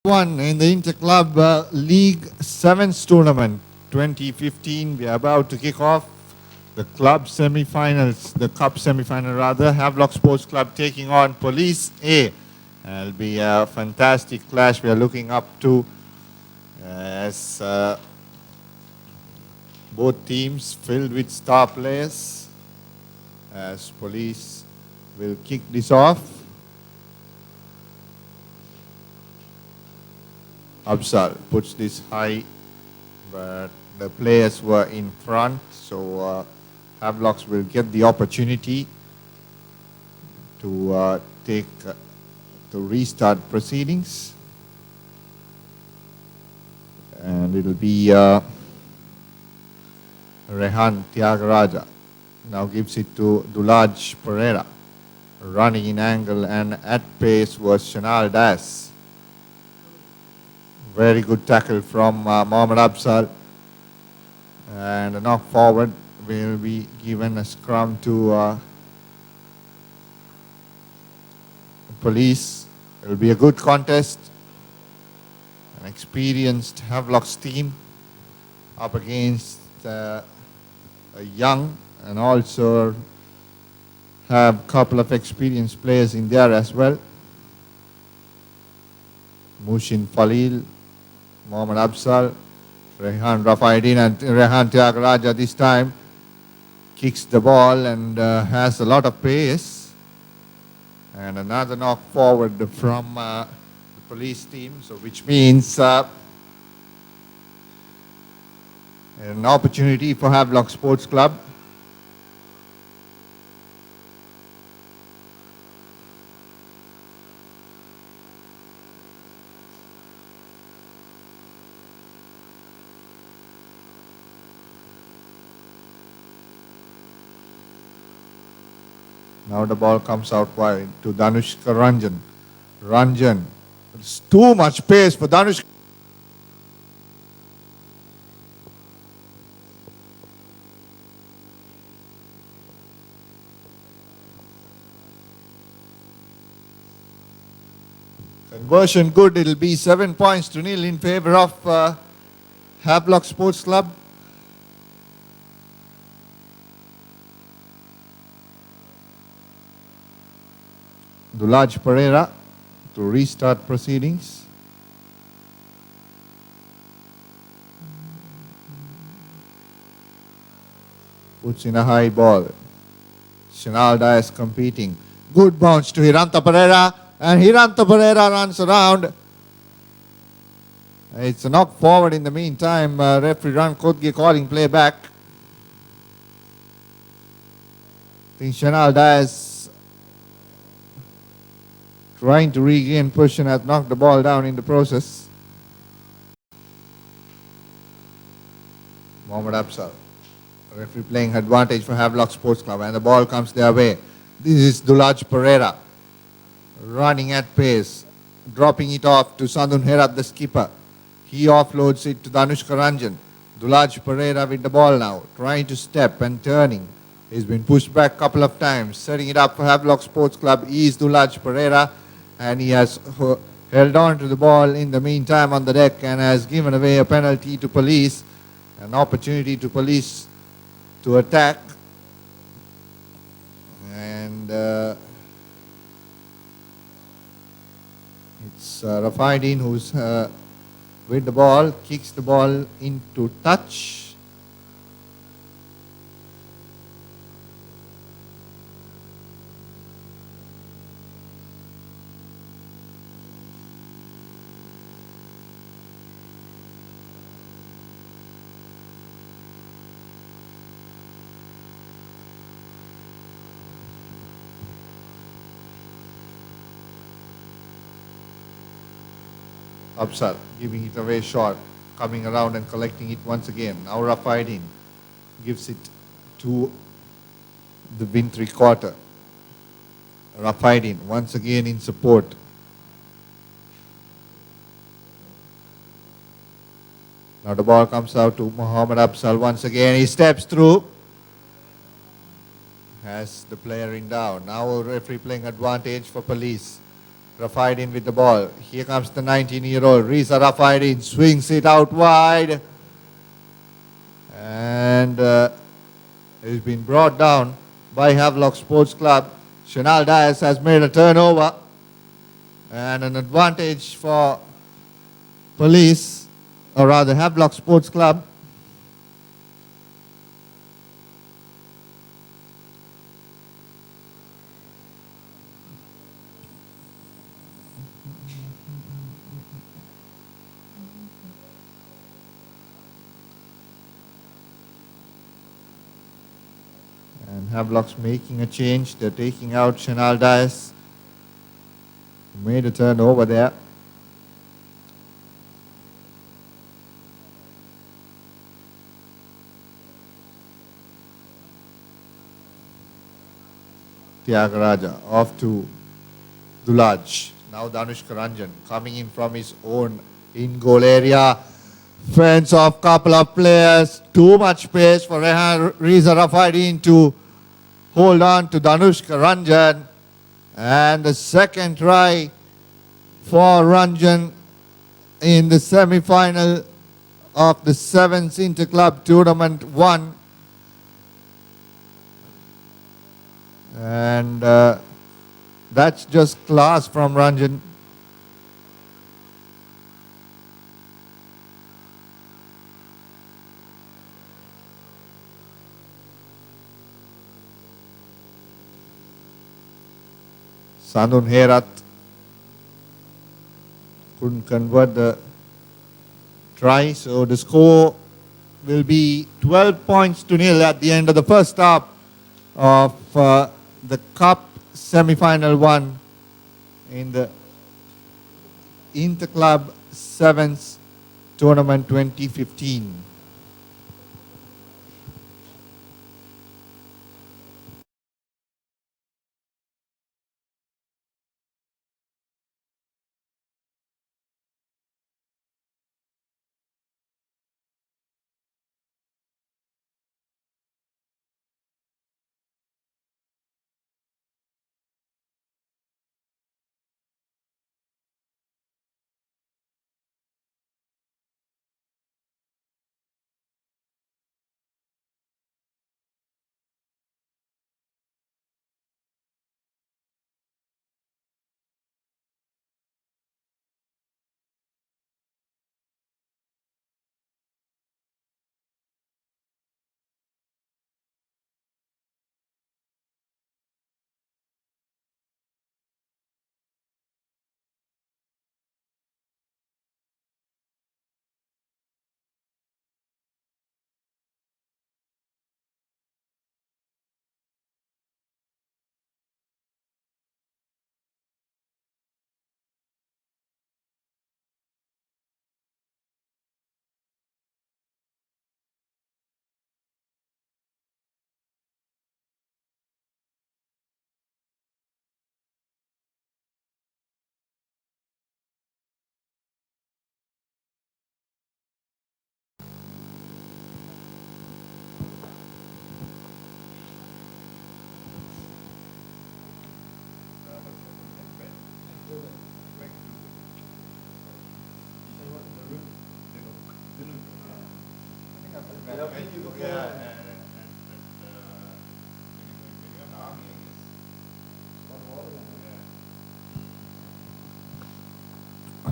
One in the Inter-Club League 7's tournament 2015. We are about to kick off the club semi-finals, the cup semi-final rather. Havelock Sports Club taking on Police A. It'll be a fantastic clash we are looking up to as both teams filled with star players. As Police will kick this off. Absal puts this high, but the players were in front, so Havelocks will get the opportunity to to restart proceedings, and it'll be Rehan Tyagaraja now gives it to Dulaj Pereira, running in angle and at pace was Shanal Das. Very good tackle from Mohammad Absal. And a knock forward will be given a scrum to Police. It will be a good contest. An experienced Havelocks team up against a young, and also have a couple of experienced players in there as well. Mushin Falil, Mohammad Absal, Rehan Rafaidin, and Rehan Tyagaraja this time kicks the ball and has a lot of pace. And another knock forward from the Police team, so which means an opportunity for Havelock Sports Club. Now the ball comes out wide to Danushka Ranjan. Ranjan. It's too much pace for Danushka. Conversion good. It'll be 7 points to nil in favor of Havelock Sports Club. Dulaj Pereira to restart proceedings. Puts in a high ball. Shinalda is competing. Good bounce to Hiranta Pereira, and Hiranta Pereira runs around. It's a knock forward in the meantime. Referee Ran Kodge calling play back. I think Shinalda is trying to regain position, has knocked the ball down in the process. Mohammad Absal. Referee playing advantage for Havelock Sports Club, and the ball comes their way. This is Dulaj Pereira running at pace, dropping it off to Sandun Herat, the skipper. He offloads it to Danushka Ranjan. Dulaj Pereira with the ball now, trying to step and turning. He's been pushed back a couple of times. Setting it up for Havelock Sports Club is Dulaj Pereira, and he has held on to the ball in the meantime on the deck and has given away a penalty to Police, an opportunity to Police to attack. And it's Rafaidin who's with the ball, kicks the ball into touch. Absal giving it away short, coming around and collecting it once again. Now Rafaidin gives it to the wintry quarter. Rafaidin once again in support. Now the ball comes out to Mohammad Absal once again. He steps through. Has the player in down. Now a referee playing advantage for Police. Rafaidin with the ball. Here comes the 19-year-old Riza Rafaidin, swings it out wide. And it's been brought down by Havelock Sports Club. Shanal Dias has made a turnover. And an advantage for police, or rather Havelock Sports Club. And Havelock's making a change. They're taking out Shanal Dias. Made a turn over there. Tyagaraja off to Dulaj. Now Danush Karanjan coming in from his own in-goal area. Fence off couple of players. Too much space for Rehan Riza Rafaidin to hold on to Danush Karanjan. And the second try for Ranjan in the semi-final of the 7's Inter-Club Tournament 1. And that's just class from Ranjan. Sandun Herat couldn't convert the try, so the score will be 12 points to nil at the end of the first half of the Cup semi-final 1 in the Inter-Club 7's Tournament 2015.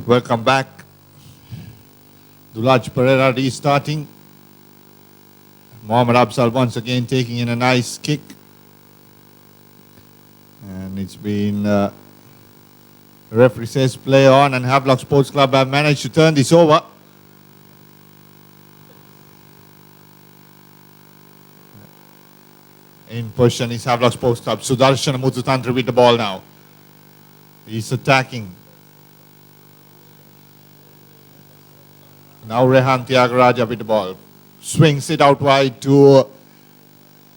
Welcome back. Dulaj Pereira restarting. Mohammad Absal once again taking in a nice kick. And it's been, referee says play on, and Havelock Sports Club have managed to turn this over. In position is Havelock Sports Club. Sudarshan Mututantri with the ball now. He's attacking. Now Rehan Tyagaraja with the ball. Swings it out wide to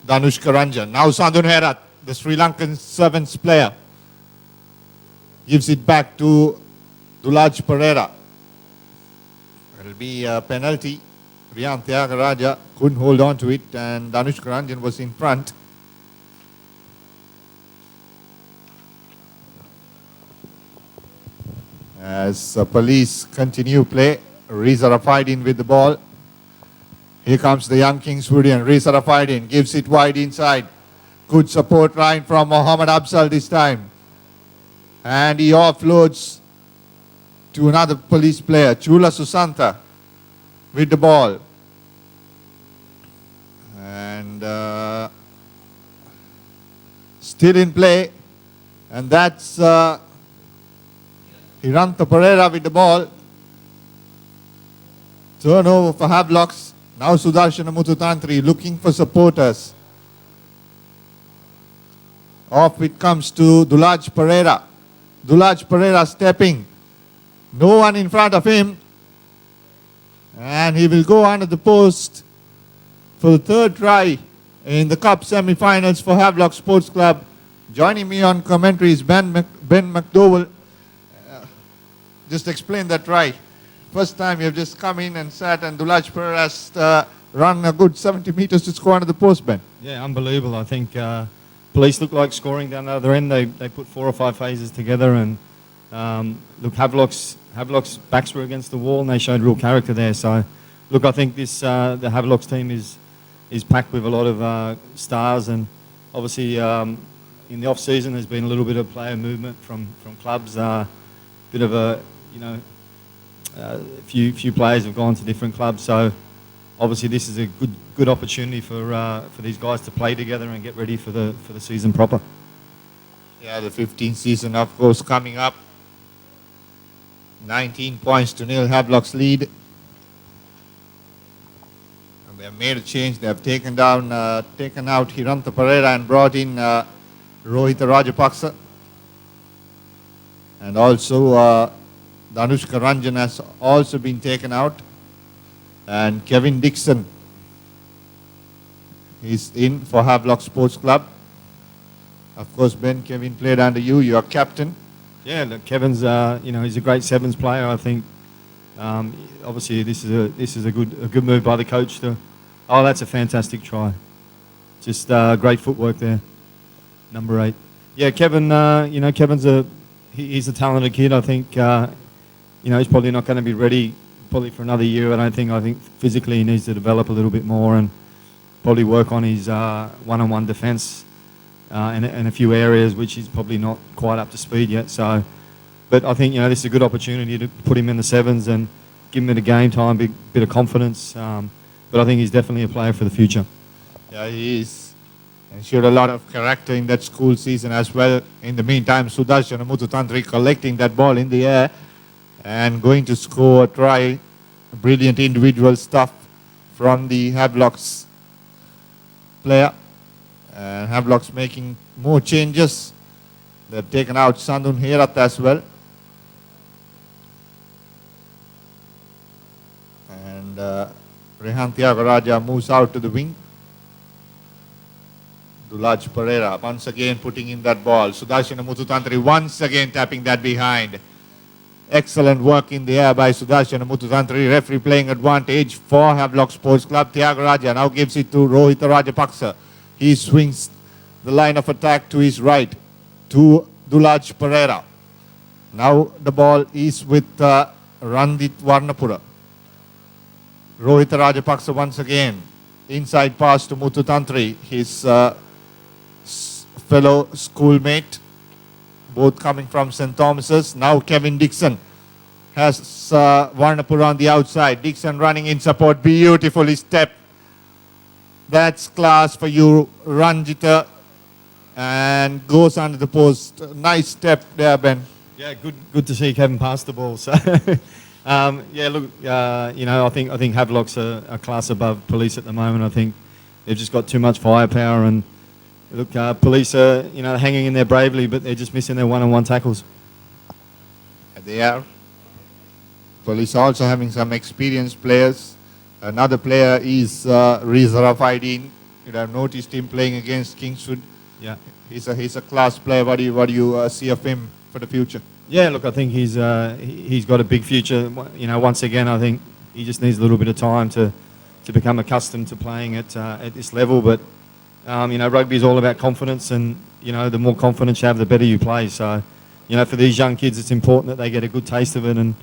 Danush Karanjan. Now Sandun Herat, the Sri Lankan 7's player, gives it back to Dulaj Pereira. It'll be a penalty. Rehan Tyagaraja couldn't hold on to it, and Danush Karanjan was in front. As police continue play, Reza Rafaidin with the ball. Here comes the young Kingswoodian. Reza Rafaidin gives it wide inside. Good support line from Mohammad Absal this time. And he offloads to another police player, Chula Susanta, with the ball. And still in play. And that's Hiranta Pereira with the ball. Turnover for Havelocks. Now Sudarshana Mututantri looking for supporters. Off it comes to Dulaj Pereira. Dulaj Pereira stepping. No one in front of him. And he will go under the post for the third try in the Cup semi-finals for Havelock Sports Club. Joining me on commentary is Ben McDowell. Just explain that try. First time you've just come in and sat, and Dulaj Pereira has run a good 70 meters to score under the post, Ben. Yeah, unbelievable. I think Police look like scoring down the other end. They put 4 or 5 phases together, and look, Havelock's backs were against the wall, and they showed real character there. So, look, I think this the Havelock's team is packed with a lot of stars, and obviously in the off season there's been a little bit of player movement from clubs. Bit of a a few players have gone to different clubs, so obviously this is a good opportunity for these guys to play together and get ready for the season proper. Yeah, the 15th season, of course, coming up. 19 points to nil, Havelock's lead. And they have made a change. They have taken out Hiranta Pereira and brought in Rohita Rajapaksa. And also Danushka Ranjan has also been taken out. And Kevin Dixon is in for Havelock Sports Club. Of course, Ben, Kevin played under you. You are captain. Yeah, look, Kevin's he's a great 7's player. I think obviously this is a good move by the coach to. Oh, that's a fantastic try. Just great footwork there. Number 8. Yeah, Kevin. Kevin's he's a talented kid. I think he's probably not going to be ready probably for another year. I think physically he needs to develop a little bit more and probably work on his one-on-one defence in a few areas which he's probably not quite up to speed yet. So, but I think this is a good opportunity to put him in the 7's and give him a bit of game time, bit of confidence. But I think he's definitely a player for the future. Yeah, he is. And showed a lot of character in that school season as well. In the meantime, Sudarshan Mututantri collecting that ball in the air and going to score a try. Brilliant individual stuff from the Havelock's player. And Havelock's making more changes. They've taken out Sandun Herat as well. And Rehan Thiagaraja moves out to the wing. Dulaj Pereira once again putting in that ball. Sudarshana Mututantri once again tapping that behind. Excellent work in the air by Sudarshana Mututantri. Referee playing advantage for Havelock Sports Club. Thiagaraja now gives it to Rohita Rajapaksa. He swings the line of attack to his right to Dulaj Pereira. Now the ball is with Randit Varnapura. Rohita Rajapaksa once again. Inside pass to Mututantri, his fellow schoolmate, both coming from St. Thomas's. Now Kevin Dixon has Varnapura on the outside. Dixon running in support, beautifully stepped. That's class for you, Ranjita, and goes under the post. Nice step there, Ben. Yeah, good to see Kevin pass the ball. So, look, I think Havelock's a class above Police at the moment. I think they've just got too much firepower, and look, Police are hanging in there bravely, but they're just missing their one-on-one tackles. They are. Police also having some experienced players. Another player is Reza Rafaidin. You'd have noticed him playing against Kingswood. Yeah, he's a class player. What do you see of him for the future? Yeah, look, I think he's got a big future. Once again, I think he just needs a little bit of time to become accustomed to playing at this level. But rugby is all about confidence, and the more confidence you have, the better you play. So, you know, for these young kids, it's important that they get a good taste of it and,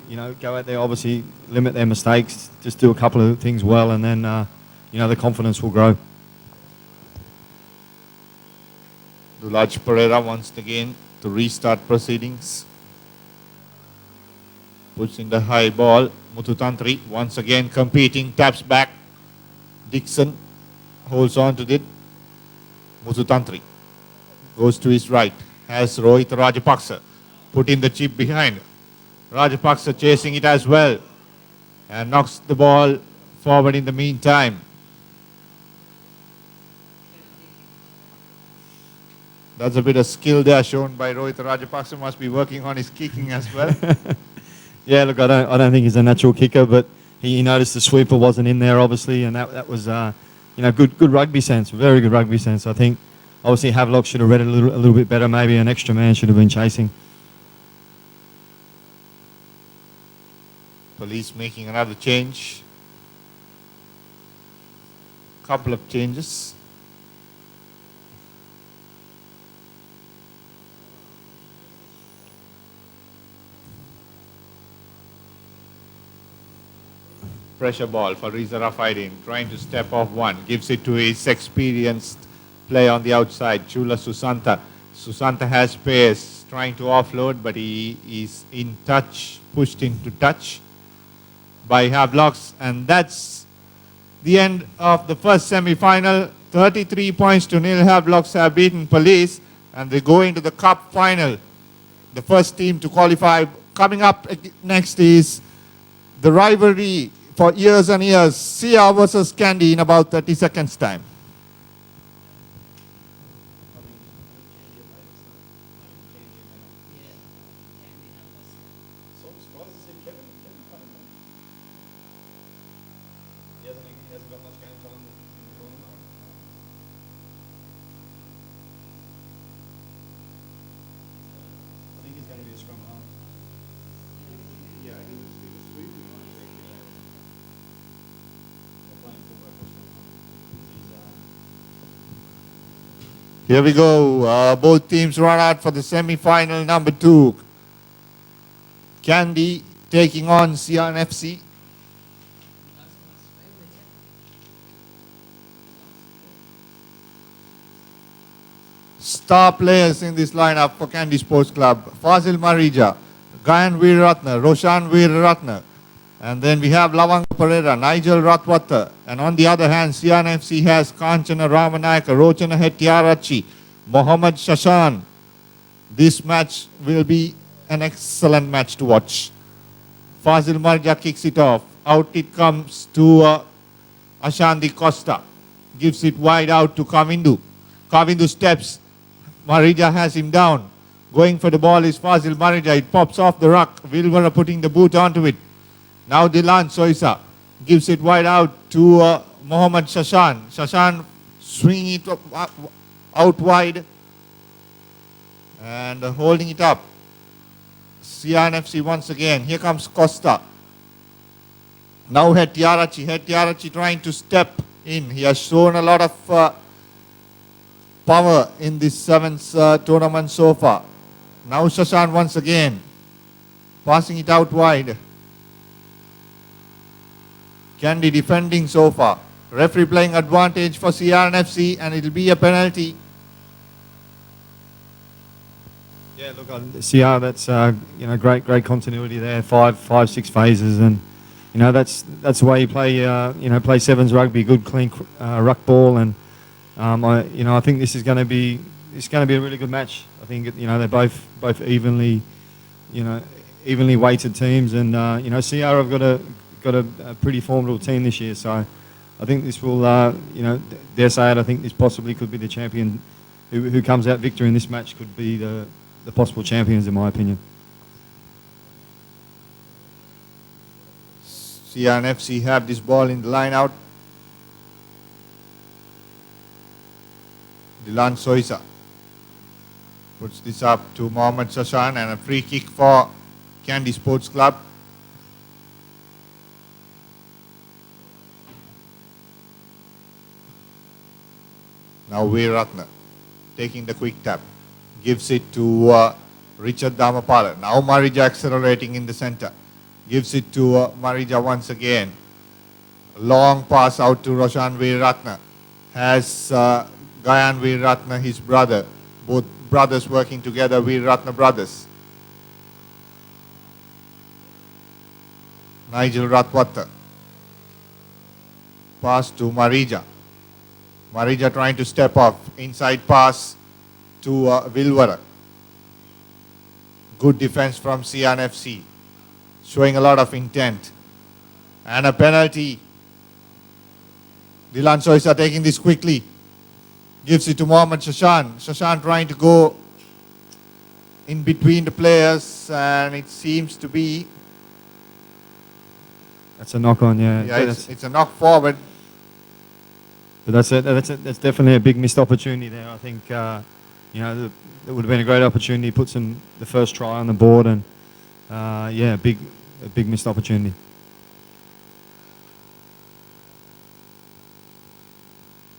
you know, go out there, obviously limit their mistakes, just do a couple of things well, and then, you know, the confidence will grow. Dialog Pereira once again to restart proceedings. Puts in the high ball. Mututantri once again competing, taps back. Dixon holds on to it. Mututantri goes to his right. Has Rohit Rajapaksa put in the chip behind. Rajapaksa chasing it as well and knocks the ball forward in the meantime. That's a bit of skill there shown by Rohit Rajapaksa. Must be working on his kicking as well. Yeah, look, I don't think he's a natural kicker, but he noticed the sweeper wasn't in there, obviously, and that was, you know, good rugby sense, very good rugby sense. I think, obviously, Havelock should have read it a little bit better. Maybe an extra man should have been chasing. Police making another change. Couple of changes. Pressure ball for Riza Rafaidin, trying to step off one, gives it to his experienced player on the outside, Chula Susanta. Susanta has pace, trying to offload, but he is in touch, pushed into touch by Havelocks, and that's the end of the first semi-final. 33 points to nil. Havelocks have beaten Police, and they go into the cup final. The first team to qualify. Coming up next is the rivalry for years and years, Sia versus Candy in about 30 seconds time. Here we go. Both teams run out for the semi-final number 2. Candy taking on Sian FC. Star players in this lineup for Candy Sports Club: Fazil Marija, Gayan Veeraratna, Roshan Veeraratna. And then we have Lavang Pereira, Nigel Ratwata. And on the other hand, Sian FC has Kanchana Ramanayaka, Rochana Hettiarachi, Mohammad Shashan. This match will be an excellent match to watch. Fazil Marja kicks it off. Out it comes to Ashandi Costa. Gives it wide out to Kavindu. Kavindu steps. Marija has him down. Going for the ball is Fazil Marija. It pops off the ruck. Wilbur putting the boot onto it. Now Dilan Soisa gives it wide out to Mohammad Shashan. Shashan swinging it out wide and holding it up. Sian FC once again. Here comes Costa. Now Hettiarachi. Hettiarachi trying to step in. He has shown a lot of power in this 7's tournament so far. Now Shashan once again. Passing it out wide. Candy defending so far. Referee playing advantage for Sian FC, and it will be a penalty. Yeah, look, on CR, that's you know, great continuity there. Five, 6 phases, and you know that's the way you play. You know, play 7's rugby, good clean ruck ball, and I think this is going to be a really good match. I think you know they're both evenly weighted teams, and you know CR have got a pretty formidable team this year. So I think this will you know, dare say it, I think this possibly could be the champion who comes out victor in this match could be the possible champions, in my opinion. Sian FC have this ball in the line out. Dilan Soisa puts this up to Mohammad Shashan, and a free kick for Candy Sports Club. Now Veeratna taking the quick tap. Gives it to Richard Dhamapala. Now Marija accelerating in the center. Gives it to Marija once again. Long pass out to Roshan Veeratna. Has Gayan Veeratna, his brother. Both brothers working together, Veeratna brothers. Nigel Ratwata. Pass to Marija. Marija trying to step off. Inside pass to Vilwara. Good defense from Sian FC. Showing a lot of intent. And a penalty. Dilan Soisa taking this quickly. Gives it to Mohammad Shashan. Shashan trying to go in between the players, and it seems to be... That's a knock on, yeah. Yeah, it's a knock forward. But that's definitely a big missed opportunity there. I think you know, it would have been a great opportunity. Puts him the first try on the board, and yeah, a big missed opportunity.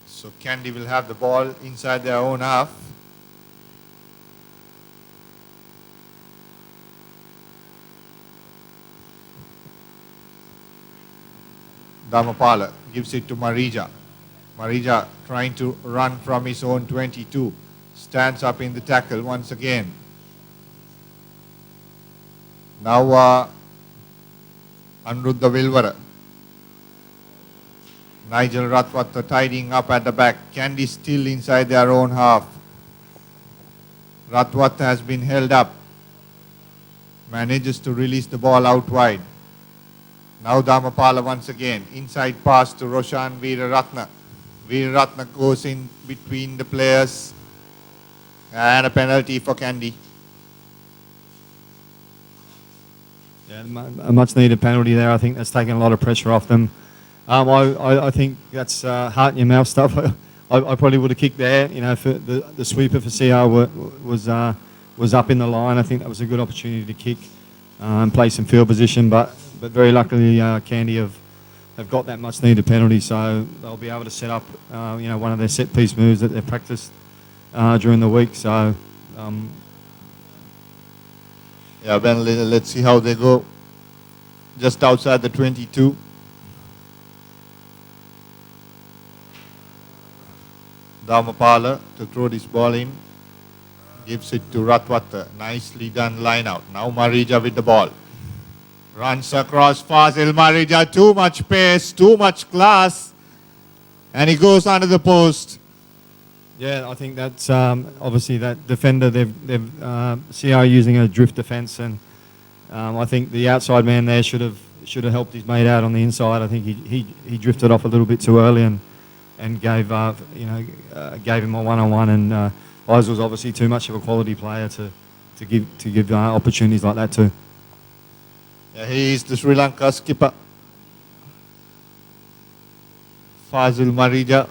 So Kandy will have the ball inside their own half. Dhamapala gives it to Marija. Marija trying to run from his own 22. Stands up in the tackle once again. Now Anuruddha Vilwara. Nigel Ratwata tidying up at the back. Kandy still inside their own half. Ratwata has been held up. Manages to release the ball out wide. Now Dhamapala once again. Inside pass to Roshan Veeraratna. Veeraratna goes in between the players. And a penalty for Kandy. Yeah, a much needed penalty there. I think that's taken a lot of pressure off them. I think that's heart in your mouth stuff. I probably would have kicked there. You know, for the sweeper for CR was up in the line. I think that was a good opportunity to kick and play some field position. But very luckily, Kandy have got that much needed penalty, so they'll be able to set up you know, one of their set piece moves that they've practiced during the week. So yeah, Ben, let's see how they go. Just outside the 22. Dhamapala to throw this ball in. Gives it to Ratwata. Nicely done line out. Now Marija with the ball. Runs across Fazil Marija. Too much pace, too much class. And he goes under the post. yeah, I think that's obviously that defender. They've CR using a drift defence, and I think the outside man there should have helped his mate out on the inside. I think he drifted off a little bit too early and gave you know gave him a one-on-one, and Oz was obviously too much of a quality player to give opportunities like that too. Yeah, he is the Sri Lanka skipper. Fazil Marija.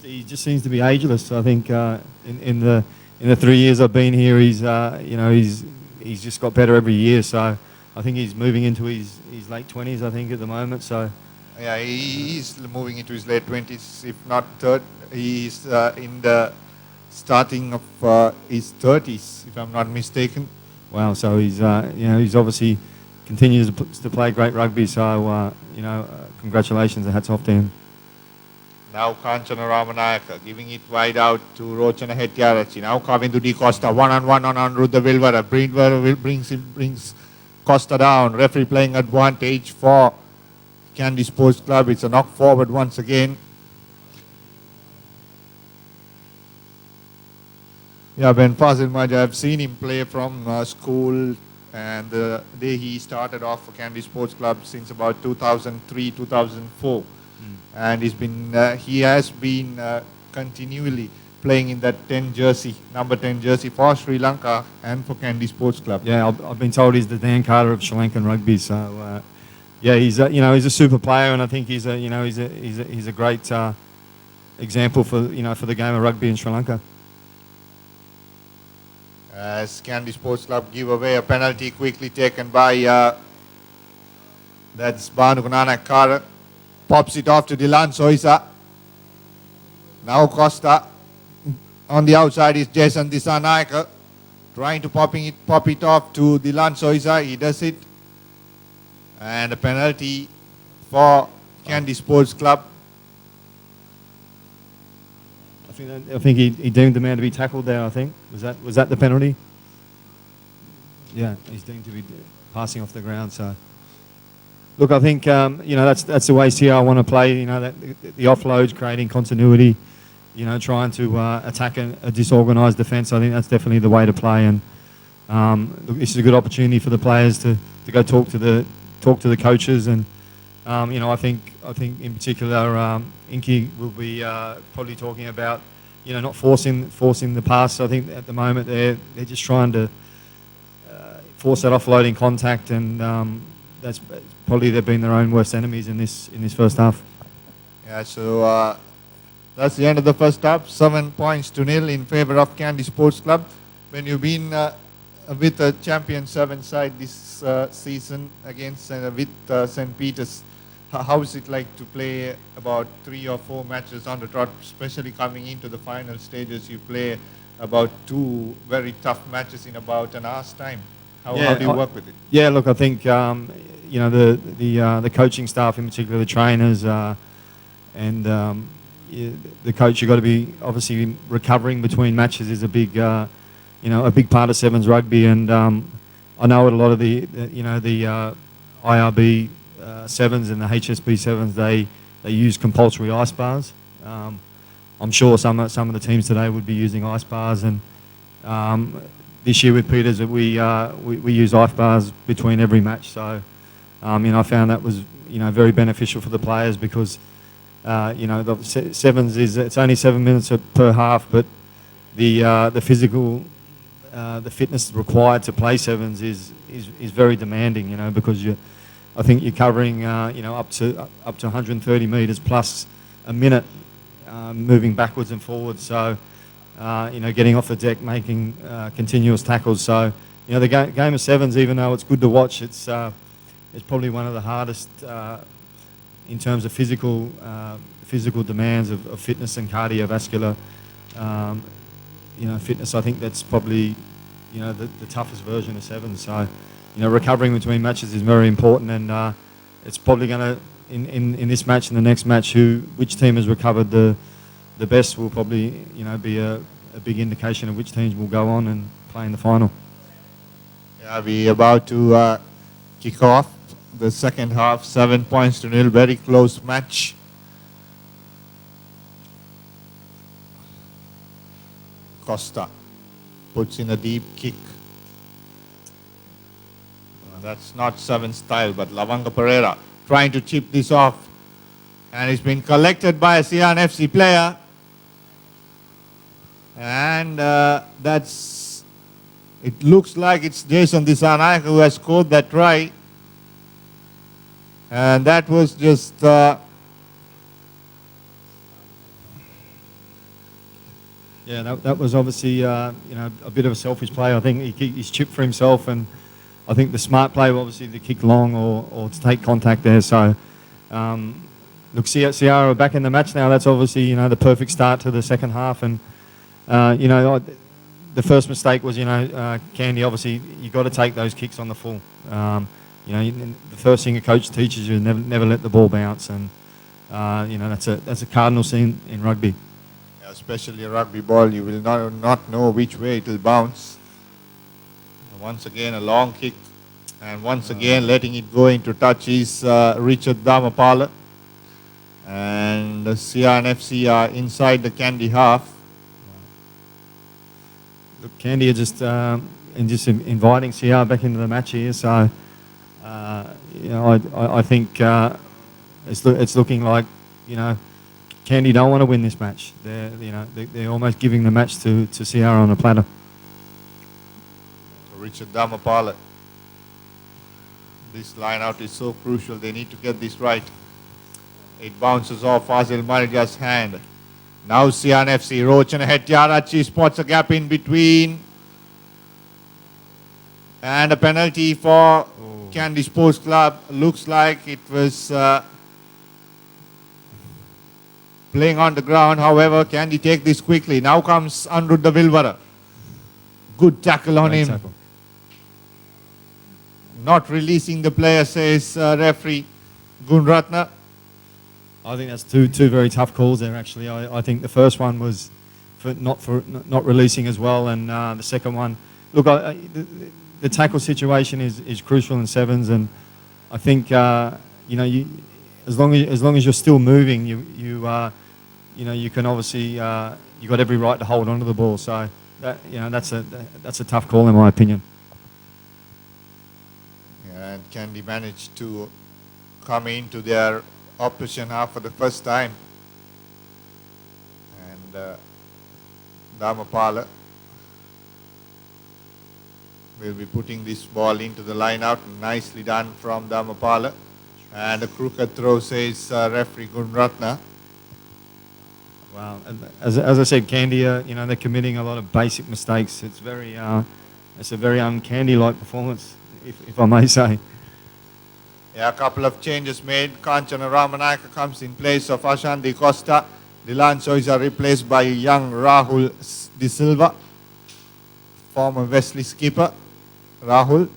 He just seems to be ageless. I think in the 3 years I've been here, he's you know he's just got better every year. So I think he's moving into his late 20s. I think at the moment. So Yeah, he's moving into his late 20s, if not third. He's in the starting of his 30s, if I'm not mistaken. wow. So he's you know he's obviously continues to play great rugby. So you know congratulations and hats off to him. Now Kanchana Ramanayaka giving it wide out to Rochana Hettiarachchi. Now Kavindu D. Costa one-on-one on Anuruddha Vilwara. Vilwara brings Costa down. Referee playing advantage for Kandy Sports Club. It's a knock forward once again. Yeah, Ben Fazil Marija, I've seen him play from school, and the day he started off for Kandy Sports Club since about 2003, 2004. And he has been continually playing in that 10 jersey, number 10 jersey for Sri Lanka and for Kandy Sports Club. Yeah, I've been told he's the Dan Carter of Sri Lankan rugby. So yeah, he's you know he's a super player, and I think he's a great example for for the game of rugby in Sri Lanka. As Kandy Sports Club give away a penalty quickly taken by that's Bhanugunanak Kara. Pops it off to Dilan Soisa. Now Costa On the outside is Jason Disanaika, trying to pop it off to Dilan Soisa. He does it. And a penalty for Kandy Sports Club. I think he deemed the man to be tackled there. I think was that the penalty? Yeah, he's deemed to be passing off the ground. So, look, I think that's the way CR want to play. You know, that the offloads, creating continuity. You know, trying to attack a disorganised defence. I think that's definitely the way to play. And look, this is a good opportunity for the players to go talk to the coaches. And I think in particular Inky will be probably talking about not forcing the pass. I think at the moment they're just trying to force that offloading contact, and that's probably they've been their own worst enemies in this first half. Yeah, so that's the end of the first half. 7 points to nil in favour of Kandy Sports Club. When you've been with a champion 7 side this season against with St. Peter's, how is it like to play about 3 or 4 matches on the trot, especially coming into the final stages? You play about 2 very tough matches in about an hour's time. How do you work with it? Yeah, look, I think the coaching staff, in particular the trainers, and the coach, you've got to be obviously recovering between matches is a big part of 7's rugby. And I know a lot of the IRB 7's and the HSB 7's, they use compulsory ice bars. I'm sure some of the teams today would be using ice bars, and this year with Peters we use ice bars between every match. So I found that was very beneficial for the players, because the 7's it's only 7 minutes per half, but the physical the fitness required to play 7's is very demanding, because I think you're covering up to 130 metres plus a minute, moving backwards and forwards. So getting off the deck, making continuous tackles. So the game of 7's, even though it's good to watch, it's probably one of the hardest in terms of physical demands of fitness and cardiovascular fitness. I think that's probably the toughest version of 7's. So recovering between matches is very important, and it's probably going to in this match and the next match, which team has recovered the best will probably be a big indication of which teams will go on and play in the final. Yeah, we're about to kick off the second half. 7 points to nil, very close match. Costa puts in a deep kick. That's not 7 style, but Lavanga Pereira trying to chip this off. And it's been collected by a CRNFC player. And it looks like it's Jason Disanaika who has scored that try. And that was just yeah, that was obviously a bit of a selfish play. I think he's chipped for himself, and I think the smart play was obviously to kick long or to take contact there. So look, Sierra are back in the match now. That's obviously the perfect start to the second half. And the first mistake was Candy. Obviously you got to take those kicks on the full. The first thing a coach teaches you is never let the ball bounce, and that's a cardinal sin in rugby. Especially a rugby ball, you will not know which way it will bounce. Once again, a long kick, and once again letting it go into touch is Richard Dhamapala. And the CRNFC are inside the Kandy half. Look, Kandy are just inviting CR back into the match here. So I think it's looking like Kandy don't want to win this match. They're almost giving the match to CR on a platter. Richard Dhamapala. This line out is so crucial. They need to get this right. It bounces off Fazil Marija's hand. Now CRNFC, Rochan Hettiarachi spots a gap in between. And a penalty for Kandy Sports Club. Looks like it was playing on the ground. However, can he take this quickly? Now comes Anuruddha Vilwara. Good tackle on Great him. tackle. Not releasing the player, says referee Gunratna. I think that's two very tough calls there. Actually, I think the first one was for not releasing as well, and the second one. Look, the tackle situation is crucial in sevens, and I think as long as you're still moving, you can obviously you've got every right to hold onto the ball. So that's a tough call in my opinion. And Candy managed to come into their opposition half for the first time. And Dhamapala will be putting this ball into the line out. Nicely done from Dhamapala. And a crooked throw, says referee Gunratna. Wow, as I said, Candy, they're committing a lot of basic mistakes. It's a very un-Candy-like performance, if I may say. Yeah, a couple of changes made. Kanchana Ramanayaka comes in place of Ashanti Costa. Dilan Soisa replaced by young Rahul De Silva, former Wesley skipper. Rahul.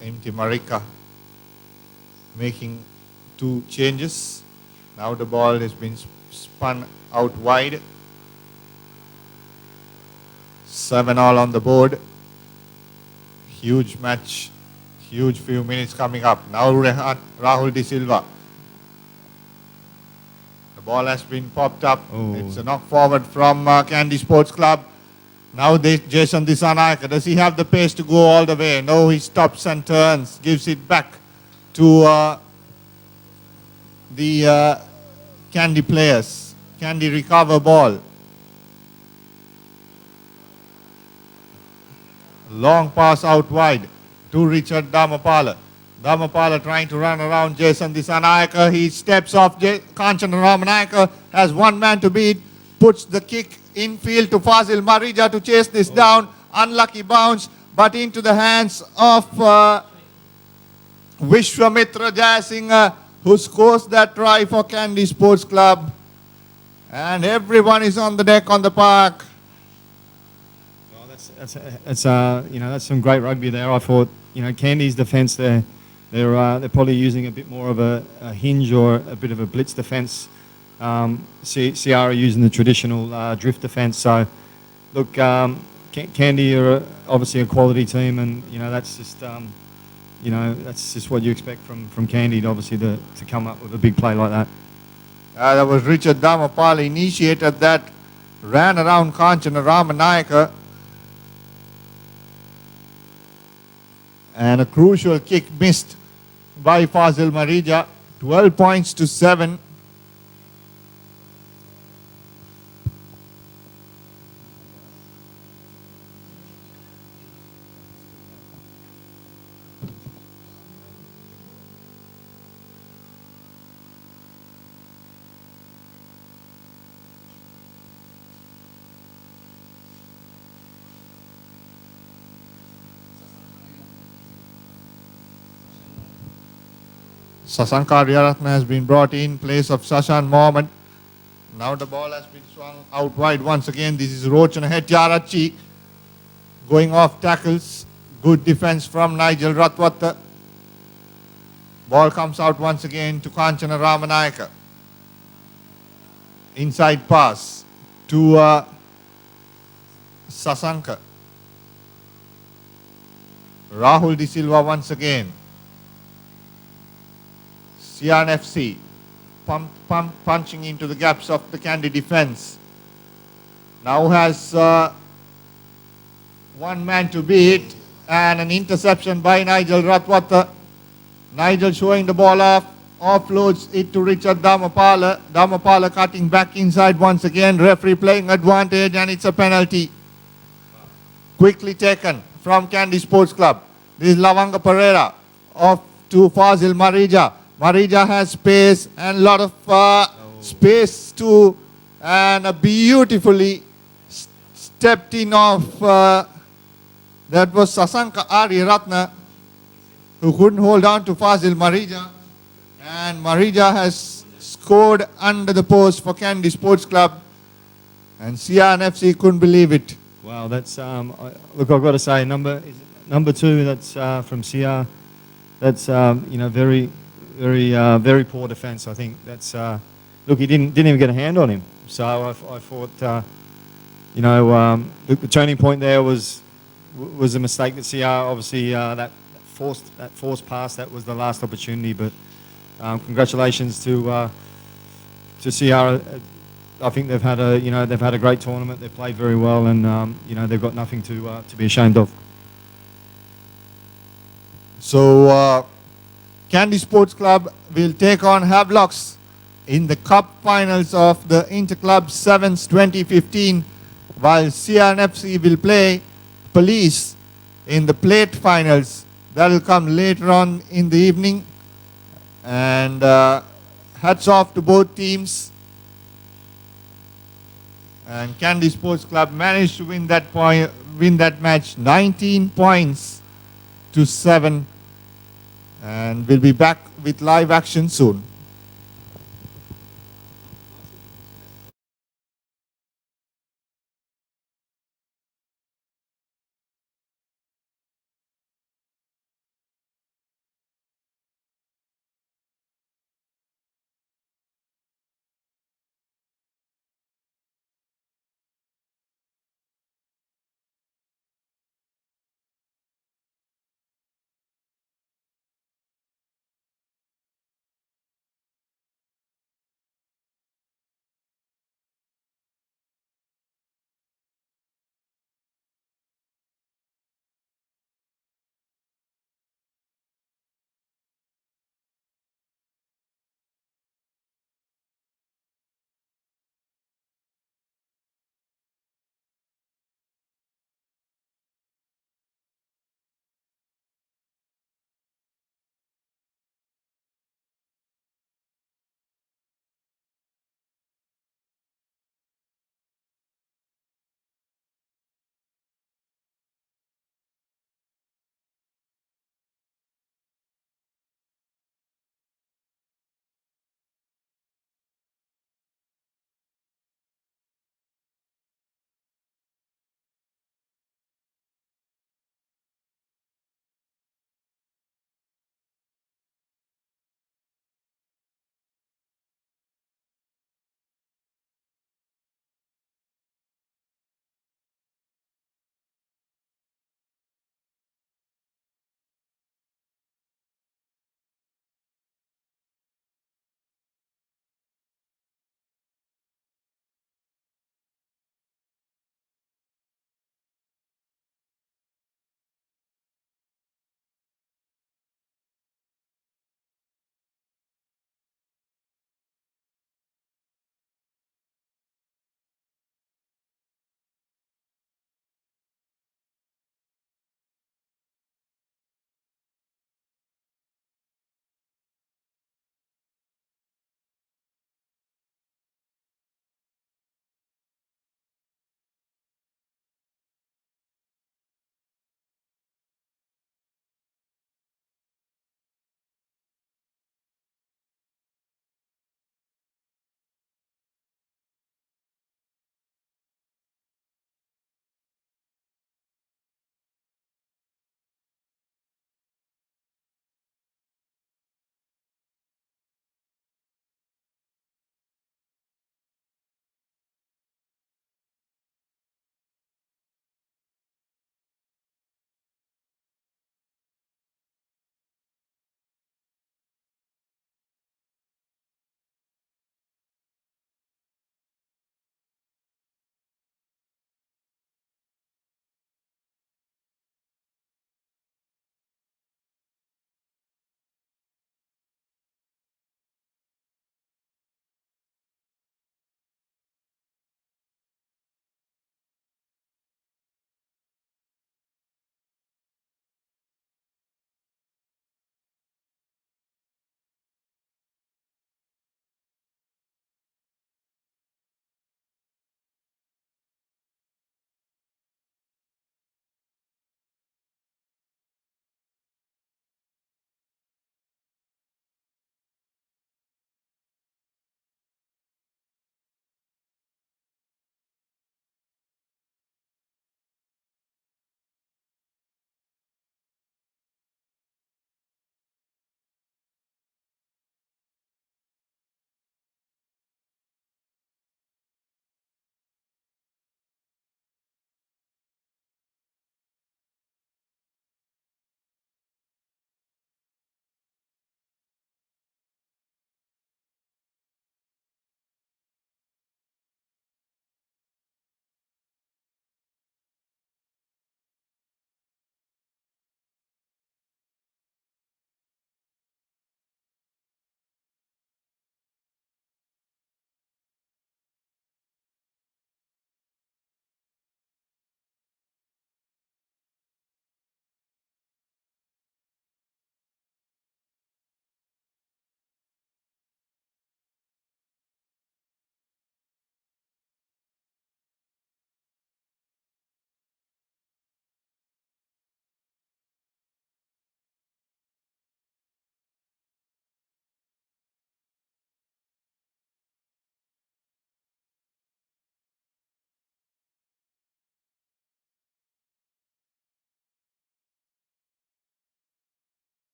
Empty Marika making two changes. Now the ball has been spun out wide. 7-all on the board. Huge match, huge few minutes coming up. Now Rahul De Silva. The ball has been popped up. Oh. It's a knock forward from Candy Sports Club. Now Jason Disanayaka, does he have the pace to go all the way? No, he stops and turns, gives it back to the Candy players. Candy recover ball. Long pass out wide to Richard Dhamapala. Dhamapala trying to run around Jason Disanayaka. He steps off. Kanchan Ramanayaka has one man to beat. Puts the kick infield to Fazil Marija to chase this down. Unlucky bounce, but into the hands of Vishwamitra Jayasinghe, who scores that try for Candy Sports Club. And everyone is on the deck on the park. That's some great rugby there. I thought Candy's defence they're probably using a bit more of a hinge or a bit of a blitz defence. Ciara using the traditional drift defence. So look, Candy are obviously a quality team, and that's just what you expect from Candy, obviously to come up with a big play like that. That was Richard Dhamapala initiated that, ran around Kanchana Ramanayaka. And a crucial kick missed by Fazil Marija. 12 points to 7. Sasanka Ariyaratna has been brought in place of Sashan Mohammed. Now the ball has been swung out wide once again. This is Rochan Hettiarachchi going off tackles. Good defense from Nigel Ratwatta. Ball comes out once again to Kanchana Ramanayaka. Inside pass to Sasanka. Rahul De Silva once again. Sian FC punching into the gaps of the Candy defense. Now has one man to beat and an interception by Nigel Ratwatta. Nigel showing the ball off, offloads it to Richard Dhamapala. Dhamapala cutting back inside once again. Referee playing advantage, and it's a penalty. Quickly taken from Candy Sports Club. This is Lavanga Pereira off to Fazil Marija. Marija has space and a lot of space too, and a beautifully stepped in of that was Sasanka Ariyaratna who couldn't hold on to Fazil Marija. And Marija has scored under the post for Kandy Sports Club. And CRNFC couldn't believe it. Wow, that's look. I've got to say, number two. That's from CR. That's very poor defence. I think that's look. He didn't even get a hand on him. So I thought the turning point there was a mistake that CR obviously that forced pass. That was the last opportunity. But congratulations to CR. I think they've had a great tournament. They've played very well, and they've got nothing to be ashamed of. So Kandy Sports Club will take on Havelocks in the Cup finals of the Interclub 7's 2015, while CRNFC will play Police in the Plate finals. That will come later on in the evening. And hats off to both teams. And Kandy Sports Club managed to win that match 19 points to 7. And we'll be back with live action soon.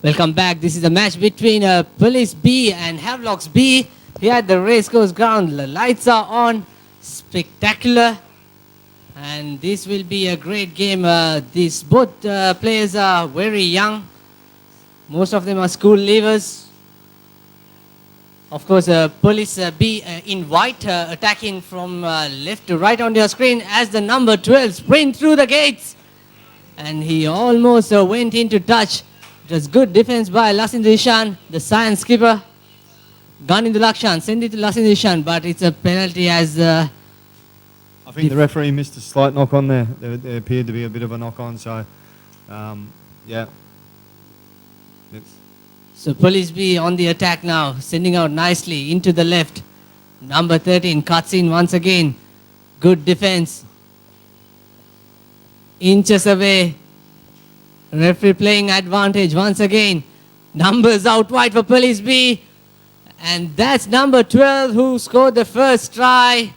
Welcome back. This is a match between Police B and Havelocks B. Here at the racecourse ground, the lights are on. Spectacular. And this will be a great game. These both players are very young. Most of them are school leavers. Of course, Police B in white attacking from left to right on your screen as the number 12 sprint through the gates. And he almost went into touch. It was good defense by Lasindishan, the science skipper. Gun into Lakshan, send it to Lasindishan, but it's a penalty as... I think the referee missed a slight knock on there. There appeared to be a bit of a knock on, so yeah. So Police B on the attack now, sending out nicely into the left. Number 13 cuts in once again. Good defense. Inches away. Referee playing advantage once again. Numbers out wide for Police B. And that's number 12 who scored the first try.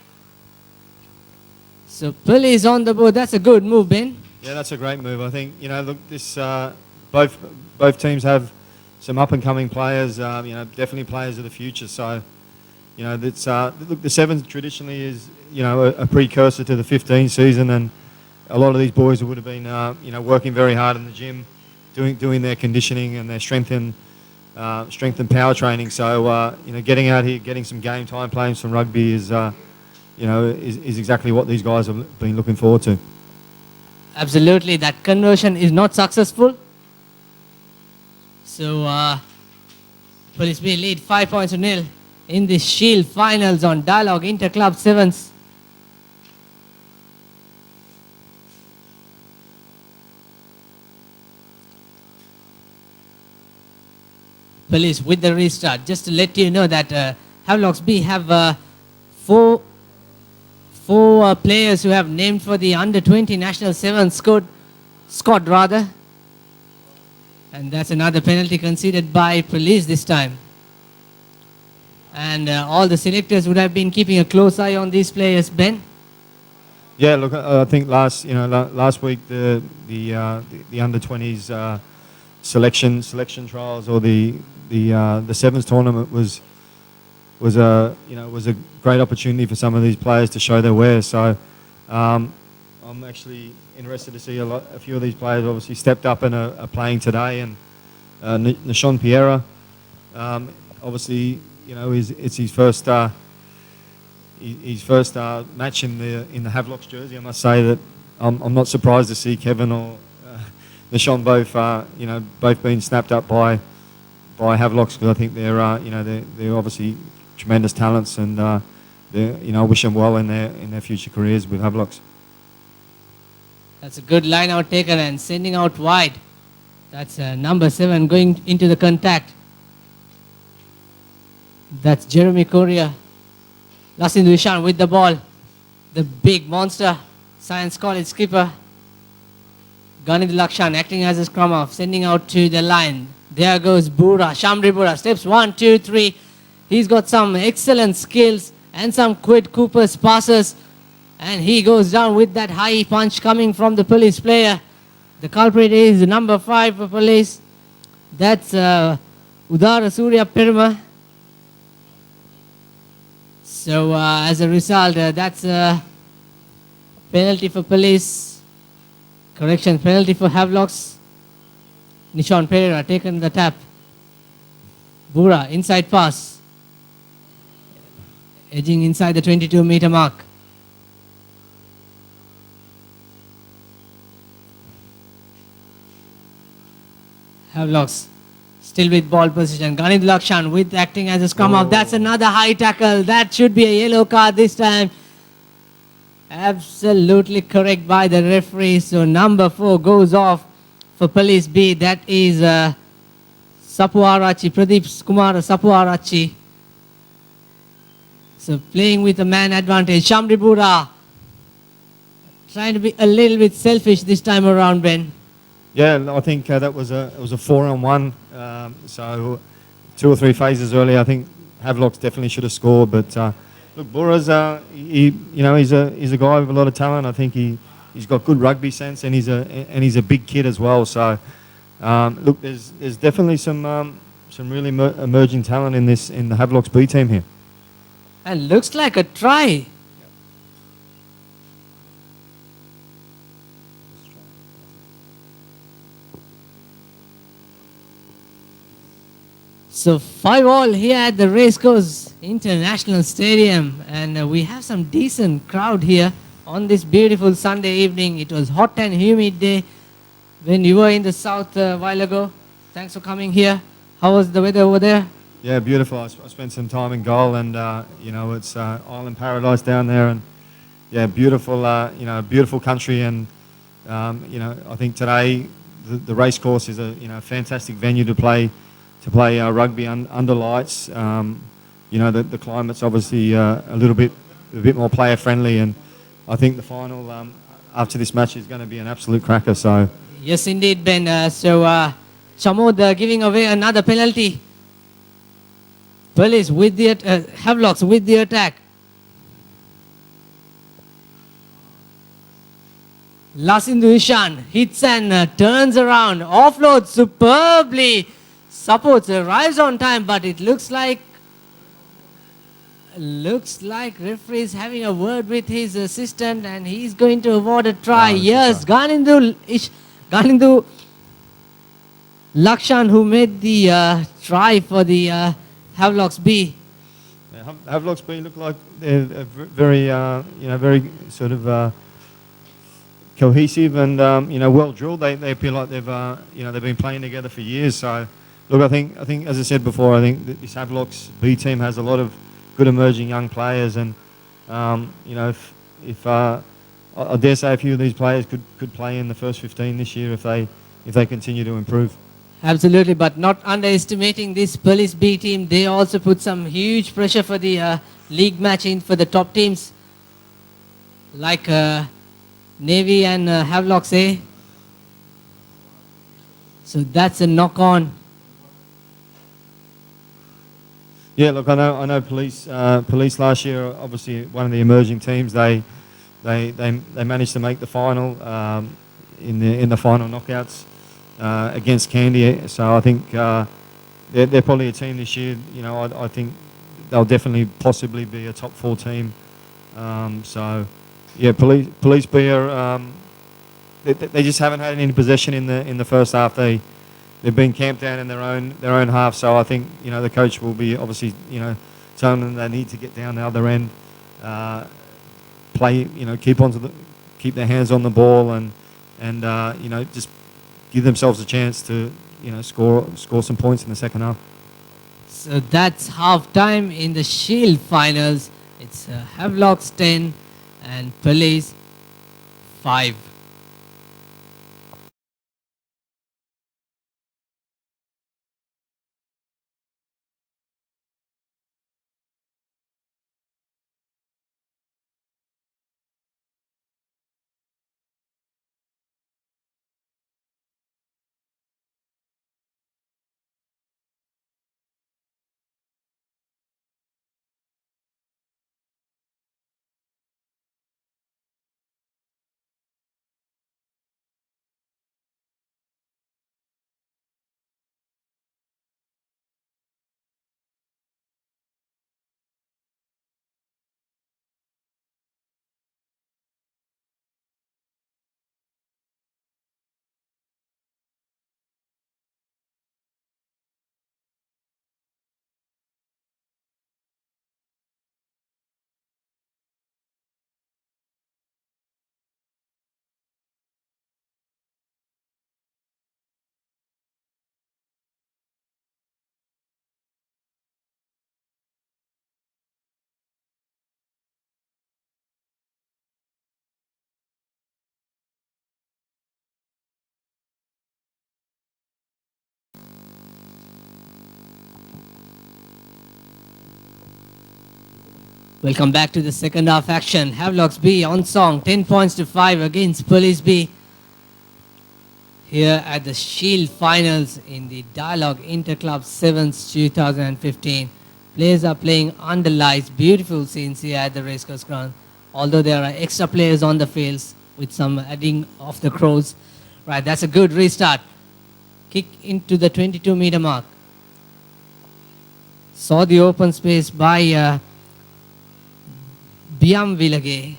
So Police on the board. That's a good move, Ben. Yeah, that's a great move. I think, look, this both teams have some up-and-coming players, definitely players of the future. So, that's, look, the 7's traditionally is, a precursor to the 15 season, and a lot of these boys would have been, working very hard in the gym, doing their conditioning and their strength and power training. So, getting out here, getting some game time, playing some rugby is exactly what these guys have been looking forward to. Absolutely, that conversion is not successful. So, Police B lead 5-0 in the Shield finals on Dialog Interclub 7's. Police with the restart. Just to let you know that Havelocks B have four players who have named for the under-20 national 7 squad rather. And that's another penalty conceded by Police this time. And all the selectors would have been keeping a close eye on these players, Ben. Yeah, look, I think last week the under-20s selection trials, or the 7's tournament was a great opportunity for some of these players to show their wares. So I'm actually interested to see a few of these players obviously stepped up and are playing today. And Nishon Piera, obviously, it's his first match in the Havelocks jersey. I must say that I'm not surprised to see Kevin or Nishon both being snapped up by Havelocks, because I think they're obviously tremendous talents, and I wish them well in their future careers with Havelocks. That's a good line out taken and sending out wide. That's number 7 going into the contact. That's Jeremy Correa. Lasindu Ishan with the ball. The big monster, Science College skipper. Ganid Lakshan acting as a scrum half, sending out to the line. There goes Bura, Shamri Bura. Steps 1, 2, 3. He's got some excellent skills and some Quid Cooper's passes. And he goes down with that high punch coming from the Police player. The culprit is number 5 for Police. That's Udara Surya Perma. So as a result, that's a penalty for Police. Correction, penalty for Havelocks. Nishon Pereira taken the tap. Bura, inside pass. Edging inside the 22-meter mark. Havelocks still with ball position. Ganid Lakshan with acting as a scrum half. That's another high tackle. That should be a yellow card this time. Absolutely correct by the referee. So number 4 goes off for Police B. That is Sapuarachi, Pradeep Kumar Sapuarachi. So playing with a man advantage. Shamri Bura trying to be a little bit selfish this time around, Ben. Yeah, I think it was a 4-on-1. So 2 or 3 phases earlier, I think Havelocks definitely should have scored. But look, Bura's he's a guy with a lot of talent. I think he's got good rugby sense, and he's a big kid as well. So Look, there's definitely some really emerging talent in the Havelocks B team here. And looks like a try. So 5-all here at the Racecourse International Stadium, and we have some decent crowd here on this beautiful Sunday evening. It was hot and humid day when you were in the south a while ago. Thanks for coming here. How was the weather over there? Yeah, beautiful. I spent some time in Goal, and it's island paradise down there, and yeah, beautiful. Beautiful country, and I think today the racecourse is a fantastic venue to play rugby under lights. The climate's obviously a bit more player friendly, and I think the final after this match is going to be an absolute cracker. So Yes, indeed, Ben. Chamod giving away another penalty. Police with the Havelocks with the attack. Lasindu Ishan hits and turns around, offloads superbly, supports, arrives on time, but it looks like referee is having a word with his assistant and he's going to award a try. Yes, Ganindu Lakshan, who made the try for the Havelocks B. yeah, Havelocks B look like they're very very sort of cohesive and well drilled. They appear like they've been playing together for years. So look, I think as I said before, I think that this Havelocks B team has a lot of good emerging young players, and if I dare say a few of these players could play in the first 15 this year if they continue to improve. Absolutely, but not underestimating this Police B team. They also put some huge pressure for the league match in for the top teams like Navy and Havelocks A. So that's a knock on. Yeah, look, I know Police last year, obviously one of the emerging teams. They managed to make the final in the final knockouts against Candy. So I think they're probably a team this year. I think they'll definitely possibly be a top 4 team. So yeah, Police B are they just haven't had any possession in the first half. They've been camped down in their own half, so I think the coach will be obviously telling them they need to get down the other end, play keep their hands on the ball, and just give themselves a chance to score some points in the second half. So that's half time in the Shield finals. It's Havelocks 10 and Police 5. Welcome back to the second half action. Havelocks B on song, 10 points to 5 against Police B. Here at the Shield finals in the Dialog Interclub 7's 2015. Players are playing under lights, beautiful scenes here at the racecourse ground. Although there are extra players on the fields with some adding of the crows. Right, that's a good restart. kick into the 22-meter mark. Saw the open space by Biam Vilage.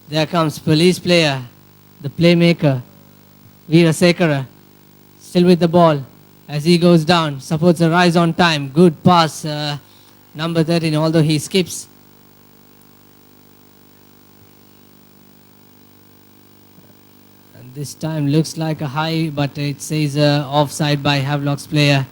There comes police player, the playmaker, Veera Sekara, still with the ball as he goes down, supports a rise on time. Good pass, number 13, although he skips. And this time looks like a high, but it says offside by Havelock's player.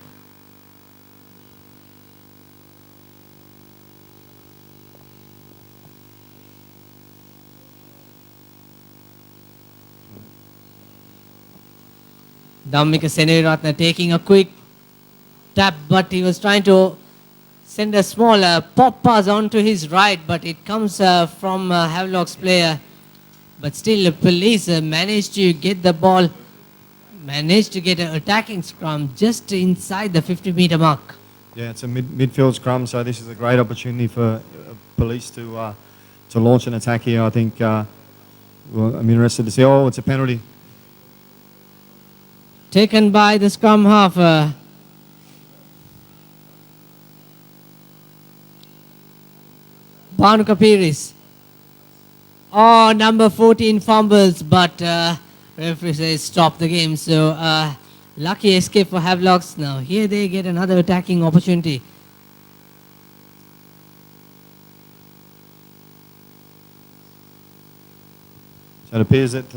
Dhammika Seneviratne taking a quick tap, but he was trying to send a small pop pass onto his right, but it comes from Havelock's player. But still, police managed to get the ball, managed to get an attacking scrum just inside the 50-meter mark. Yeah, it's a midfield scrum, so this is a great opportunity for police to launch an attack here. I think well, I'm interested to see. Oh, it's a penalty. Taken by the scrum half. Bhanuka Piris. Oh, number 14 fumbles, but referee says stop the game. So lucky escape for Havelocks. Now here they get another attacking opportunity. So it appears that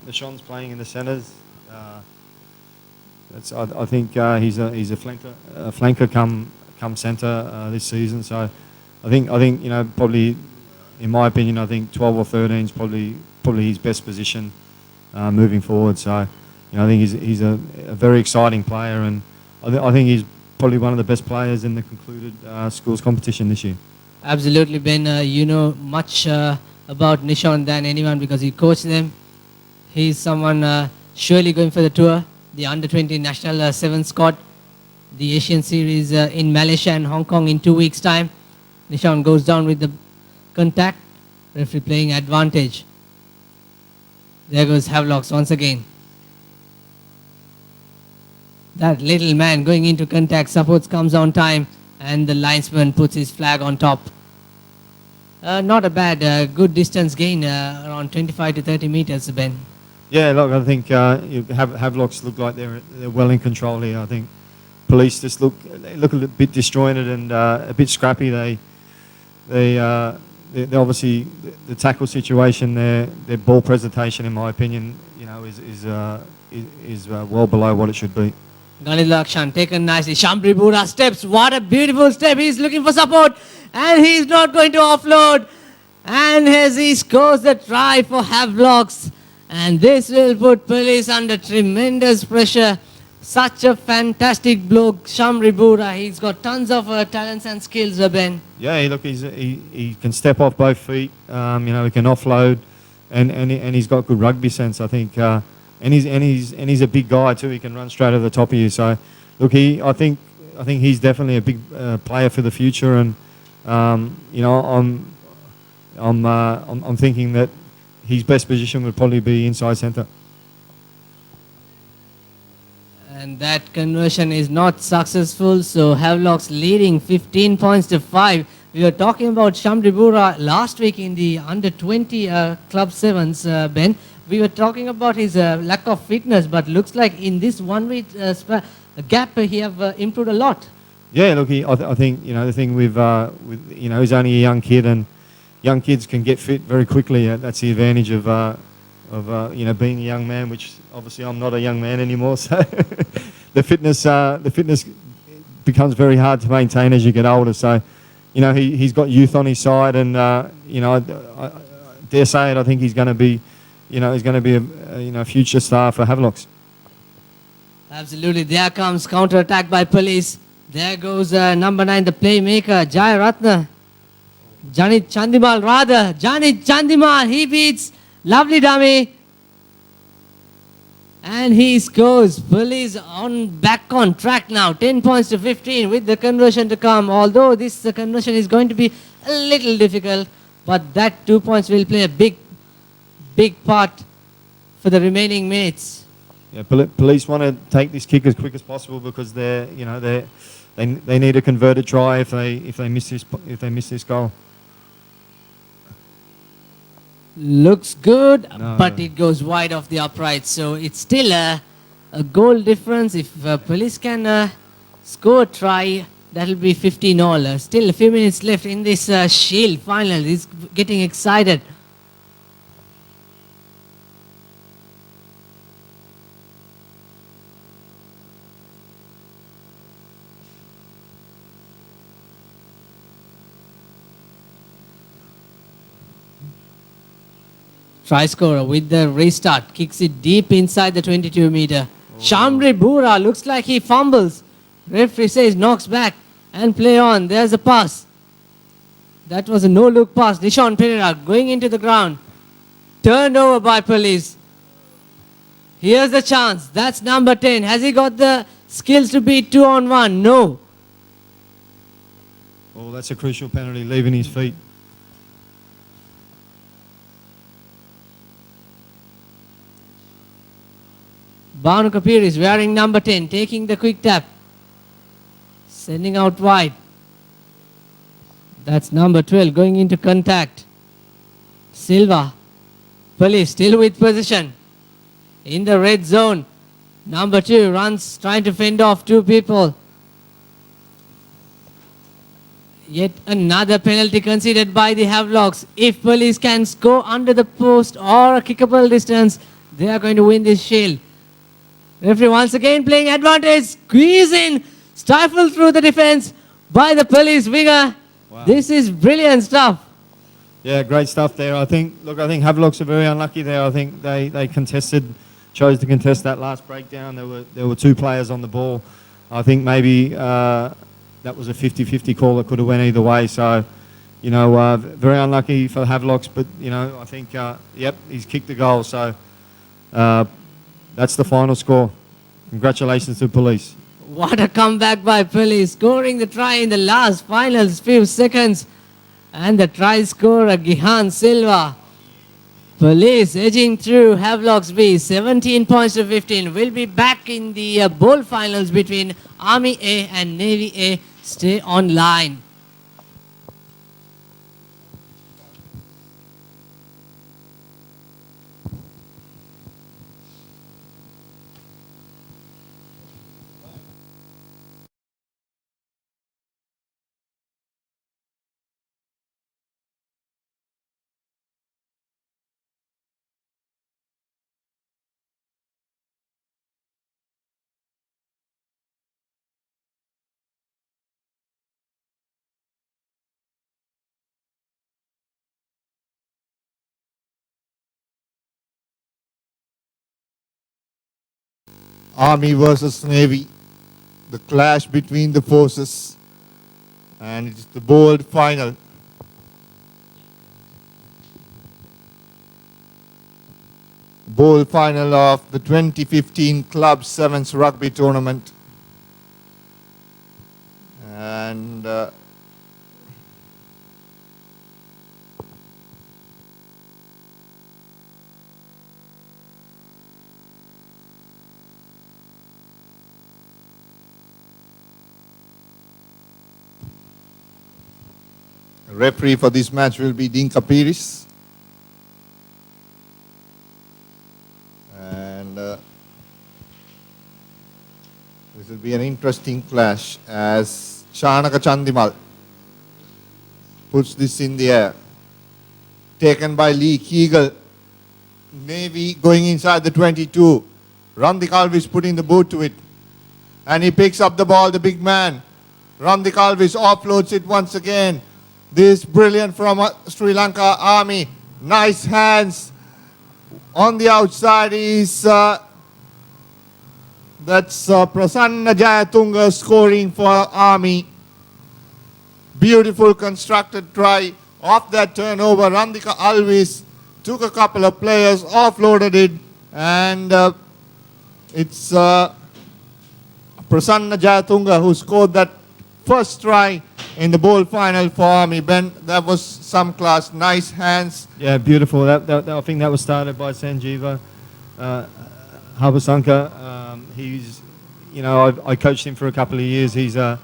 Nishon's playing in the centres. I think he's a flanker come centre this season. So I think you know, probably in my opinion, I think 12 or 13 is probably his best position moving forward. So you know, I think he's a very exciting player, and I think he's probably one of the best players in the concluded schools competition this year. Absolutely, Ben. You know much about Nishon than anyone because he coached them. He's someone surely going for the tour, the under-20 national 7's squad, the Asian series in Malaysia and Hong Kong in 2 weeks' time. Nishon goes down with the contact, referee playing advantage. There goes Havelocks once again. That little man going into contact, supports comes on time, and the linesman puts his flag on top. Not a bad, good distance gain, around 25 to 30 meters, Ben. Yeah, look, I think Havelocks look like they're well in control here. I think police just look a little bit disjointed and a bit scrappy. They obviously the tackle situation, their ball presentation, in my opinion, you know, is well below what it should be. Ganil Lakshan taken nicely. Shambri Bura steps. What a beautiful step. He's looking for support and he's not going to offload. And as he scores the try for Havelocks. And this will put police under tremendous pressure. Such a fantastic bloke, Shambri Bura. He's got tons of talents and skills, Ben. Yeah, look, he can step off both feet. You know, he can offload, and he's got good rugby sense, I think. And he's a big guy too. He can run straight over the top of you. So, look, I think he's definitely a big player for the future. And you know, I'm thinking that his best position would probably be inside centre. And that conversion is not successful. So Havelocks leading 15 points to 5. We were talking about Shambri Bura last week in the under-20 Club 7's, Ben. We were talking about his lack of fitness, but looks like in this 1 week gap he have improved a lot. Yeah, look, I think, you know, the thing with you know, he's only a young kid, and young kids can get fit very quickly. That's the advantage of you know, being a young man, which obviously I'm not a young man anymore. So the fitness becomes very hard to maintain as you get older. So, you know, he's got youth on his side, and you know, I dare say it, I think he's going to be, you know, a you know, future star for Havelocks. Absolutely. There comes counter-attack by police. There goes number 9, the playmaker, Jai Ratna. Janit Chandimal rather. Janit Chandimal, he beats lovely dummy. And he scores. Police back on track now. 10 points to 15 with the conversion to come. Although this conversion is going to be a little difficult. But that 2 points will play a big part for the remaining minutes. Yeah, police want to take this kick as quick as possible because they need a converted try if they miss this goal. Looks good, No. but it goes wide of the upright. So it's still a goal difference. If police can score a try, that'll be 15 all. Still a few minutes left in this Shield final. He's getting excited. Try scorer with the restart, kicks it deep inside the 22 meter. Shamri Bura looks like he fumbles. Referee says knocks back and play on. There's a pass. That was a no-look pass. Nishan Pereira going into the ground. Turned over by police. Here's the chance. That's number 10. Has he got the skills to beat 2-on-1? No. Oh, that's a crucial penalty, leaving his feet. Banu Kapir is wearing number 10, taking the quick tap. Sending out wide. That's number 12 going into contact. Silva. Police still with position. In the red zone. Number 2 runs trying to fend off 2 people. Yet another penalty conceded by the Havelocks. If police can score under the post or a kickable distance, they are going to win this Shield. Referee once again playing advantage. Squeeze in. Stifle through the defense by the police winger. Wow. This is brilliant stuff. Yeah, great stuff there. I think Havelocks are very unlucky there. I think they chose to contest that last breakdown. There were 2 players on the ball. I think maybe that was a 50-50 call that could have went either way. So, very unlucky for Havelocks. But, I think, he's kicked the goal. So that's the final score. Congratulations to police. What a comeback by police. Scoring the try in the last final few seconds. And the try scorer, Gihan Silva. Police edging through Havelocks B, 17 points to 15. We'll be back in the bowl finals between Army A and Navy A. Stay online. Army versus Navy, the clash between the forces, and it's the bold final. Bowl final of the 2015 Club 7's Rugby Tournament. And referee for this match will be Dinka Piris. And this will be an interesting clash as Chanaka Chandimal puts this in the air. Taken by Lee Keegle. Navy going inside the 22. Ramdik Alvis putting the boot to it. And he picks up the ball, the big man. Ramdik Alvis offloads it once again. This brilliant from Sri Lanka Army. Nice hands. On the outside is that's Prasanna Jayatunga scoring for Army. Beautiful constructed try off that turnover. Randika Alvis took a couple of players, offloaded it, and it's Prasanna Jayatunga who scored that first try in the bowl final for Army. Ben, that was some class. Nice hands. Yeah, beautiful. I think that was started by Sanjeeva Habasanka. He's, you know, I coached him for a couple of years. He's a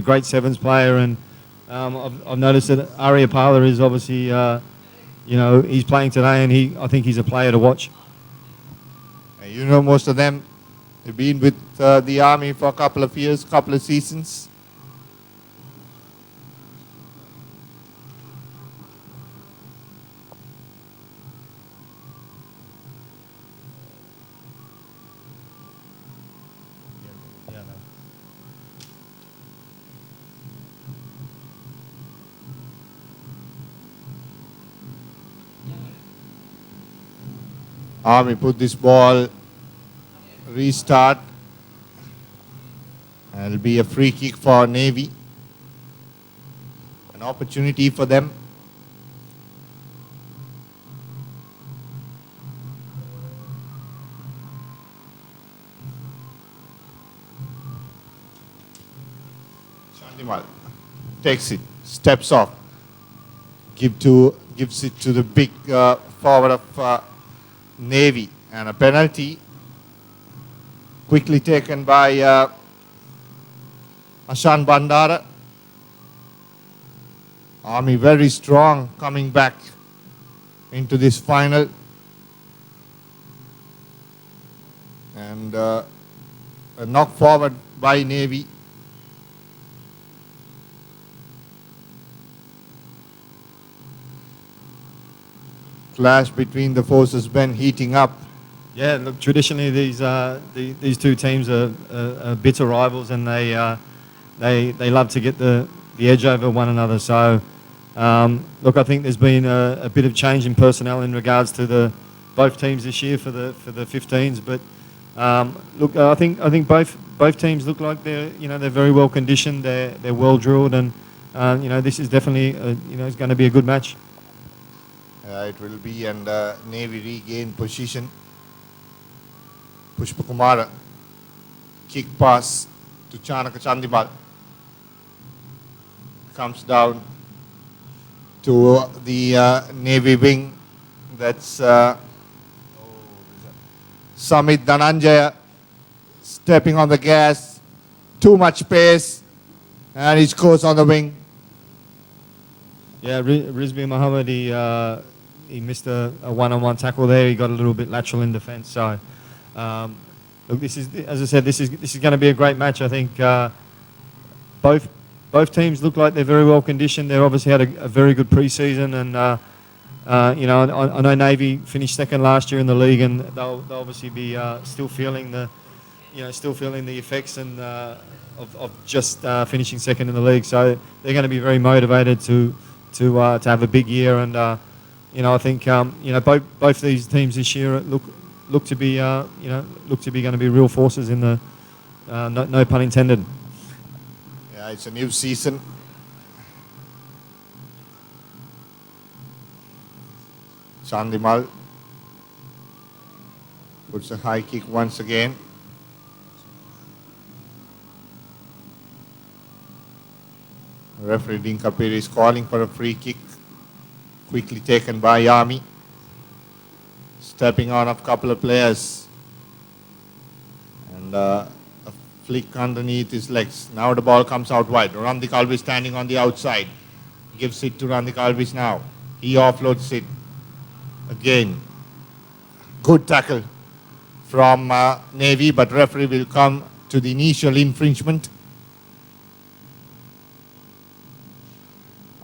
great sevens player, and I've noticed that Ariapala is obviously, you know, he's playing today, and I think he's a player to watch. And you know, most of them have been with the Army for a couple of years, couple of seasons. Army put this ball, restart, and it'll be a free kick for Navy. An opportunity for them. Chandimal takes it, steps off, gives it to the big forward of Navy, and a penalty quickly taken by Ashan Bandara. Army very strong coming back into this final, and a knock forward by Navy. Clash between the forces, Ben, heating up. Yeah, look, traditionally these two teams are bitter rivals, and they love to get the edge over one another. So, look, I think there's been a bit of change in personnel in regards to both teams this year for the 15s. But look, I think both teams look like they're very well conditioned. They're well drilled, and you know, this is definitely it's going to be a good match. It will be, and Navy regain position. Pushpa Kumara, kick pass to Chanaka Chandimal. Comes down to the Navy wing. That's Samit Dhananjaya stepping on the gas. Too much pace, and he scores on the wing. Yeah, Rizvi Mohammed, he missed a one-on-one tackle there. He got a little bit lateral in defence. So, look, this is, as I said, this is going to be a great match. I think both teams look like they're very well conditioned. They've obviously had a very good pre-season, and you know, I know Navy finished second last year in the league, and they'll obviously be still feeling the effects and of just finishing second in the league. So they're going to be very motivated to have a big year, and you know, I think both these teams this year look to be going to be real forces in the no pun intended. Yeah, it's a new season. Chandimal puts a high kick once again. Referee Dinkapir is calling for a free kick. Quickly taken by Army. Stepping on a couple of players. And a flick underneath his legs. Now the ball comes out wide. Randik Alvis standing on the outside. Gives it to Randik Alvis now. He offloads it. Again, good tackle from Navy, but referee will come to the initial infringement.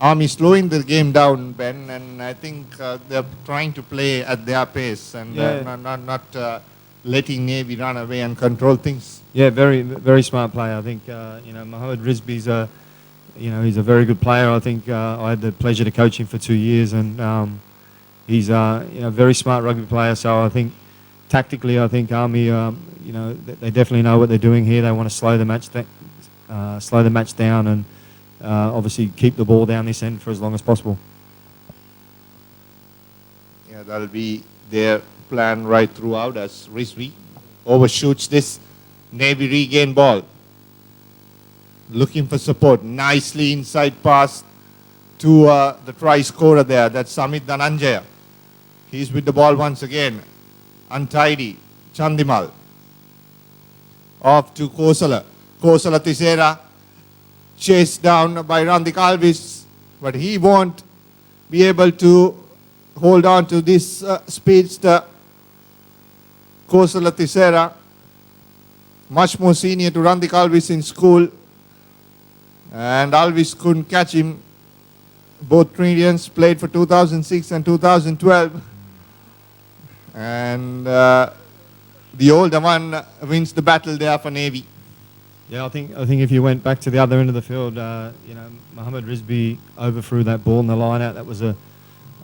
Army slowing the game down, Ben, and I think they're trying to play at their pace and not letting Navy run away and control things. Yeah, very, very smart player. I think Mohammed Rizbi's he's a very good player. I think I had the pleasure to coach him for 2 years, and he's a very smart rugby player. So I think tactically, I think Army, they definitely know what they're doing here. They want to slow the match down, and obviously keep the ball down this end for as long as possible. Yeah, that'll be their plan right throughout as Rizvi overshoots this Navy regain ball. Looking for support. Nicely inside pass to the try scorer there. That's Samit Dhananjaya. He's with the ball once again. Untidy. Chandimal. Off to Kosala. Kosala Tisera chased down by Randik Alvis, but he won't be able to hold on to this speedster. Kosala Tisera, much more senior to Randik Alvis in school, and Alvis couldn't catch him. Both Trinidadians played for 2006 and 2012, and the older one wins the battle there for Navy. Yeah, I think if you went back to the other end of the field, Mohammed Rizvi overthrew that ball in the line out. That was I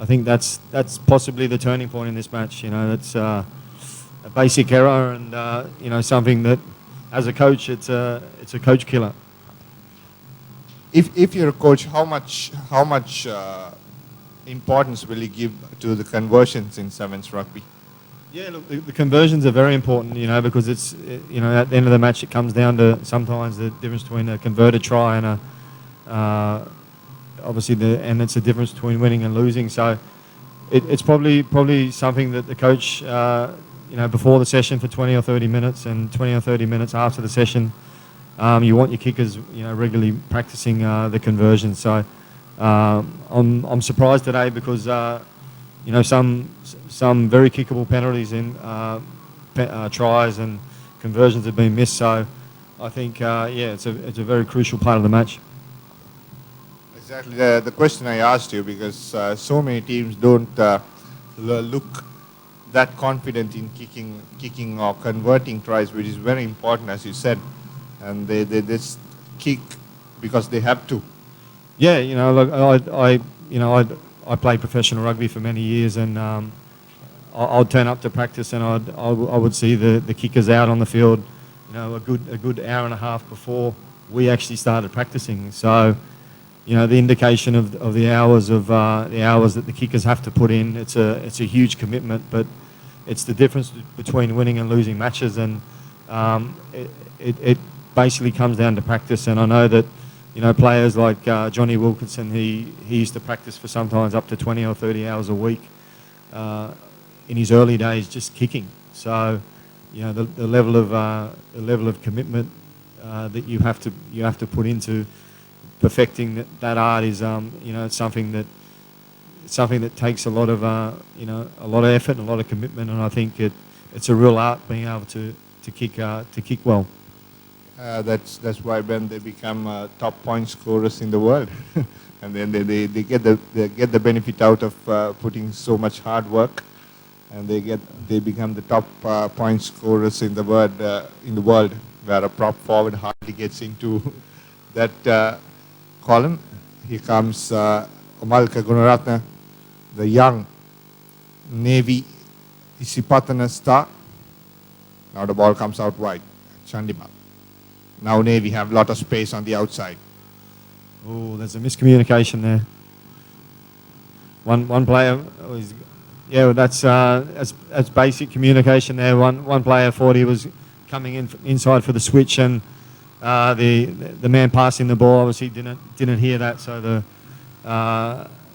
think that's possibly the turning point in this match. That's a basic error, and something that, as a coach, it's a coach killer. If you're a coach, how much importance will you give to the conversions in 7's rugby? Yeah, look, the conversions are very important, because it's, at the end of the match it comes down to sometimes the difference between a converted try and and it's a difference between winning and losing. So it's probably something that the coach, before the session for 20 or 30 minutes and 20 or 30 minutes after the session, you want your kickers, regularly practicing the conversion. So I'm surprised today because some very kickable penalties in tries and conversions have been missed. So I think it's a very crucial part of the match. Exactly the question I asked you, because so many teams don't look that confident in kicking or converting tries, which is very important, as you said, and they just kick because they have to. Yeah, look, I played professional rugby for many years, and I'd turn up to practice, and I would see the kickers out on the field, a good hour and a half before we actually started practicing. So, the indication of the hours that the kickers have to put in, it's a huge commitment, but it's the difference between winning and losing matches, and it basically comes down to practice. And I know that players like Johnny Wilkinson, he used to practice for sometimes up to 20 or 30 hours a week in his early days, just kicking. So, the level of commitment that you have to put into perfecting that art is, it's something that takes a lot of effort and a lot of commitment. And I think it's a real art being able to kick well. That's why when they become top point scorers in the world, and then they get the benefit out of putting so much hard work, and they become the top point scorers in the world, where a prop forward hardly gets into that column. Here comes Amalka Gunaratna, the young Navy Isipatana star. Now the ball comes out wide. Chandimal. Now Navy have a lot of space on the outside. Oh, there's a miscommunication there. One player, that's basic communication there. One player thought he was coming inside for the switch, and the man passing the ball obviously didn't hear that. So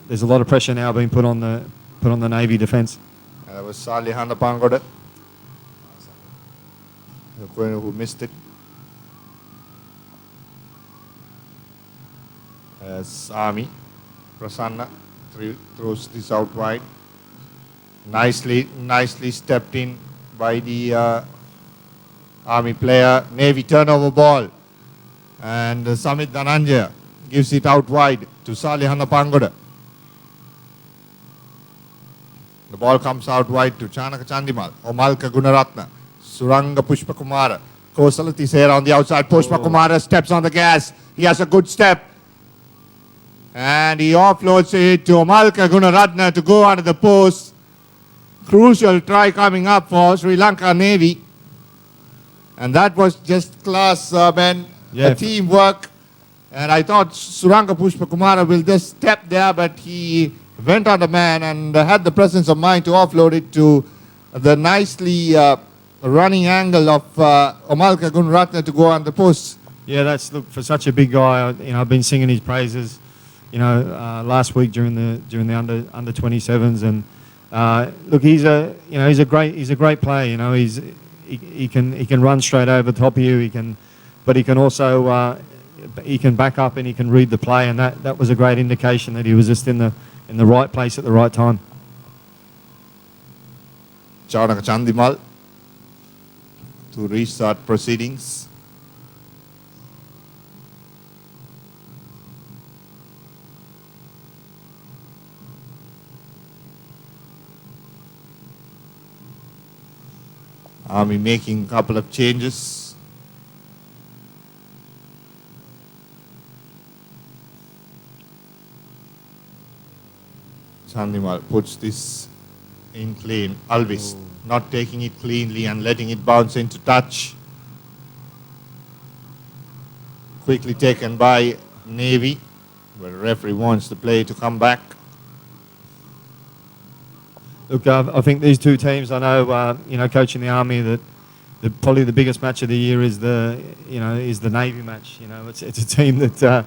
there's a lot of pressure now being put on the Navy defence. That was Salih Handapangoda who missed it. Sami Prasanna throws this out wide. Nicely stepped in by the Army player. Navy turnover ball, and Samit Dhananjaya gives it out wide to Salih Handapangoda. The ball comes out wide to Chanaka Chandimal, Omalka Gunaratna, Suranga Pushpakumara, Kosala Tisera on the outside. Pushpakumara steps on the gas. He has a good step, and he offloads it to Omalka Gunaratna to go under the post. Crucial try coming up for Sri Lanka Navy, and that was just class, man. Yeah. Teamwork. And I thought Suranga Pushpakumara will just step there, but he went on the man and had the presence of mind to offload it to the nicely running angle of Omalka Gunaratna to go on the post. Yeah, look, for such a big guy. I've been singing his praises, last week during the under 27s, and look, he's a great player. he can run straight over the top of you. But he can also he can back up and he can read the play, and that was a great indication that he was just in the right place at the right time. Chanaka Chandimal to restart proceedings. Army making a couple of changes. Chandimal puts this in clean. Alvis not taking it cleanly and letting it bounce into touch. Quickly taken by Navy, but the referee wants the play to come back. Look, I think these two teams. I know, coaching the Army, that probably the biggest match of the year is the Navy match. It's a team that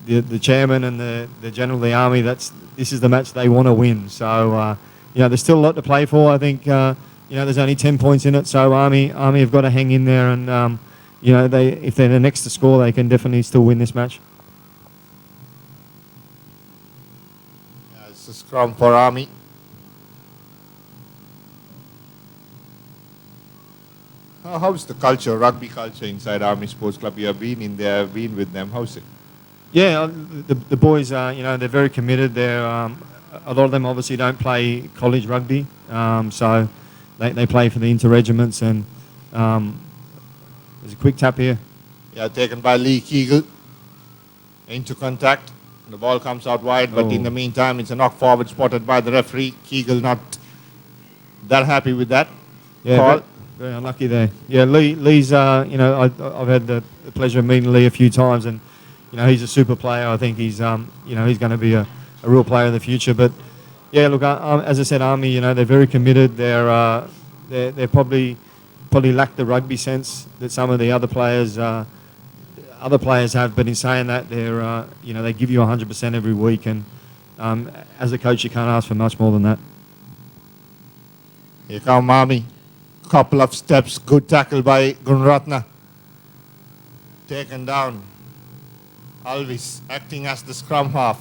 the chairman and the general of the Army. This is the match they want to win. So there's still a lot to play for. I think there's only 10 points in it. So Army have got to hang in there, and if they're the next to score, they can definitely still win this match. It's a scrum for Army. How's the culture, rugby culture inside Army Sports Club? You have been in there, been with them. How's it? Yeah, the boys are, they're very committed. They're a lot of them obviously don't play college rugby, so they play for the inter-regiments. And there's a quick tap here. Yeah, taken by Lee Keegle. Into contact. The ball comes out wide, but in the meantime, it's a knock forward spotted by the referee. Keegle not that happy with that call. Very unlucky there. Yeah, Lee's, I've had the pleasure of meeting Lee a few times, and he's a super player. I think he's he's going to be a real player in the future. But yeah, look, as I said, Army, they're very committed. They're probably lack the rugby sense that some of the other players have. But in saying that, they give you 100% every week, and as a coach, you can't ask for much more than that. Here come Army. Couple of steps, good tackle by Gunratna. Taken down. Alvis acting as the scrum half.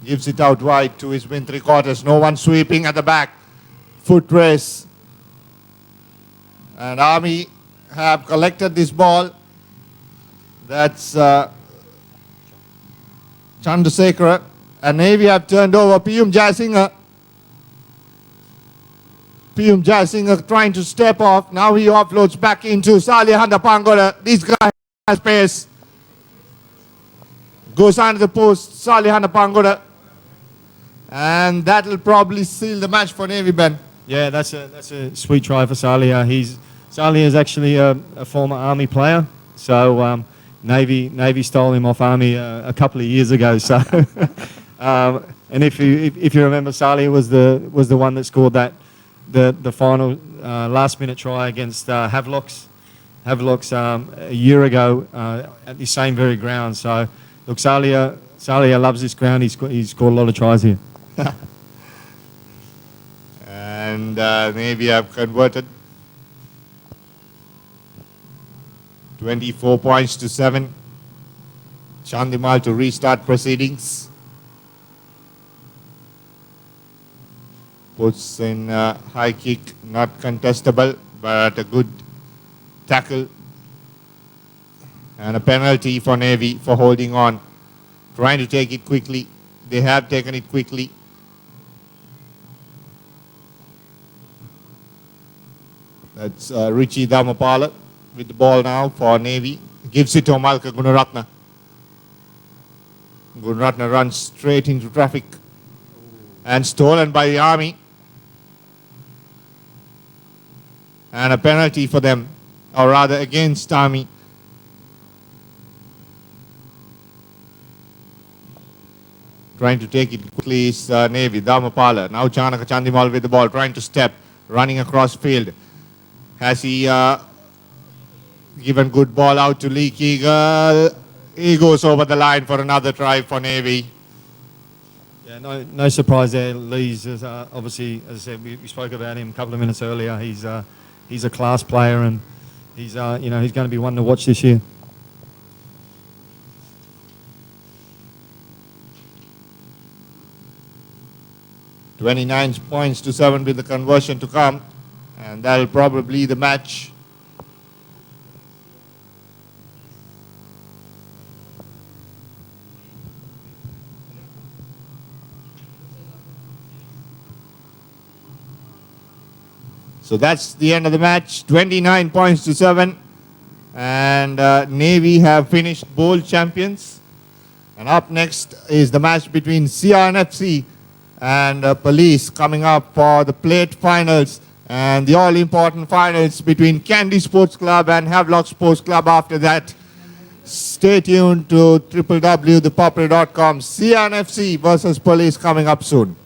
Gives it out wide to his win 3/4. No one sweeping at the back. Foot race. And Army have collected this ball. That's Chandrasekhara. And Navy have turned over Piyum Jayasinghe. Piyum Jayasinghe trying to step off. Now he offloads back into Salih Handapangola. This guy has pace. Goes under the post, Salih Handapangola. And that'll probably seal the match for Navy, Ben. Yeah, that's a sweet try for Salih. Salih is actually a former Army player. So Navy stole him off Army a couple of years ago. So and if you remember, Salih was the one that scored the final last minute try against Havelocks a year ago at the same very ground. So look, Salih loves this ground. He's scored a lot of tries here. And Navy have converted 24 points to 7. Chandimal to restart proceedings. Puts in high kick, not contestable, but a good tackle. And a penalty for Navy for holding on. Trying to take it quickly. They have taken it quickly. That's Richie Dhamapala with the ball now for Navy. Gives it to Malka Gunaratna. Gunaratna runs straight into traffic. And stolen by the Army. And a penalty for them, or rather against Army. Trying to take it quickly is Navy, Dhamapala. Now Chanaka Chandimal with the ball, trying to step, running across field. Has he given good ball out to Lee Keegle? He goes over the line for another try for Navy. Yeah, no surprise there. Lee's obviously, as I said, we spoke about him a couple of minutes earlier. He's a class player, and he's he's going to be one to watch this year. "29 points to 7 with the conversion to come, and that'll probably be the match. So that's the end of the match, 29 points to 7. And Navy have finished bowl champions. And up next is the match between CRNFC and Police coming up for the plate finals and the all-important finals between Candy Sports Club and Havelock Sports Club after that. Stay tuned to www.thepapare.com. CRNFC versus Police coming up soon.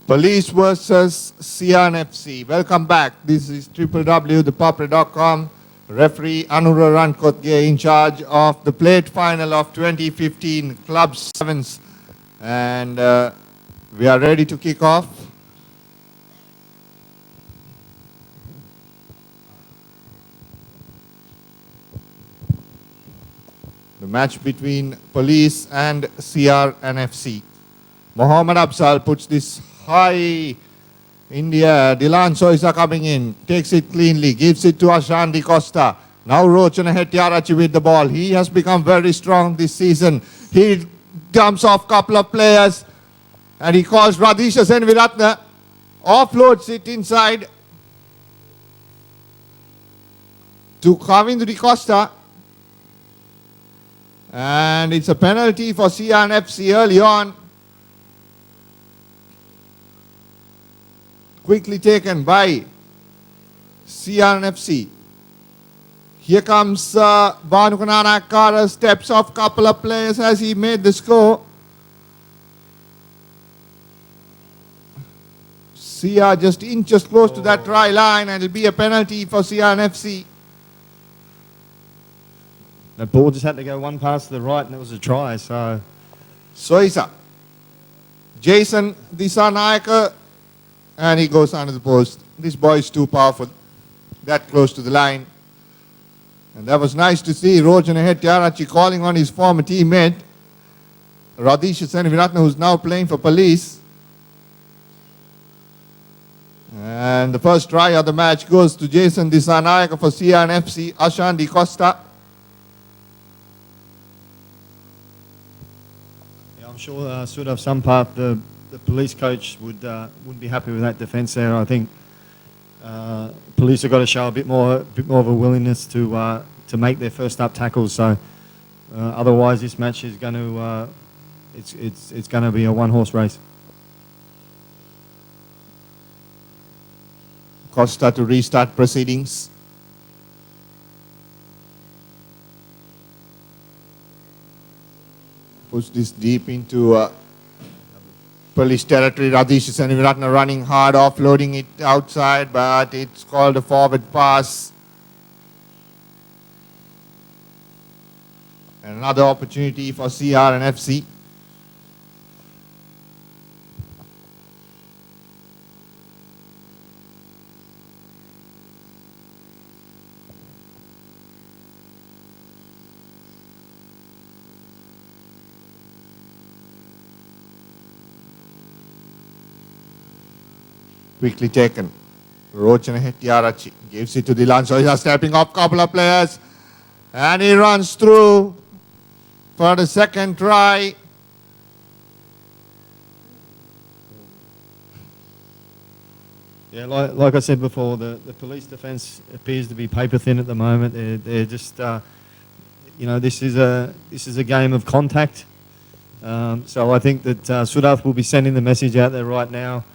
Police versus CRNFC. Welcome back. This is www.thepapare.com. Referee Anura Rankotge in charge of the plate final of 2015 Club 7's. And we are ready to kick off. The match between Police and CRNFC. Mohammad Absal puts this high in the air. Dilan Soisa coming in, takes it cleanly, gives it to Ashan Di Costa. Now Rochana Hetiarachi with the ball. He has become very strong this season. He dumps off a couple of players and he calls Radhisha Senviratna, offloads it inside to Kavindu Di Costa. And it's a penalty for CRNFC early on. Quickly taken by CRNFC. Here comes Bhanukanana Akkara, steps off couple of players as he made the score. CR just inches close to that try line, and it'll be a penalty for CRNFC. The ball just had to go one pass to the right, and it was a try. So Soisa. Jason Disanayaka. And he goes under the post. This boy is too powerful. That close to the line. And that was nice to see Rojana Hetiarachi calling on his former teammate, Radhisha Senviratna, who's now playing for Police. And the first try of the match goes to Jason Disanayaka for CRNFC, Ashan Di Costa. yeah, I'm sure sort of some part the Police coach wouldn't be happy with that defence there. I think Police have got to show a bit more of a willingness to make their first up tackles. So otherwise, this match is going to it's going to be a one-horse race. Costa to restart proceedings. Push this deep into police territory. Radhish Seniviratna running hard, offloading it outside, but it's called a forward pass. And another opportunity for CR and FC. Quickly taken. Rochana Hettiarachi gives it to Dilan. So he's stepping off couple of players. And he runs through for the second try. Yeah, like I said before, the police defence appears to be paper thin at the moment. They're just, you know, this is a game of contact. So I think that Sudath will be sending the message out there right now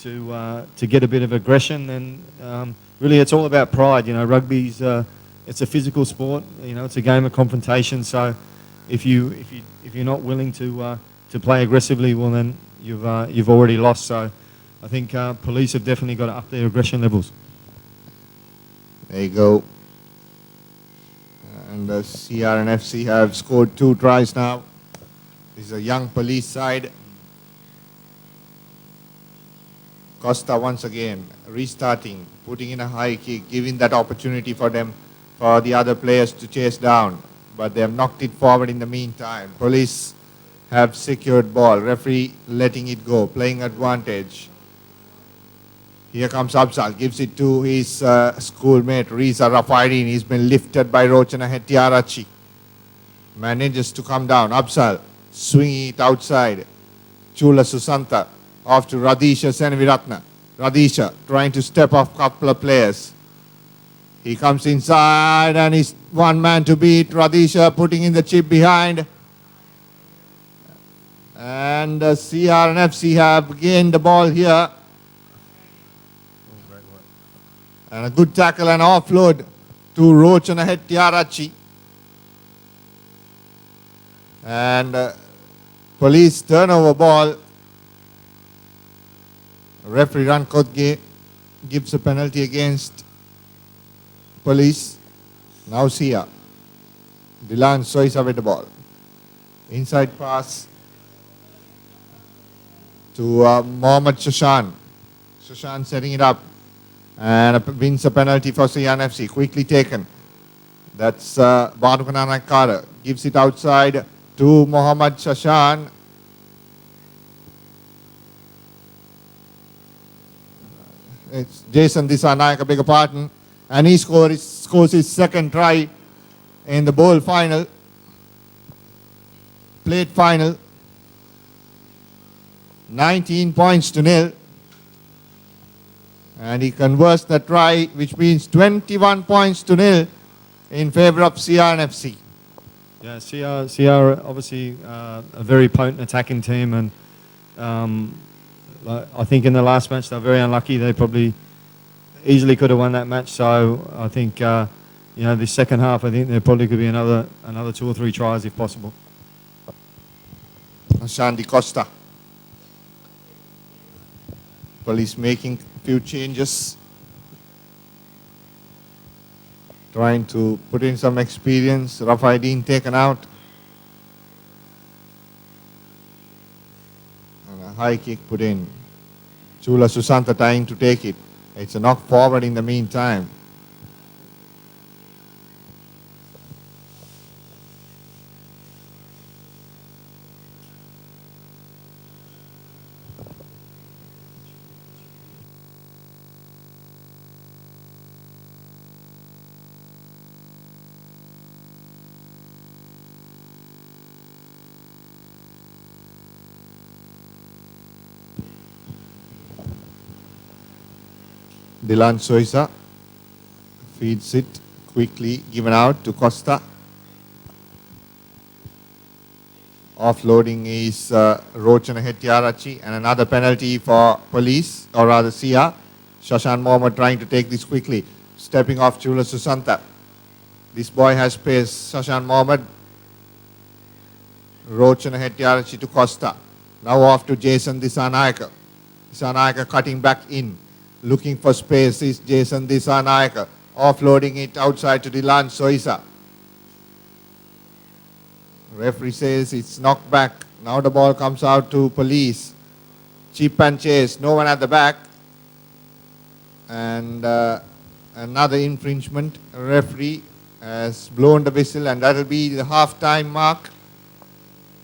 to get a bit of aggression, and really it's all about pride. You know, rugby's it's a physical sport. You know, it's a game of confrontation. So if you're not willing to play aggressively, well then you've already lost. So I think police have definitely got to up their aggression levels. There you go. And the CR and FC have scored 2 tries now. This is a young police side. Costa once again restarting, putting in a high kick, giving that opportunity for them, for the other players to chase down. But they have knocked it forward in the meantime. Police have secured ball. Referee letting it go, playing advantage. Here comes Absal, gives it to his schoolmate Riza Rafaidin. He's been lifted by Rochana Hettiarachi. Manages to come down. Absal swinging it outside. Chula Susanta off to Radhisha Seniviratna. Radhisha trying to step off a couple of players. He comes inside and he's one man to beat. Radhisha putting in the chip behind. And CR and FC have gained the ball here. And a good tackle and offload to Rochana Hettiarachi. And police turnover ball. Referee Rankot gives a penalty against police. Now Sia. Dilan Soisa with the ball. Inside pass to Mohammad Shashan. Shashan setting it up. And wins a penalty for Sian FC. Quickly taken. That's Banukanana Kara. Gives it outside to Mohammad Shashan. It's Jason Disanayak, a bigger pardon. And he scores his second try in the bowl final. Plate final. 19 points to 0. And he converts the try, which means 21 points to 0 in favor of CR and FC. Yeah, CR obviously a very potent attacking team, and I think in the last match they were very unlucky. They probably easily could have won that match. So I think you know, the second half, I think there probably could be another 2 or 3 tries if possible. Shandy Costa. Police making a few changes. Trying to put in some experience. Rafaidin taken out. And a high kick put in. Chula Susanta trying to take it. It's a knock forward in the meantime. Dilan Soisa feeds it quickly, given out to Costa. Offloading is Rochana Hettiarachi, and another penalty for police, or rather CR. Shashan Mohammed trying to take this quickly. Stepping off Chula Susanta. This boy has pace. Shashan Mohammed. Rochana Hettiarachi to Costa. Now off to Jason Disanayaka. Disanayaka cutting back in. Looking for space is Jason Disanayaka. Offloading it outside to Dilan Soisa. Referee says it's knocked back. Now the ball comes out to police. Chip and chase. No one at the back. And another infringement. Referee has blown the whistle, and that will be the half-time mark.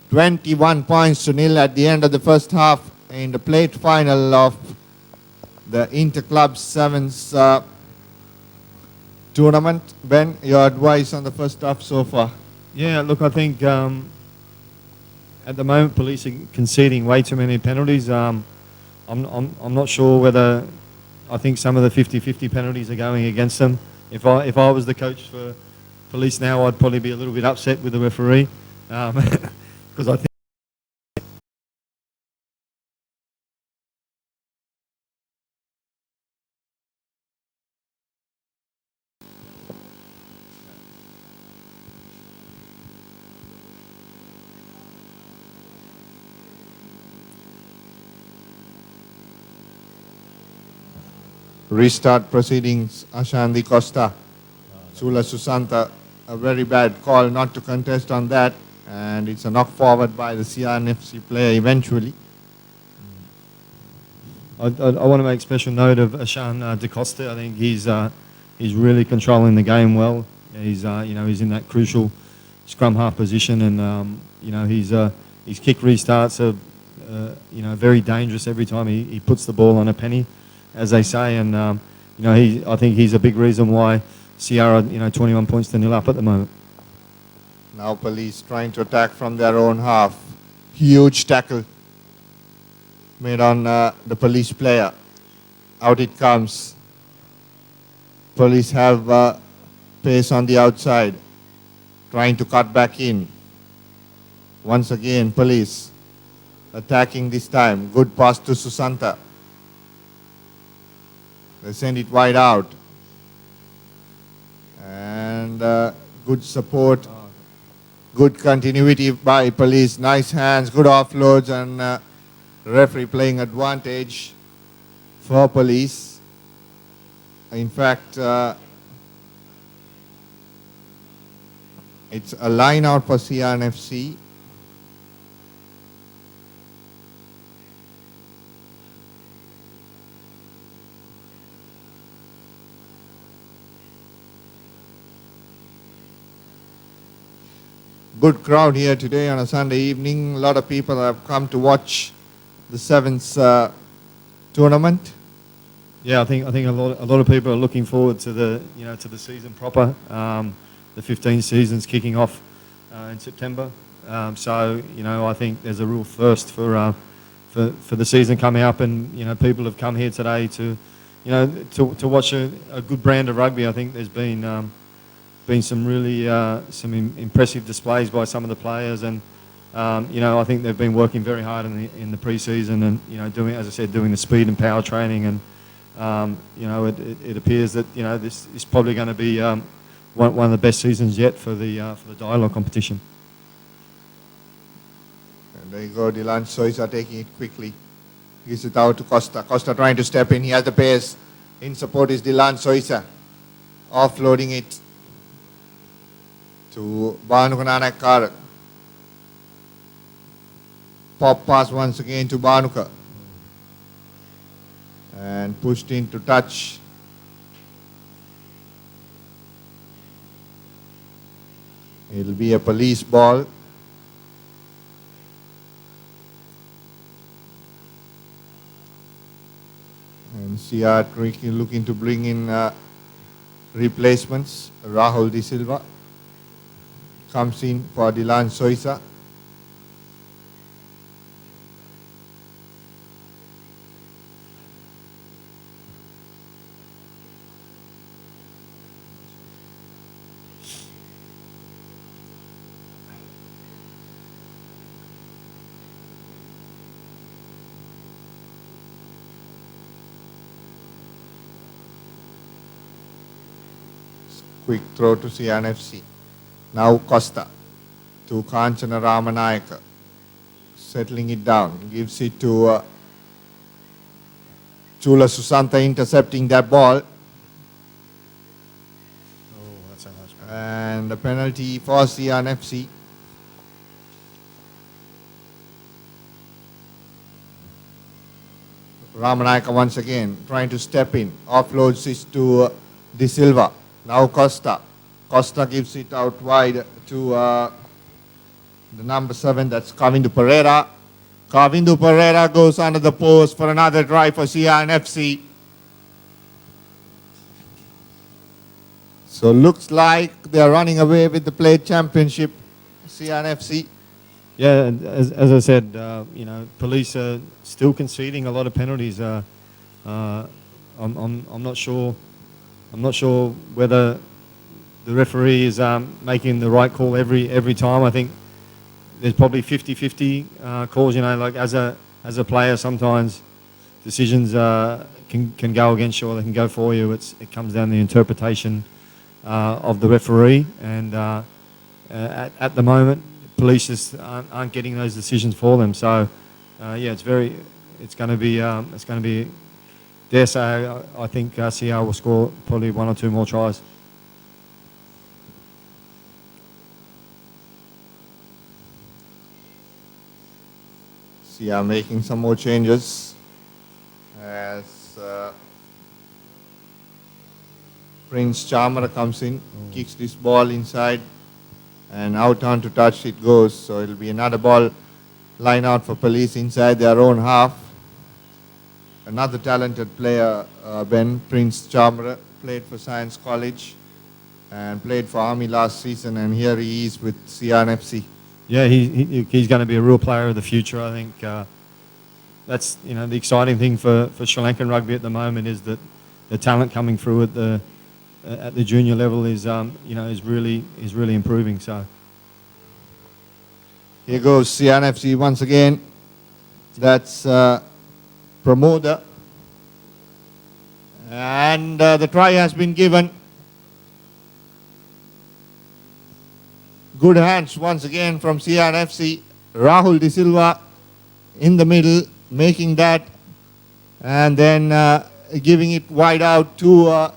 21 points to nil at the end of the first half in the plate final of the Interclub 7's tournament. Ben, your advice on the first half so far? Yeah, look, I think at the moment police are conceding way too many penalties. I'm not sure whether I think some of the 50-50 penalties are going against them. If I was the coach for police now, I'd probably be a little bit upset with the referee because I think. Restart proceedings, Ashandi Costa. Sula Susanta, a very bad call not to contest on that, and it's a knock forward by the CRNFC player eventually. I want to make special note of Ashan DeCosta. I think he's really controlling the game well. He's he's in that crucial scrum half position, and his kick restarts are very dangerous every time he puts the ball on a penny, as they say. And I think he's a big reason why Sierra 21 points to nil up at the moment. Now police trying to attack from their own half. Huge tackle made on the police player. Out it comes. Police have pace on the outside, trying to cut back in. Once again, police attacking this time. Good pass to Susanta. They send it wide out. And good support, good continuity by police. Nice hands, good offloads, and referee playing advantage for police. In fact, it's a line out for CRNFC. Good crowd here today on a Sunday evening. A lot of people have come to watch the 7's tournament. Yeah, I think a lot of people are looking forward to the to the season proper. The 15 season's kicking off in September. So I think there's a real thirst for the season coming up, and people have come here today to to watch a good brand of rugby. I think there's been some really impressive displays by some of the players, and I think they've been working very hard in the pre-season, and doing, as I said, doing the speed and power training, and it appears that this is probably going to be one of the best seasons yet for the Dialog competition. And there you go, Dilan Soisa taking it quickly. Gives it out to Costa. Costa trying to step in. He has the pace. In support is Dilan Soisa. Offloading it to Banuka Nanak. Pop pass once again to Banuka. And pushed into touch. It'll be a police ball. And CR looking to bring in replacements. Rahul De Silva comes in for Dilan Soisa. Quick throw to CNFC. Now Costa to Kanchana Ramanayaka. Settling it down. Gives it to Chula Susanta intercepting that ball. Oh, that's a nice one. And the penalty for CNFC. Ramanayaka once again trying to step in. Offloads it to De Silva. Now Costa. Costa gives it out wide to the number 7, that's Kavindu Pereira. Kavindu Pereira goes under the post for another try for CNFC. So looks like they're running away with the plate championship, CNFC. Yeah, and as I said, police are still conceding a lot of penalties. I'm not sure. I'm not sure whether the referee is making the right call every time. I think there's probably 50-50 calls. Like as a player, sometimes decisions can go against you or they can go for you. It comes down to the interpretation of the referee, and at the moment, police just aren't getting those decisions for them. So it's going to be. Dare say, I think CR will score probably 1 or 2 more tries. CR making some more changes as Prince Chamara comes in, kicks this ball inside, and out on to touch it goes. So it'll be another ball line out for police inside their own half. Another talented player, Ben Prince Chamara, played for Science College and played for Army last season, and here he is with CNFC. Yeah, he's going to be a real player of the future. I think that's the exciting thing for Sri Lankan rugby at the moment is that the talent coming through at the junior level is really improving. So here goes CNFC once again. That's Pramoda. And the try has been given. Good hands once again from CNFC. Rahul De Silva in the middle, making that, and then giving it wide out to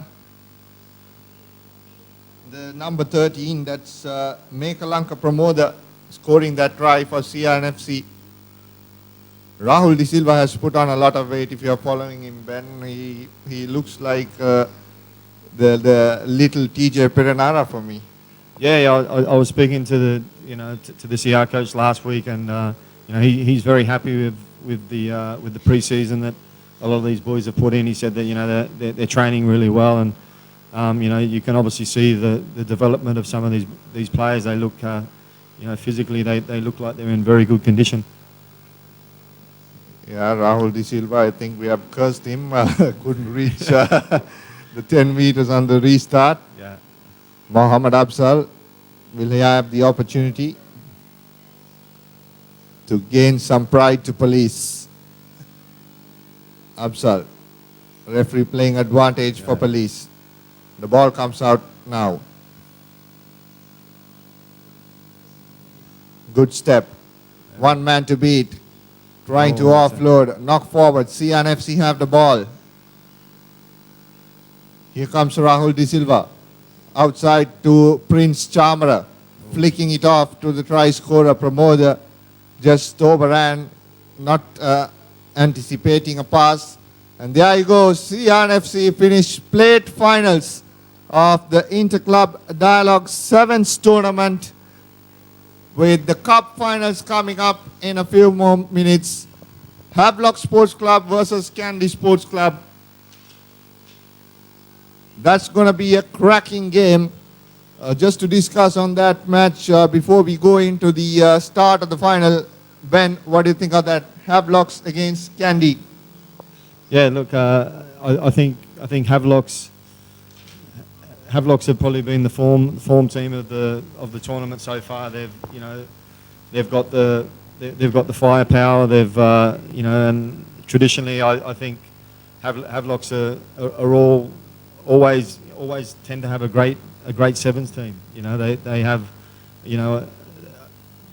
the number 13, that's Mekalanka Pramoda, scoring that try for CNFC. Rahul De Silva has put on a lot of weight. If you're following him, Ben, he looks like the little TJ Perenara for me. yeah, I was speaking to the CR coach last week, and he's very happy with the pre-season that a lot of these boys have put in. He said that they're training really well, and you can obviously see the development of some of these players. They look physically they look like they're in very good condition. Yeah, Rahul De Silva, I think we have cursed him. Couldn't reach the 10 meters on the restart. Yeah. Mohammad Afzal, will he have the opportunity to gain some pride to police? Afzal, referee playing advantage for police. The ball comes out now. Good step. One man to beat. Trying to offload, knock forward. CNFC have the ball. Here comes Rahul De Silva. Outside to Prince Chamara. Flicking it off to the try scorer, Pramoda. Just overran, not anticipating a pass. And there you go. CNFC finish plate finals of the Interclub Dialog 7's tournament, with the cup finals coming up in a few more minutes. Havelock Sports Club versus Kandy Sports Club. That's going to be a cracking game. Just to discuss on that match before we go into the start of the final, Ben, what do you think of that? Havelocks against Kandy. Yeah, look, I think Havelocks have probably been the form team of the tournament so far. They've got the firepower. And traditionally I think Havelocks are always tend to have a great a great sevens team. You know, they have, you know,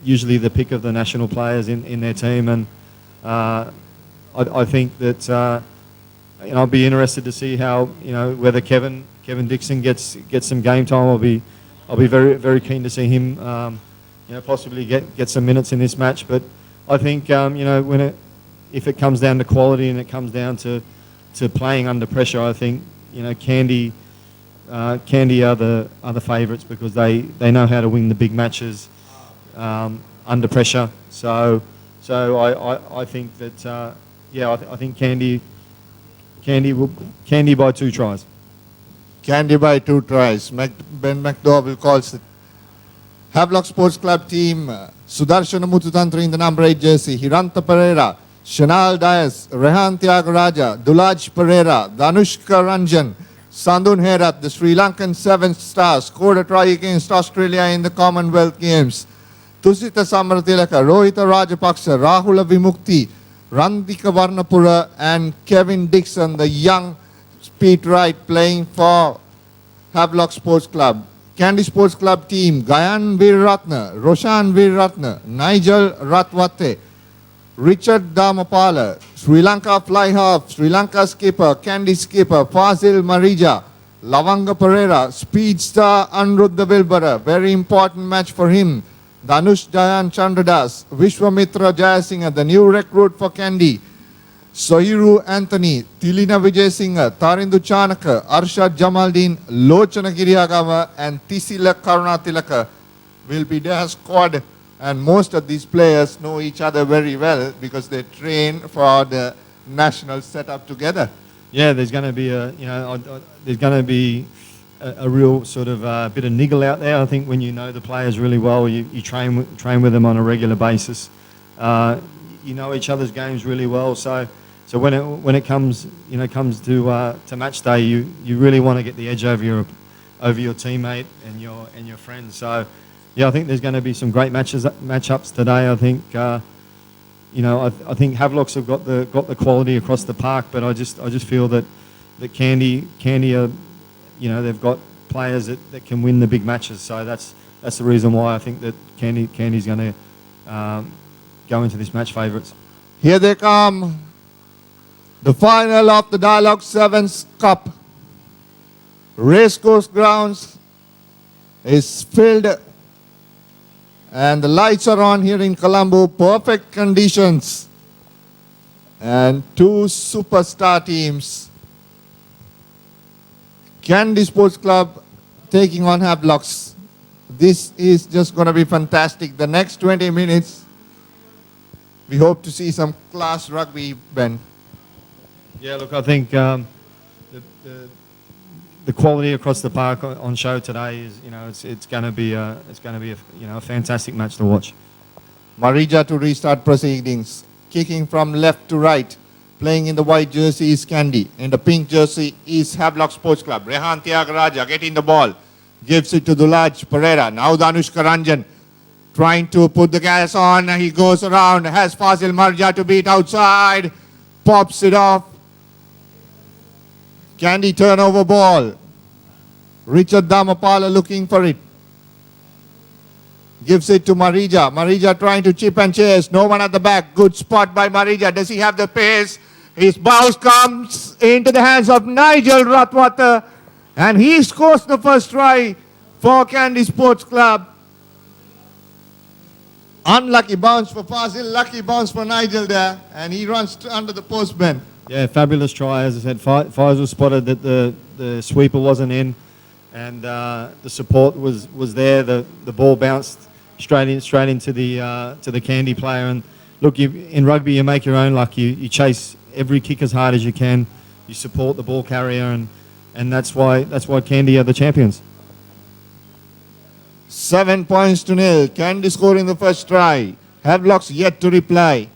usually the pick of the national players in their team, and I think that you know, I'll be interested to see how, you know, whether Kevin Dixon gets some game time. I'll be very keen to see him, you know, possibly get some minutes in this match. But I think you know, if it comes down to quality and it comes down to playing under pressure, I think, you know, Candy are the favourites, because they know how to win the big matches under pressure. So I think that yeah, I think Candy by 2 tries. Candy by 2 tries. Ben McDowell calls it. Havelock Sports Club team, Sudarshana Muthutantra in the number 8 jersey, Hiranta Pereira, Shanal Dias, Rehan Tyagaraja, Dulaj Pereira, Danushka Ranjan, Sandun Herat, the Sri Lankan 7 stars, scored a try against Australia in the Commonwealth Games. Tusita Samaratilaka, Rohita Rajapaksa, Rahula Vimukti, Randika Varnapura, and Kevin Dixon, the young speed right, playing for Havelock Sports Club. Candy Sports Club team, Gayan Veeratna, Roshan Veeratna, Nigel Ratwate, Richard Damapala, Sri Lanka fly half, Sri Lanka skipper, Candy skipper, Fazil Marija, Lavanga Pereira, speed star Anrudha Wilbara, very important match for him. Danush Jayan Chandradas, Vishwamitra Jayasinghe, the new recruit for Candy. Sohiru Anthony, Tilina Vijayasinghe, Tarindu Chanaka, Arshad Jamaldeen, Lochana Giriagama, and Tisila Karunatilaka will be their squad. And most of these players know each other very well because they train for the national setup together. Yeah, there's going to be there's going to be a real sort of bit of niggle out there. I think when you know the players really well, you train with them on a regular basis. You know each other's games really well. So when it comes to match day, you really want to get the edge over your teammate and your friends. So yeah, I think there's going to be some great matchups today. I think I think Havelocks have got the quality across the park, but I just feel that Candy are, you know, they've got players that can win the big matches. So that's the reason why I think that Candy's going to go into this match favourites. Here they come. The final of the Dialog 7's Cup. Racecourse grounds is filled and the lights are on here in Colombo. Perfect conditions. And 2 superstar teams. Candy Sports Club taking on Havelocks. This is just going to be fantastic. The next 20 minutes, we hope to see some class rugby, Ben. Yeah, look, I think the quality across the park on show today is, you know, it's going to be a fantastic match to watch. Marija to restart proceedings, kicking from left to right. Playing in the white jersey is Candy. In the pink jersey is Havelock Sports Club. Rehan Tyagaraja getting the ball. Gives it to Dulaj Pereira. Now Danushka Ranjan trying to put the gas on. He goes around. Has Fazil Marja to beat outside. Pops it off. Candy turnover ball. Richard Damapala looking for it. Gives it to Marija. Marija trying to chip and chase. No one at the back. Good spot by Marija. Does he have the pace? His bounce comes into the hands of Nigel Ratwater. And he scores the first try for Candy Sports Club. Unlucky bounce for Fazil. Lucky bounce for Nigel there. And he runs under the postman. Yeah, fabulous try. As I said, Faisal spotted that the sweeper wasn't in, and the support was there. The ball bounced straight into the Candy player. And look, in rugby, you make your own luck. You chase every kick as hard as you can. You support the ball carrier, and that's why Candy are the champions. 7 points to 0. Candy scoring the first try. Havelocks yet to reply.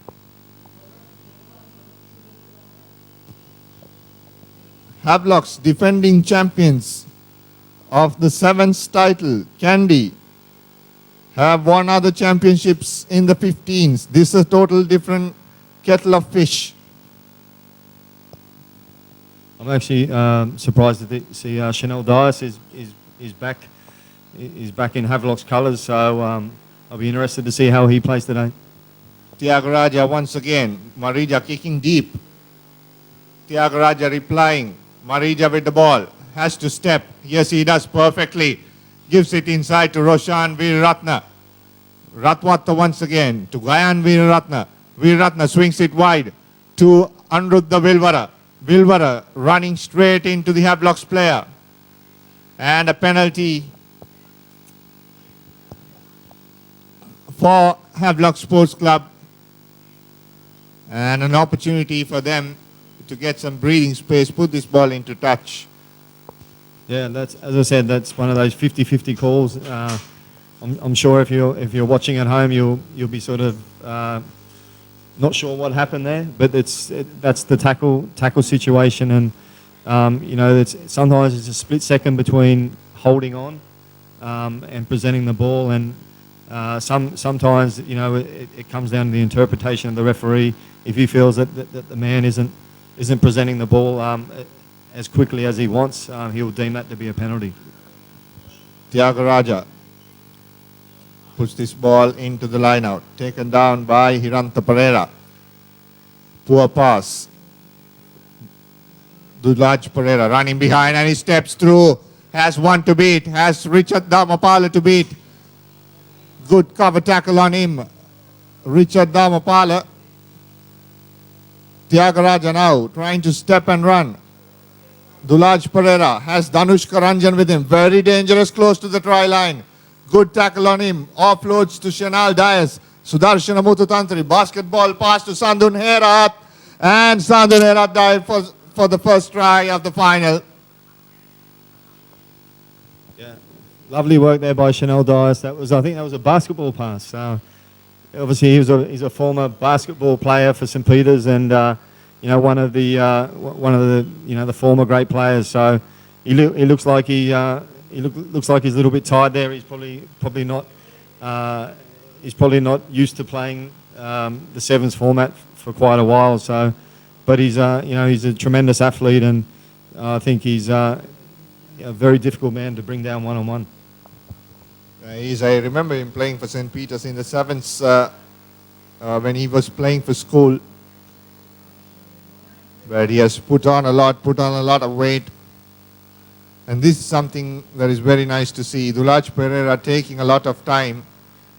Havelocks defending champions of the 7's title. Candy have won other championships in the 15s. This is a total different kettle of fish. I'm actually surprised to see Chanel Dias is is back in Havelock's colours. So I'll be interested to see how he plays today. Tyagaraja once again. Marija kicking deep. Tyagaraja replying. Marija with the ball. Has to step. Yes, he does perfectly. Gives it inside to Roshan Veeratna. Ratwata once again to Gayan Veeratna. Veeratna swings it wide to Anuruddha Vilvara. Vilvara running straight into the Havelock's player. And a penalty for Havelock Sports Club. And an opportunity for them to get some breathing space, put this ball into touch. Yeah, that's, as I said, that's one of those 50-50 calls. I'm sure if you're watching at home, you'll be sort of not sure what happened there, but that's the tackle situation, and you know, sometimes it's a split second between holding on and presenting the ball, and sometimes, you know, it comes down to the interpretation of the referee. If he feels that the man isn't presenting the ball as quickly as he wants, he'll deem that to be a penalty. Tyagaraja puts this ball into the line out. Taken down by Hiranta Pereira. Poor pass. Dulaj Pereira running behind and he steps through. Has one to beat. Has Richard Dhamapala to beat. Good cover tackle on him. Richard Dhamapala. Tyagaraja now trying to step and run. Dulaj Pereira has Danushka Ranjan with him. Very dangerous, close to the try line. Good tackle on him. Offloads to Shanal Dias. Sudarshana Mututantri. Basketball pass to Sandun Herat. And Sandun Herat dive for the first try of the final. Yeah, lovely work there by Chanel Dias. I think that was a basketball pass. Obviously, he's a former basketball player for St Peters, and you know, one of the you know, the former great players. So he looks like looks like he's a little bit tired there. He's probably not used to playing the sevens format for quite a while. So, but he's you know, he's a tremendous athlete, and I think he's a very difficult man to bring down one-on-one. I remember him playing for St. Peter's in the sevens when he was playing for school, where he has put on a lot of weight. And this is something that is very nice to see. Dulaj Pereira taking a lot of time,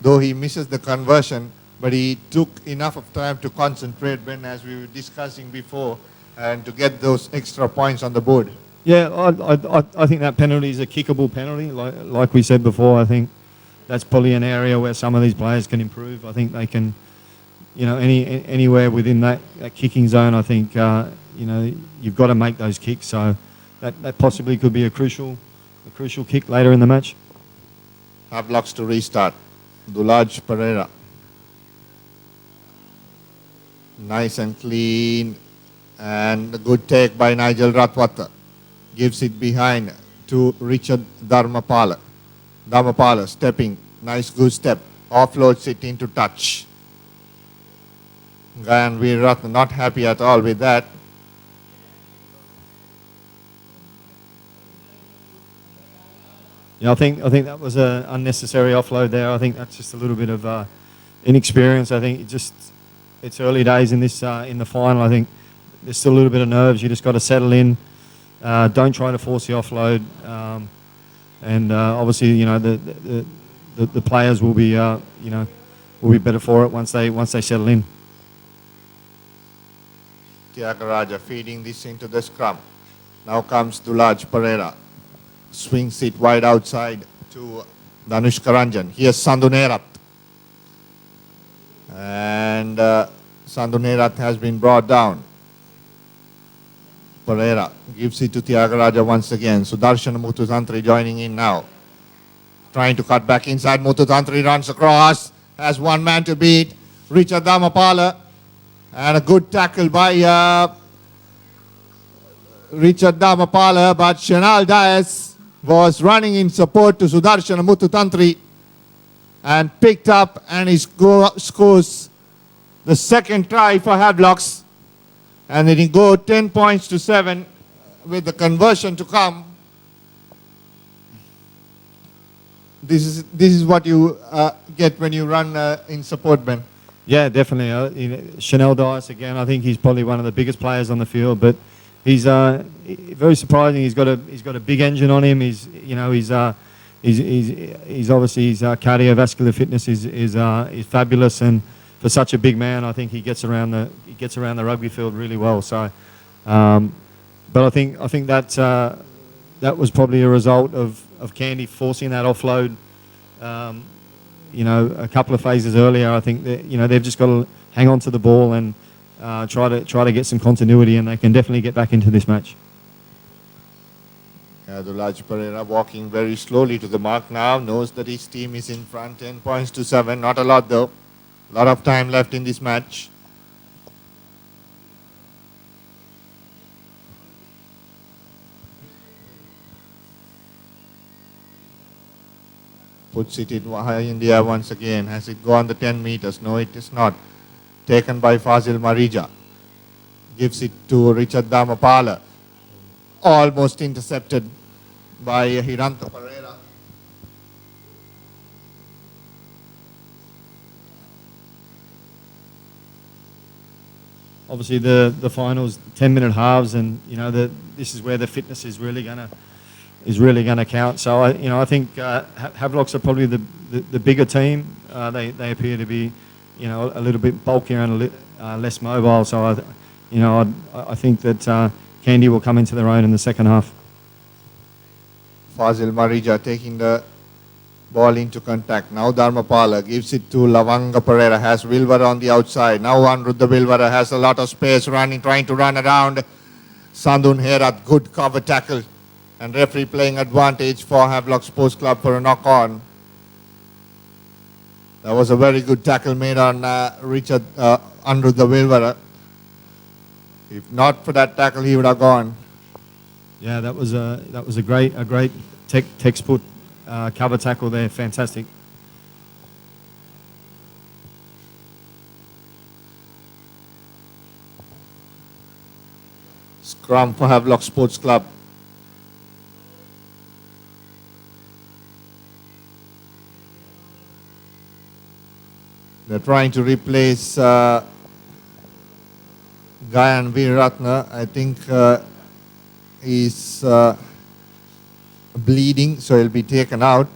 though he misses the conversion, but he took enough of time to concentrate, when, as we were discussing before, and to get those extra points on the board. Yeah, I think that penalty is a kickable penalty. Like we said before, I think that's probably an area where some of these players can improve. I think they can, you know, anywhere within that kicking zone, I think, you know, you've got to make those kicks. So that possibly could be a crucial kick later in the match. Havelocks to restart. Dulaj Pereira. Nice and clean. And a good take by Nigel Ratwata. Gives it behind to Richard Dharmapala. Dharmapala stepping. Nice good step. Offloads it into touch. Gayan Veeratna not happy at all with that. Yeah, I think that was an unnecessary offload there. I think that's just a little bit of inexperience. I think it's early days in this in the final. I think there's still a little bit of nerves. You just got to settle in. Don't try to force the offload. And obviously, you know, the players will be you know, will be better for it once they settle in. Tyagaraja feeding this into the scrum. Now comes Dulaj Pereira. Swings it wide outside to Danushka Ranjan. Here's Sandunerat. And Sandunerat has been brought down. Pereira gives it to Tyagaraja once again. Sudarshan Mututantri joining in now. Trying to cut back inside. Mututantri runs across. Has one man to beat. Richard Dhamapala. And a good tackle by Richard Dhamapala. But Shanal Dias was running in support to Sudarshan Mututantri and picked up, and he scores the second try for Havelocks. And then he go 10 points to 7 with the conversion to come. this is what you get when you run in support, Ben. Yeah, definitely. Chanel Dias again. I think he's probably one of the biggest players on the field, but he's very surprising. He's got a big engine on him. He's obviously his cardiovascular fitness is fabulous, and for such a big man, I think he gets around the rugby field really well. So, but I think that was probably a result of Candy forcing that offload. A couple of phases earlier, I think that they've just got to hang on to the ball and try to get some continuity, and they can definitely get back into this match. Dulaj Pereira walking very slowly to the mark now, knows that his team is in front, 10 points to 7, not a lot though. A lot of time left in this match. Puts it in India once again. Has it gone the 10 meters? No, it is not. Taken by Fazil Marija. Gives it to Richard Dhamapala. Almost intercepted by Hiranta Pereira. Obviously, the finals 10-minute halves, and this is where the fitness is really gonna count. So I think Havelocks are probably the bigger team. They appear to be a little bit bulkier and less mobile. So I think that Candy will come into their own in the second half. Fazil Marija taking the ball into contact. Now Dharmapala gives it to Lavanga Pereira. Has Wilvara on the outside. Now Anruddha Wilvara has a lot of space trying to run around. Sandun Herat, good cover tackle. And referee playing advantage for Havelock Sports Club for a knock-on. That was a very good tackle made on Richard Anruddha Wilvara. If not for that tackle, he would have gone. Yeah, that was a great textbook cover tackle there. Fantastic. Scrum for Havelock Sports Club. They're trying to replace Gayan Veeratna. I think he's bleeding, so he'll be taken out.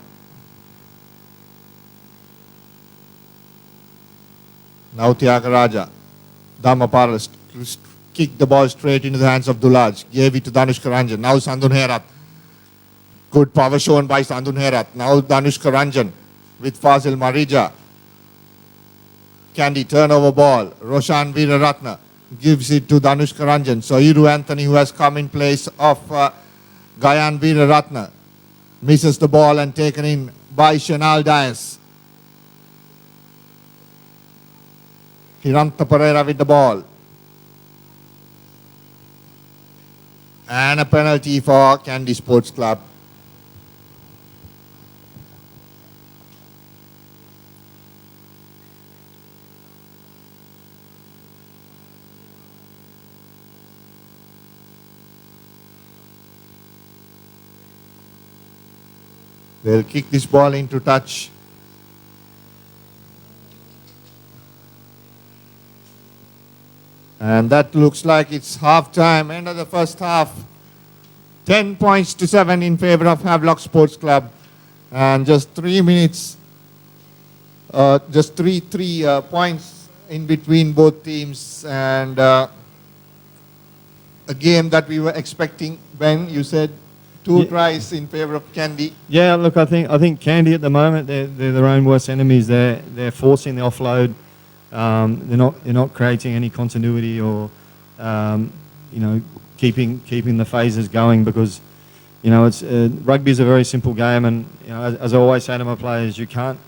Now Tyagaraja. Dhamapala kicked the ball straight into the hands of Dulaj. Gave it to Danushka Ranjan. Now Sandun Herat. Good power shown by Sandun Herat. Now Danushka Ranjan with Fazil Marija. Candy turnover ball. Roshan Veeraratna gives it to Danushka Ranjan. So Iru Anthony, who has come in place of Gayan Veeraratna, misses the ball and taken in by Chanel Dias. Hiranta Pereira with the ball. And a penalty for Candy Sports Club. They'll kick this ball into touch. And that looks like it's half time, end of the first half. 10 points to 7 in favor of Havelock Sports Club. And just 3 minutes, just three points in between both teams. And a game that we were expecting. Ben, you said two tries in favor of Candy. Yeah, look, I think Candy at the moment they're their own worst enemies. They're forcing the offload. They're not creating any continuity or keeping the phases going, because it's rugby is a very simple game, and as I always say to my players, you can't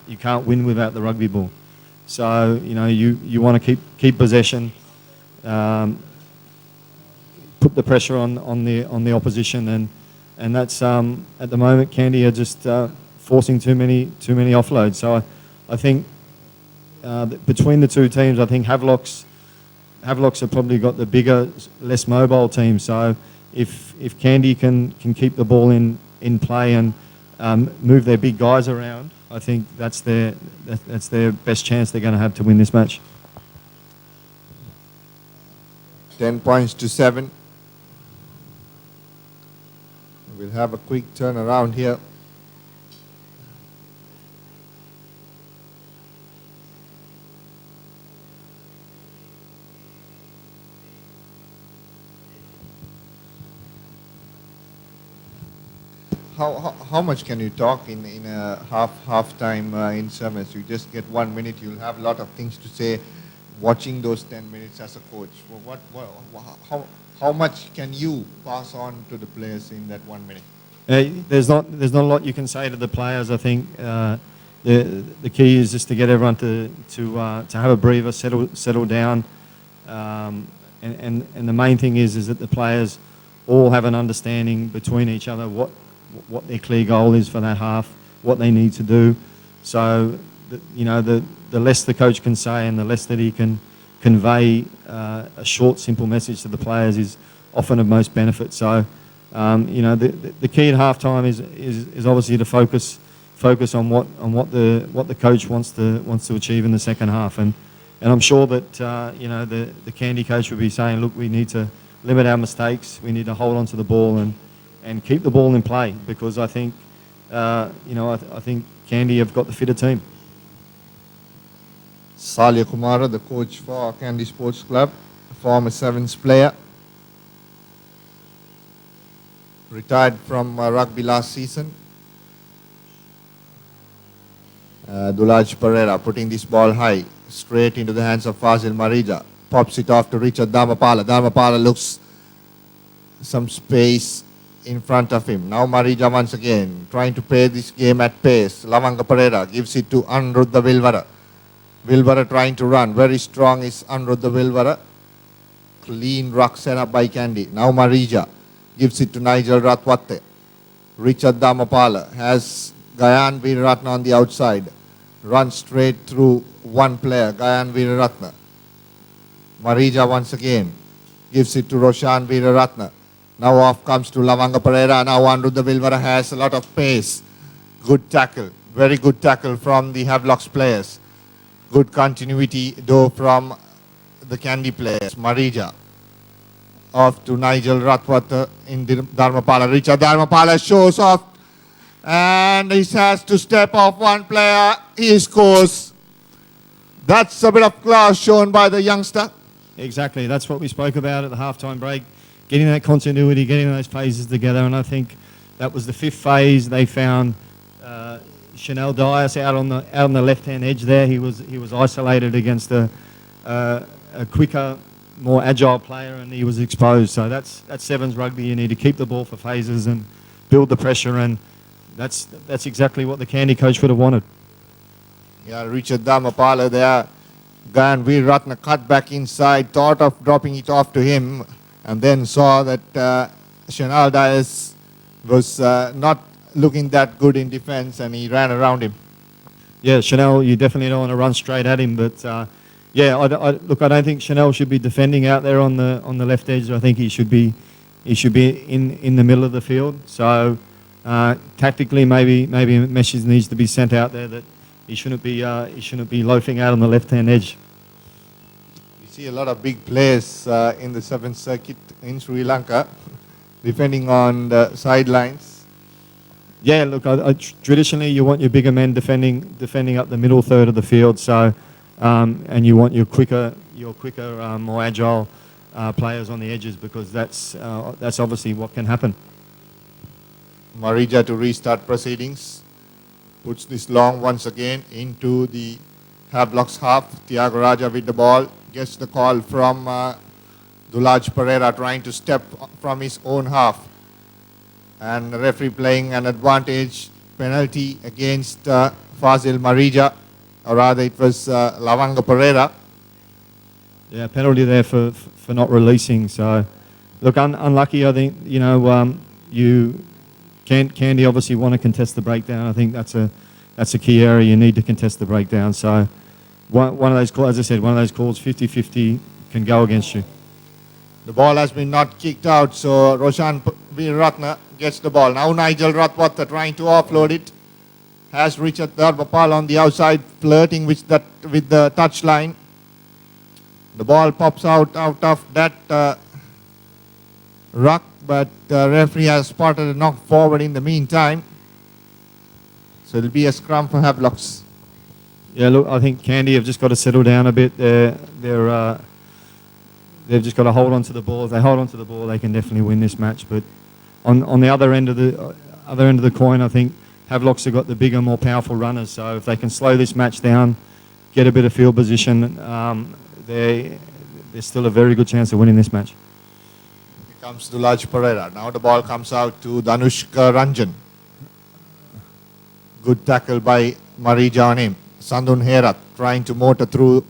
win without the rugby ball. So you want to keep possession, put the pressure on the opposition, and that's at the moment Candy are just forcing too many offloads. So I think between the two teams, I think Havelocks have probably got the bigger, less mobile team. So if Candy can keep the ball in play and move their big guys around, I think that's their best chance they're going to have to win this match. 10 points to 7. We'll have a quick turnaround here. How much can you talk in a half time in 7's? You just get 1 minute. You'll have a lot of things to say. Watching those 10 minutes as a coach, how much can you pass on to the players in that 1 minute? There's not a lot you can say to the players. I think the key is just to get everyone to have a breather, settle down, and the main thing is that the players all have an understanding between each other what their clear goal is for that half, what they need to do. So the less the coach can say and the less that he can convey a short, simple message to the players is often of most benefit. So the key at halftime is obviously to focus on what the coach wants to achieve in the second half, and I'm sure that the Candy coach will be saying, look, we need to limit our mistakes, we need to hold on to the ball and keep the ball in play, because I think I think Candy have got the fitter team. Salya Kumara, the coach for Candy Sports Club, former 7's player, retired from rugby last season. Dulaj Pereira putting this ball high, straight into the hands of Fazil Marija. Pops it off to Richard Dharmapala. Dharmapala looks some space in front of him. Now Marija once again trying to play this game at pace. Lavanga Pereira gives it to Anrudha Vilvara. Vilvara trying to run. Very strong is Anrudha Vilvara. Clean ruck set up by Candy. Now Marija gives it to Nigel Ratwate. Richard Dharmapala has Gayan Veeraratna on the outside. Runs straight through one player, Gayan Veeraratna. Marija once again gives it to Roshan Veeraratna. Now off comes to Lavanga Pereira. Now Anrudha Vilvara has a lot of pace. Good tackle. Very good tackle from the Havelocks players. Good continuity though from the Candy players. Marija off to Nigel Ratwata in Dharmapala. Richard Dharmapala shows off and he has to step off one player. He scores. That's a bit of class shown by the youngster. Exactly, that's what we spoke about at the halftime break. Getting that continuity, getting those phases together, and I think that was the fifth phase. They found Chanel Dias out on the left-hand edge there. He was isolated against a quicker, more agile player, and he was exposed. So that's 7's rugby. You need to keep the ball for phases and build the pressure, and that's exactly what the Candy coach would have wanted. Yeah, Richard Dharmapala there. Gayan Veeraratna cut back inside, thought of dropping it off to him, and then saw that Chanel Dias was not looking that good in defense, and he ran around him. Yeah, Chanel, you definitely don't want to run straight at him, but yeah, look, I don't think Chanel should be defending out there on the left edge. I think he should be in the middle of the field. So tactically, maybe a message needs to be sent out there that he shouldn't be loafing out on the left-hand edge. You see a lot of big players in the 7th circuit in Sri Lanka, defending on the sidelines. Yeah, look, traditionally you want your bigger men defending up the middle third of the field. So, and you want your quicker, more agile players on the edges, because that's obviously what can happen. Marija to restart proceedings. Puts this long once again into the Havelocks half. Thiago Raja with the ball. Gets the call from Dulaj Pereira trying to step from his own half. And the referee playing an advantage penalty against Fazil Marija. Or rather it was Lavanga Pereira. Yeah, penalty there for not releasing. So, look, unlucky. I think Candy obviously want to contest the breakdown. I think that's a key area. You need to contest the breakdown. So one of those calls, as I said, one of those calls, 50-50 can go against you. The ball has been not kicked out, so Roshan Veeratna gets the ball. Now Nigel Ratwatha trying to offload it. Has Richard Dharmapal on the outside, flirting with the touch line. The ball pops out of that ruck, but the referee has spotted a knock forward in the meantime. So it'll be a scrum for Havelocks. Yeah, look, I think Candy have just got to settle down a bit. They've just got to hold on to the ball. If they hold on to the ball, they can definitely win this match. But on the other end of the coin, I think Havelocks have got the bigger, more powerful runners. So if they can slow this match down, get a bit of field position, there's still a very good chance of winning this match. Here comes Dulaj Pereira. Now the ball comes out to Danushka Ranjan. Good tackle by Marija on him. Sandun Herat trying to motor through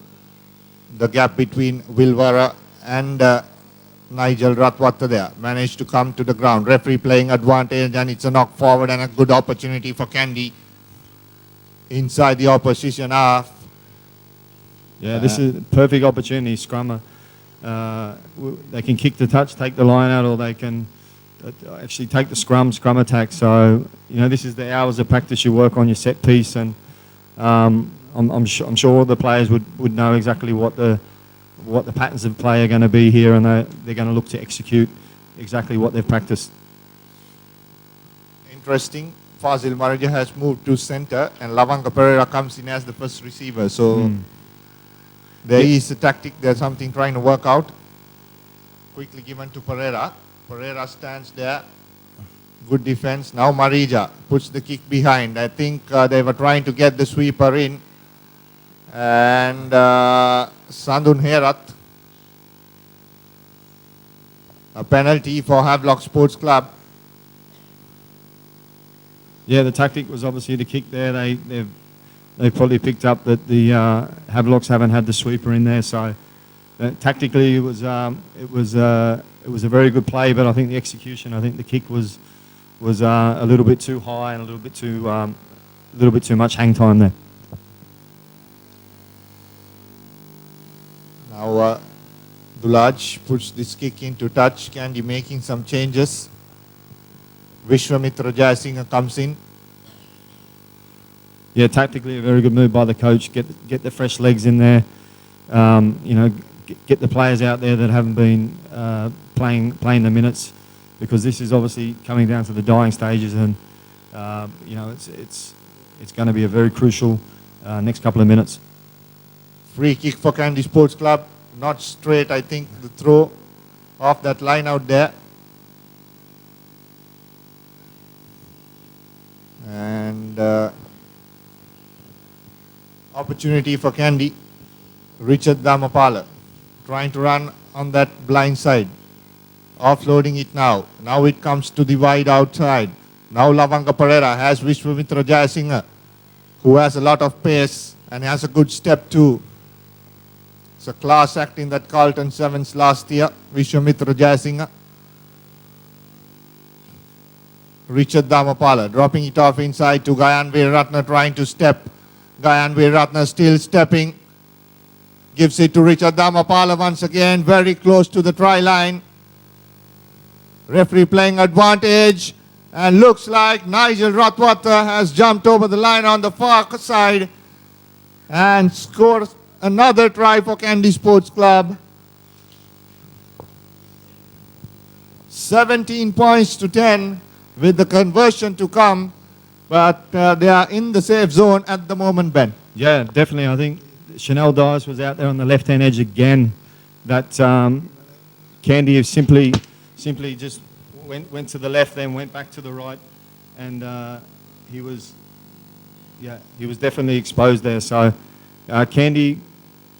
the gap between Wilvara and Nigel Ratwatha there. Managed to come to the ground. Referee playing advantage, and it's a knock forward and a good opportunity for Candy inside the opposition half. Yeah, this is a perfect opportunity, scrummer. They can kick the touch, take the line out, or they can actually take the scrum attack. So, this is the hours of practice you work on your set piece, and I'm sure all the players would know exactly what the patterns of play are going to be here, and they're going to look to execute exactly what they've practiced. Interesting. Fazil Marija has moved to centre, and Lavanga Pereira comes in as the first receiver. So there is a tactic. There's something trying to work out. Quickly given to Pereira. Pereira stands there. Good defense. Now Marija puts the kick behind. I think they were trying to get the sweeper in. And Sandun Herat. A penalty for Havelock Sports Club. Yeah, the tactic was obviously to kick there. They probably picked up that the Havelocks haven't had the sweeper in there, so tactically it was a very good play. But I think the execution, I think the kick was a little bit too high and a little bit too much hang time there. Now Dulaj puts this kick into touch. Candy making some changes. Vishwamitra Jayasinghe comes in. Yeah, tactically a very good move by the coach. Get the fresh legs in there. Get the players out there that haven't been playing the minutes, because this is obviously coming down to the dying stages, and it's going to be a very crucial next couple of minutes. Free kick for Candy Sports Club. Not straight, I think, the throw off that line out there. And opportunity for Candy. Richard Dhamapala trying to run on that blind side. Offloading it now. Now it comes to the wide outside. Now Lavanga Pereira has Vishwamitra Jayasinghe, who has a lot of pace and has a good step too. It's a class act in that Carlton 7's last year. Vishwamitra Jayasinghe. Richard Dhamapala dropping it off inside to Gayan Veeratna trying to step. Gayan Veeratna still stepping. Gives it to Richard Dhamapala once again, very close to the try line. Referee playing advantage, and looks like Nigel Ratwatha has jumped over the line on the far side and scores another try for Candy Sports Club. 17 points to 10 with the conversion to come, but they are in the safe zone at the moment, Ben. Yeah, definitely. I think Chanel Dias was out there on the left-hand edge again. That Candy have simply just went to the left, then went back to the right, and he was definitely exposed there. So Candy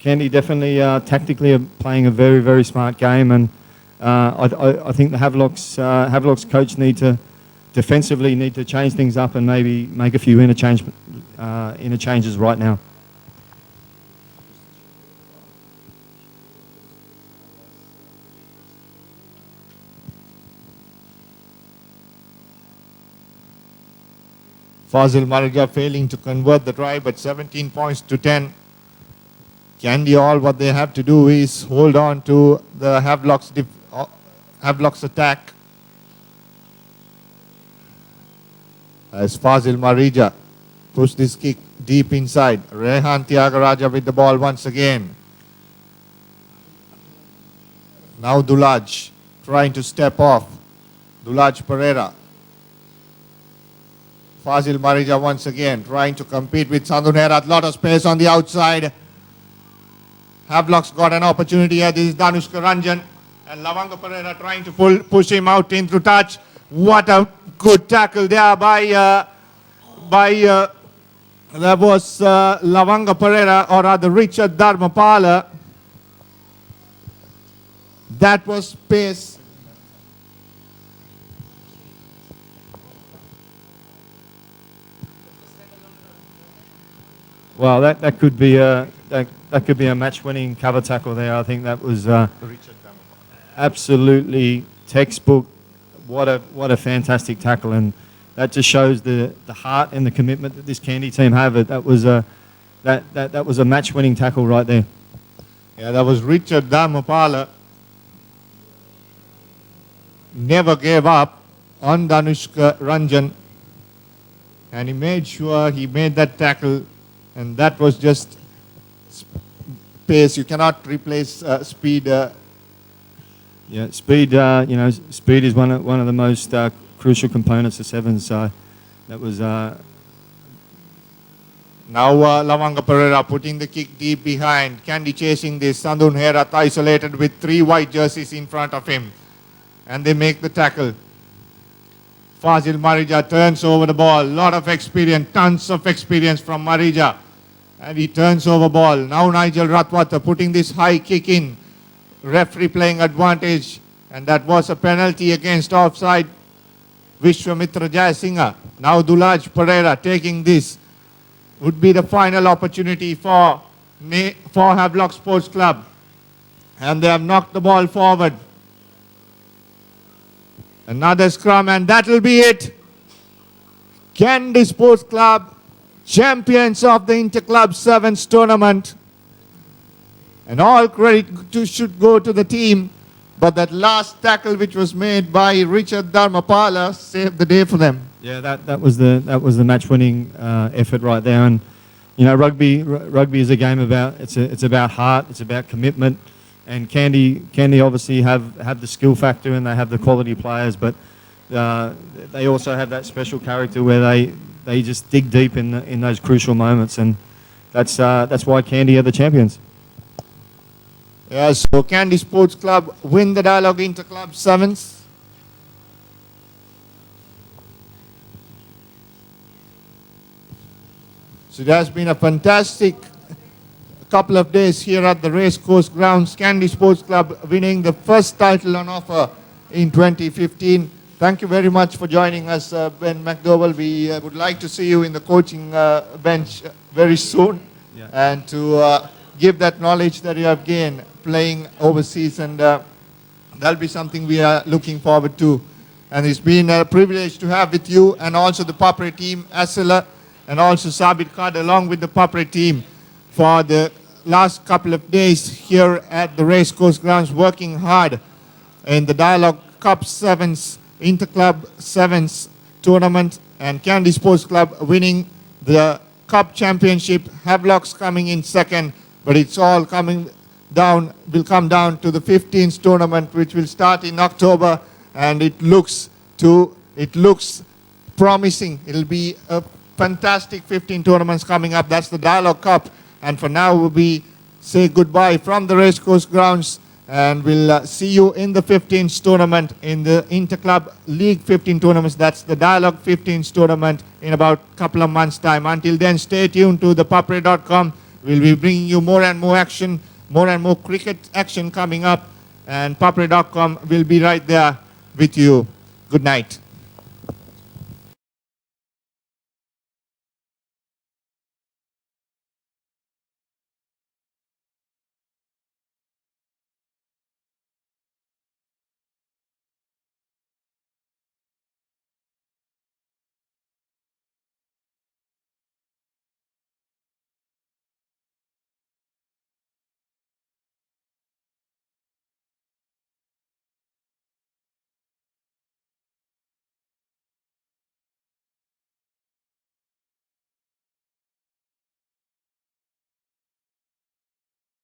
definitely tactically are playing a very, very smart game, and I think the Havelocks coach defensively need to change things up and maybe make a few interchanges right now. Fazil Marija failing to convert the try, but 17 points to 10. Candy, all what they have to do is hold on to the Havelocks attack. as Fazil Marija pushed this kick deep inside. Rehan Tyagaraja with the ball once again. Now Dulaj trying to step off. Dulaj Pereira. Fazil Marija once again trying to compete with Sandhu Nehrat. Lot of space on the outside. Havelock's got an opportunity here. This is Danushka Ranjan. And Lavanga Pereira trying to push him out in through touch. What a good tackle there by that was Lavanga Pereira, or rather Richard Dharmapala. That was pace. Well, that could be a that could be a match-winning cover tackle there. I think that was absolutely textbook. What a fantastic tackle, and that just shows the heart and the commitment that this Kandy team have. That was a match-winning tackle right there. Yeah, that was Richard Dharmapala. Never gave up on Danushka Ranjan, and he made sure he made that tackle, and that was just pace. You cannot replace speed. Yeah, speed. Speed is one of the most crucial components of sevens. So that was. Now Lavanga Pereira putting the kick deep behind. Kandy chasing this. Sandhu Nehrat isolated with 3 white jerseys in front of him. And they make the tackle. Fazil Marija turns over the ball. Lot of experience, tons of experience from Marija. And he turns over ball. Now Nigel Ratwata putting this high kick in. Referee playing advantage. And that was a penalty against offside Vishwamitra Jayasinghe. Now Dulaj Pereira taking this. Would be the final opportunity for Havelock Sports Club. And they have knocked the ball forward. Another scrum, and that will be it. Kandy Sports Club, champions of the Interclub 7's tournament. And all credit should go to the team. But that last tackle which was made by Richard Dharmapala saved the day for them. Yeah, that was the match-winning effort right there. And you know, rugby is a game about it's about heart, it's about commitment. And Kandy obviously have the skill factor, and they have the quality players, but they also have that special character where they just dig deep in those crucial moments, and that's why Kandy are the champions. Yeah, so Kandy Sports Club win the Dialog Interclub 7's. So it has been a fantastic couple of days here at the Racecourse Grounds. Kandy Sports Club winning the first title on offer in 2015. Thank you very much for joining us, Ben McDowell. We would like to see you in the coaching bench very soon, Yeah. and to give that knowledge that you have gained playing overseas, and that'll be something we are looking forward to. And it's been a privilege to have with you, and also the ThePapare team, Asila, and also Sabit Khan, along with the ThePapare team, for the last couple of days here at the Racecourse Grounds, working hard in the Dialog Cup 7's, Interclub 7's tournament, and Kandy Sports Club winning the Cup Championship. Havelock's coming in second, but it's all will come down to the 15th tournament, which will start in October, and it looks promising. It'll be a fantastic 15 tournaments coming up. That's the Dialog Cup. And for now, we say goodbye from the Racecourse Grounds, and we'll see you in the 15th tournament, in the Interclub League 15 tournaments. That's the Dialog 15th tournament in about a couple of months' time. Until then, stay tuned to ThePapare.com. We'll be bringing you more and more action, more and more cricket action coming up, and ThePapare.com will be right there with you. Good night.